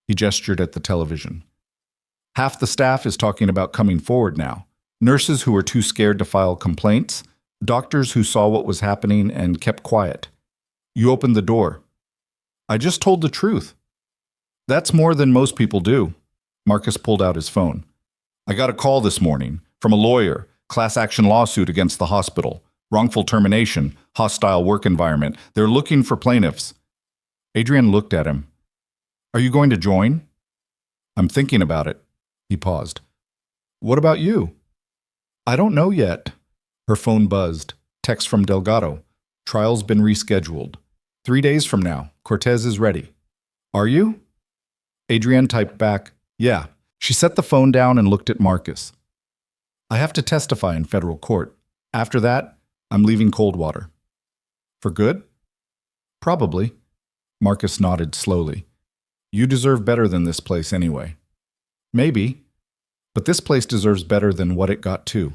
Speaker 1: He gestured at the television. Half the staff is talking about coming forward now. Nurses who were too scared to file complaints, doctors who saw what was happening and kept quiet. You opened the door. I just told the truth. That's more than most people do. Marcus pulled out his phone. I got a call this morning from a lawyer, class action lawsuit against the hospital, wrongful termination, hostile work environment. They're looking for plaintiffs. Adrienne looked at him. Are you going to join? I'm thinking about it. He paused. What about you? I don't know yet. Her phone buzzed. Text from Delgado. Trial's been rescheduled. 3 days from now. Cortez is ready. Are you? Adrienne typed back, yeah. She set the phone down and looked at Marcus. I have to testify in federal court. After that, I'm leaving Coldwater. For good? Probably. Marcus nodded slowly. You deserve better than this place anyway. Maybe, but this place deserves better than what it got too.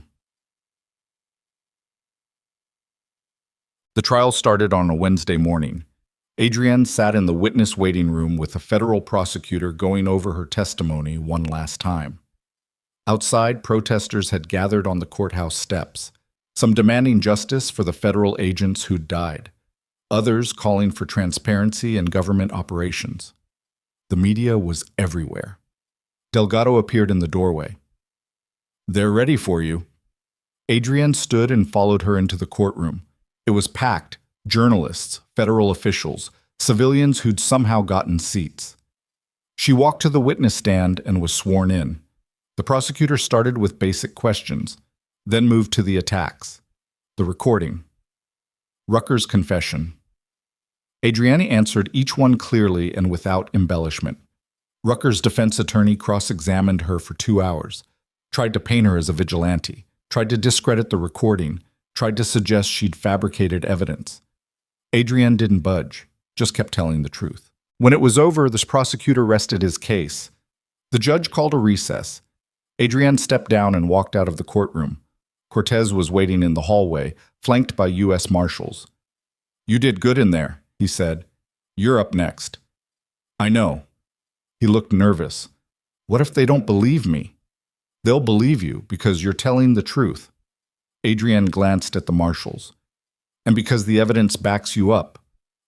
Speaker 1: The trial started on a Wednesday morning. Adrienne sat in the witness waiting room with a federal prosecutor going over her testimony one last time. Outside, protesters had gathered on the courthouse steps, some demanding justice for the federal agents who'd died, others calling for transparency in government operations. The media was everywhere. Delgado appeared in the doorway. They're ready for you. Adrienne stood and followed her into the courtroom. It was packed. Journalists, federal officials, civilians who'd somehow gotten seats. She walked to the witness stand and was sworn in. The prosecutor started with basic questions, then moved to the attacks. The recording. Rucker's confession. Adrienne answered each one clearly and without embellishment. Rucker's defense attorney cross-examined her for 2 hours, tried to paint her as a vigilante, tried to discredit the recording, tried to suggest she'd fabricated evidence. Adrienne didn't budge, just kept telling the truth. When it was over, the prosecutor rested his case. The judge called a recess. Adrienne stepped down and walked out of the courtroom. Cortez was waiting in the hallway, flanked by U.S. Marshals. "You did good in there," he said. "You're up next." "I know." He looked nervous. "What if they don't believe me?" "They'll believe you because you're telling the truth." Adrienne glanced at the Marshals. "And because the evidence backs you up."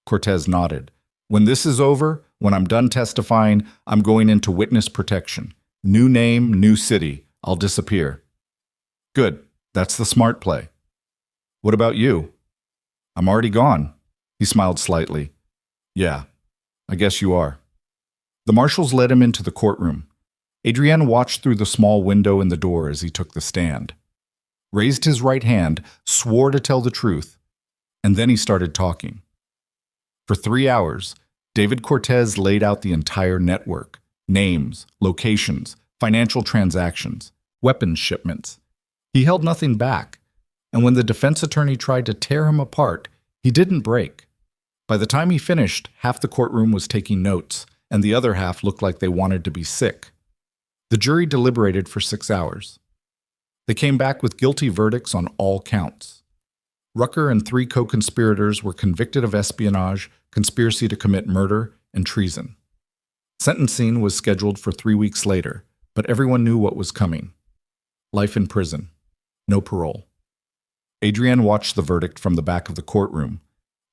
Speaker 1: Cortez nodded. "When this is over, when I'm done testifying, I'm going into witness protection. New name, new city. I'll disappear." "Good. That's the smart play." "What about you?" "I'm already gone." He smiled slightly. "Yeah, I guess you are." The Marshals led him into the courtroom. Adrienne watched through the small window in the door as he took the stand. Raised his right hand, swore to tell the truth, and then he started talking. For 3 hours, David Cortez laid out the entire network: names, locations, financial transactions, weapons shipments. He held nothing back, and when the defense attorney tried to tear him apart, he didn't break. By the time he finished, half the courtroom was taking notes, and the other half looked like they wanted to be sick. The jury deliberated for 6 hours. They came back with guilty verdicts on all counts. Rucker and 3 co-conspirators were convicted of espionage, conspiracy to commit murder, and treason. Sentencing was scheduled for 3 weeks later, but everyone knew what was coming. Life in prison. No parole. Adrienne watched the verdict from the back of the courtroom,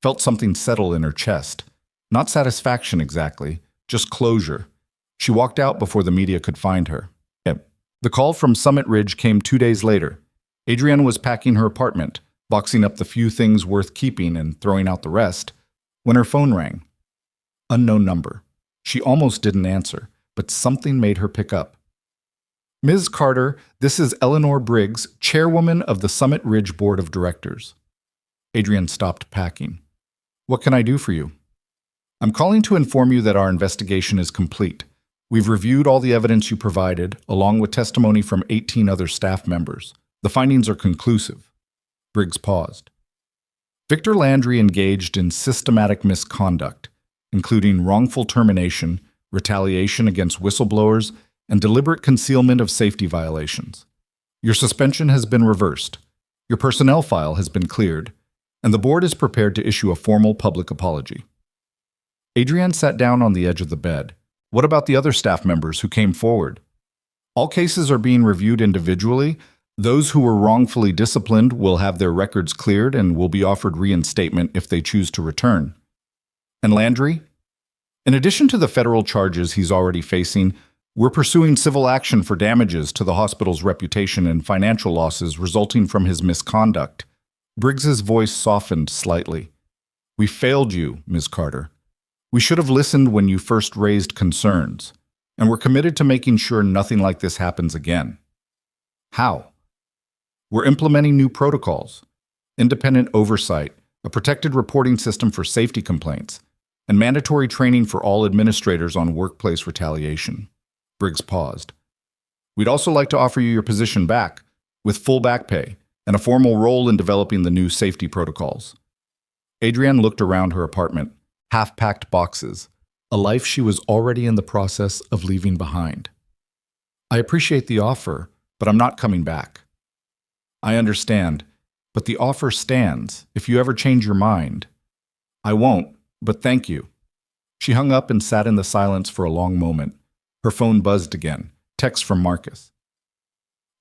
Speaker 1: felt something settle in her chest. Not satisfaction exactly, just closure. She walked out before the media could find her. The call from Summit Ridge came 2 days later. Adrienne was packing her apartment, boxing up the few things worth keeping and throwing out the rest, when her phone rang. Unknown number. She almost didn't answer, but something made her pick up. "Ms. Carter, this is Eleanor Briggs, chairwoman of the Summit Ridge Board of Directors." Adrienne stopped packing. "What can I do for you?" "I'm calling to inform you that our investigation is complete. We've reviewed all the evidence you provided, along with testimony from 18 other staff members. The findings are conclusive." Briggs paused. "Victor Landry engaged in systematic misconduct, including wrongful termination, retaliation against whistleblowers, and deliberate concealment of safety violations. Your suspension has been reversed. Your personnel file has been cleared, and the board is prepared to issue a formal public apology." Adrienne sat down on the edge of the bed. "What about the other staff members who came forward?" "All cases are being reviewed individually. Those who were wrongfully disciplined will have their records cleared and will be offered reinstatement if they choose to return." "And Landry?" "In addition to the federal charges he's already facing, we're pursuing civil action for damages to the hospital's reputation and financial losses resulting from his misconduct." Briggs's voice softened slightly. "We failed you, Ms. Carter. We should have listened when you first raised concerns, and we're committed to making sure nothing like this happens again." "How?" "We're implementing new protocols, independent oversight, a protected reporting system for safety complaints, and mandatory training for all administrators on workplace retaliation." Briggs paused. "We'd also like to offer you your position back, with full back pay, and a formal role in developing the new safety protocols." Adrienne looked around her apartment, half-packed boxes, a life she was already in the process of leaving behind. "I appreciate the offer, but I'm not coming back." "I understand, but the offer stands if you ever change your mind." "I won't, but thank you." She hung up and sat in the silence for a long moment. Her phone buzzed again. Text from Marcus.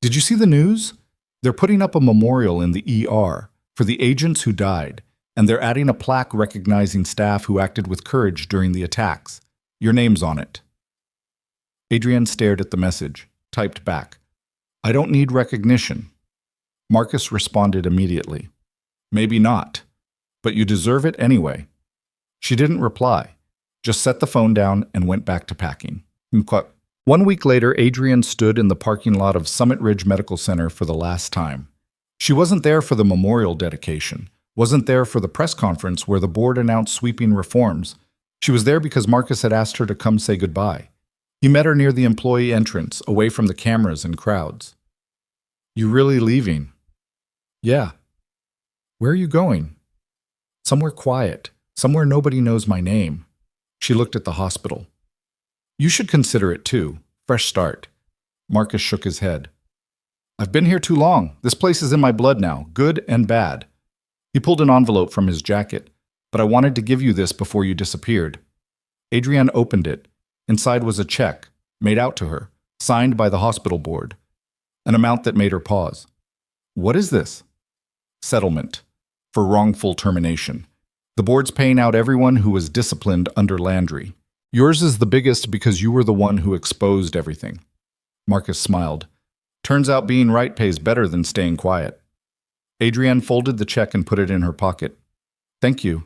Speaker 1: "Did you see the news? They're putting up a memorial in the ER for the agents who died, and they're adding a plaque recognizing staff who acted with courage during the attacks. Your name's on it." Adrienne stared at the message, typed back, "I don't need recognition." Marcus responded immediately, "Maybe not, but you deserve it anyway." She didn't reply, just set the phone down and went back to packing. 1 week later, Adrienne stood in the parking lot of Summit Ridge Medical Center for the last time. She wasn't there for the memorial dedication, wasn't there for the press conference where the board announced sweeping reforms. She was there because Marcus had asked her to come say goodbye. He met her near the employee entrance, away from the cameras and crowds. "You really leaving?" "Yeah." "Where are you going?" "Somewhere quiet, somewhere nobody knows my name." She looked at the hospital. "You should consider it too. Fresh start." Marcus shook his head. "I've been here too long. This place is in my blood now, good and bad." He pulled an envelope from his jacket. "But I wanted to give you this before you disappeared." Adrienne opened it. Inside was a check, made out to her, signed by the hospital board. An amount that made her pause. "What is this?" "Settlement. For wrongful termination. The board's paying out everyone who was disciplined under Landry. Yours is the biggest because you were the one who exposed everything." Marcus smiled. "Turns out being right pays better than staying quiet." Adrienne folded the check and put it in her pocket. "Thank you."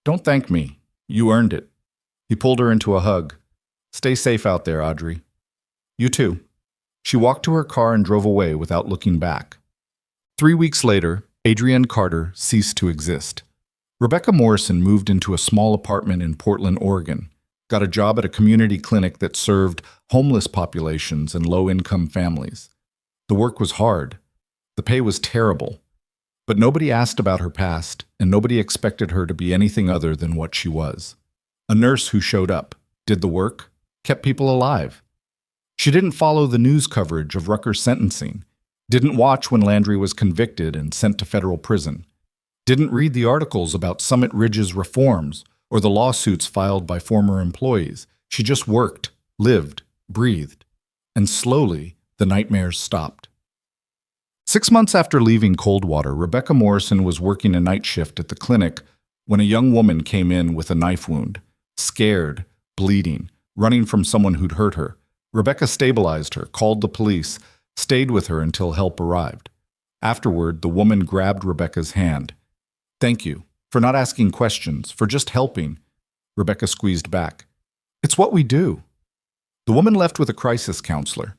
Speaker 1: "Don't thank me. You earned it." He pulled her into a hug. "Stay safe out there, Audrey." "You too." She walked to her car and drove away without looking back. 3 weeks later, Adrienne Carter ceased to exist. Rebecca Morrison moved into a small apartment in Portland, Oregon, got a job at a community clinic that served homeless populations and low-income families. The work was hard. The pay was terrible. But nobody asked about her past, and nobody expected her to be anything other than what she was. A nurse who showed up, did the work, kept people alive. She didn't follow the news coverage of Rucker's sentencing, didn't watch when Landry was convicted and sent to federal prison, didn't read the articles about Summit Ridge's reforms or the lawsuits filed by former employees. She just worked, lived, breathed, and slowly the nightmares stopped. 6 months after leaving Coldwater, Rebecca Morrison was working a night shift at the clinic when a young woman came in with a knife wound, scared, bleeding, running from someone who'd hurt her. Rebecca stabilized her, called the police, stayed with her until help arrived. Afterward, the woman grabbed Rebecca's hand. "Thank you, for not asking questions, for just helping." Rebecca squeezed back. "It's what we do." The woman left with a crisis counselor.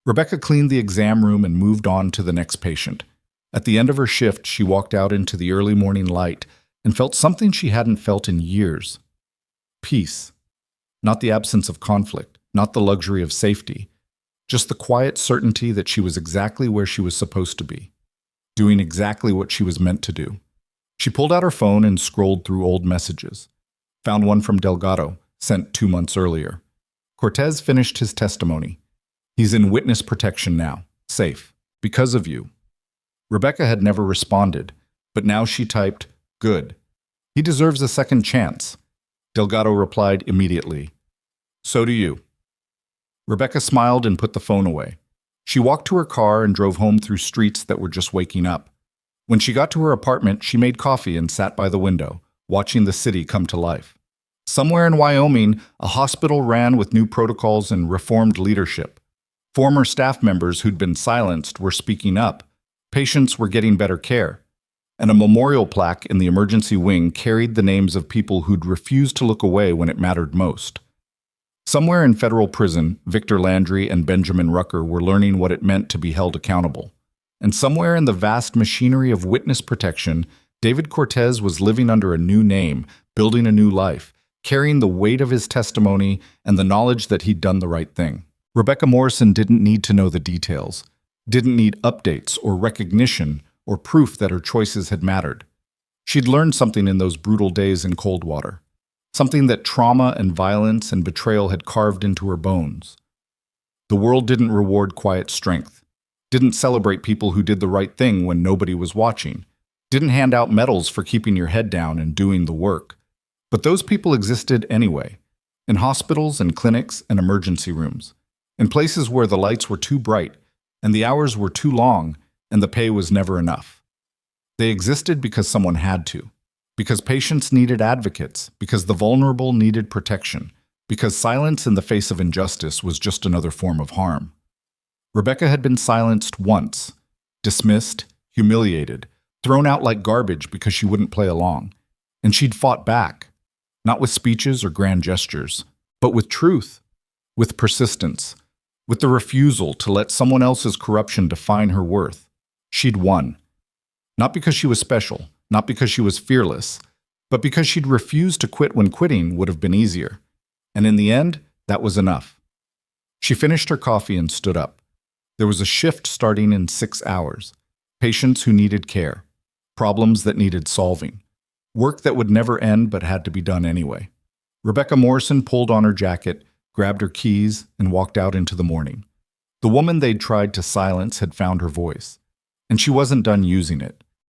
Speaker 1: Rebecca cleaned the exam room and moved on to the next patient. At the end of her shift, she walked out into the early morning light and felt something she hadn't felt in years. Peace. Not the absence of conflict, not the luxury of safety, just the quiet certainty that she was exactly where she was supposed to be, doing exactly what she was meant to do. She pulled out her phone and scrolled through old messages. Found one from Delgado, sent 2 months earlier. Cortez finished his testimony. He's in witness protection now, safe, because of you. Rebecca had never responded, but now she typed, "Good. He deserves a second chance." Delgado replied immediately, "So do you." Rebecca smiled and put the phone away. She walked to her car and drove home through streets that were just waking up. When she got to her apartment, she made coffee and sat by the window, watching the city come to life. Somewhere in Wyoming, a hospital ran with new protocols and reformed leadership. Former staff members who'd been silenced were speaking up. Patients were getting better care. And a memorial plaque in the emergency wing carried the names of people who'd refused to look away when it mattered most. Somewhere in federal prison, Victor Landry and Benjamin Rucker were learning what it meant to be held accountable. And somewhere in the vast machinery of witness protection, David Cortez was living under a new name, building a new life, carrying the weight of his testimony and the knowledge that he'd done the right thing. Rebecca Morrison didn't need to know the details, didn't need updates or recognition or proof that her choices had mattered. She'd learned something in those brutal days in Coldwater, something that trauma and violence and betrayal had carved into her bones. The world didn't reward quiet strength, didn't celebrate people who did the right thing when nobody was watching, didn't hand out medals for keeping your head down and doing the work. But those people existed anyway, in hospitals and clinics and emergency rooms, in places where the lights were too bright and the hours were too long and the pay was never enough. They existed because someone had to, because patients needed advocates, because the vulnerable needed protection, because silence in the face of injustice was just another form of harm. Rebecca had been silenced once, dismissed, humiliated, thrown out like garbage because she wouldn't play along, and she'd fought back. Not with speeches or grand gestures, but with truth, with persistence, with the refusal to let someone else's corruption define her worth. She'd won. Not because she was special, not because she was fearless, but because she'd refused to quit when quitting would have been easier. And in the end, that was enough. She finished her coffee and stood up. There was a shift starting in 6 hours. Patients who needed care. Problems that needed solving. Work that would never end but had to be done anyway. Rebecca Morrison pulled on her jacket, grabbed her keys, and walked out into the morning. The woman they'd tried to silence had found her voice, and she wasn't done using it.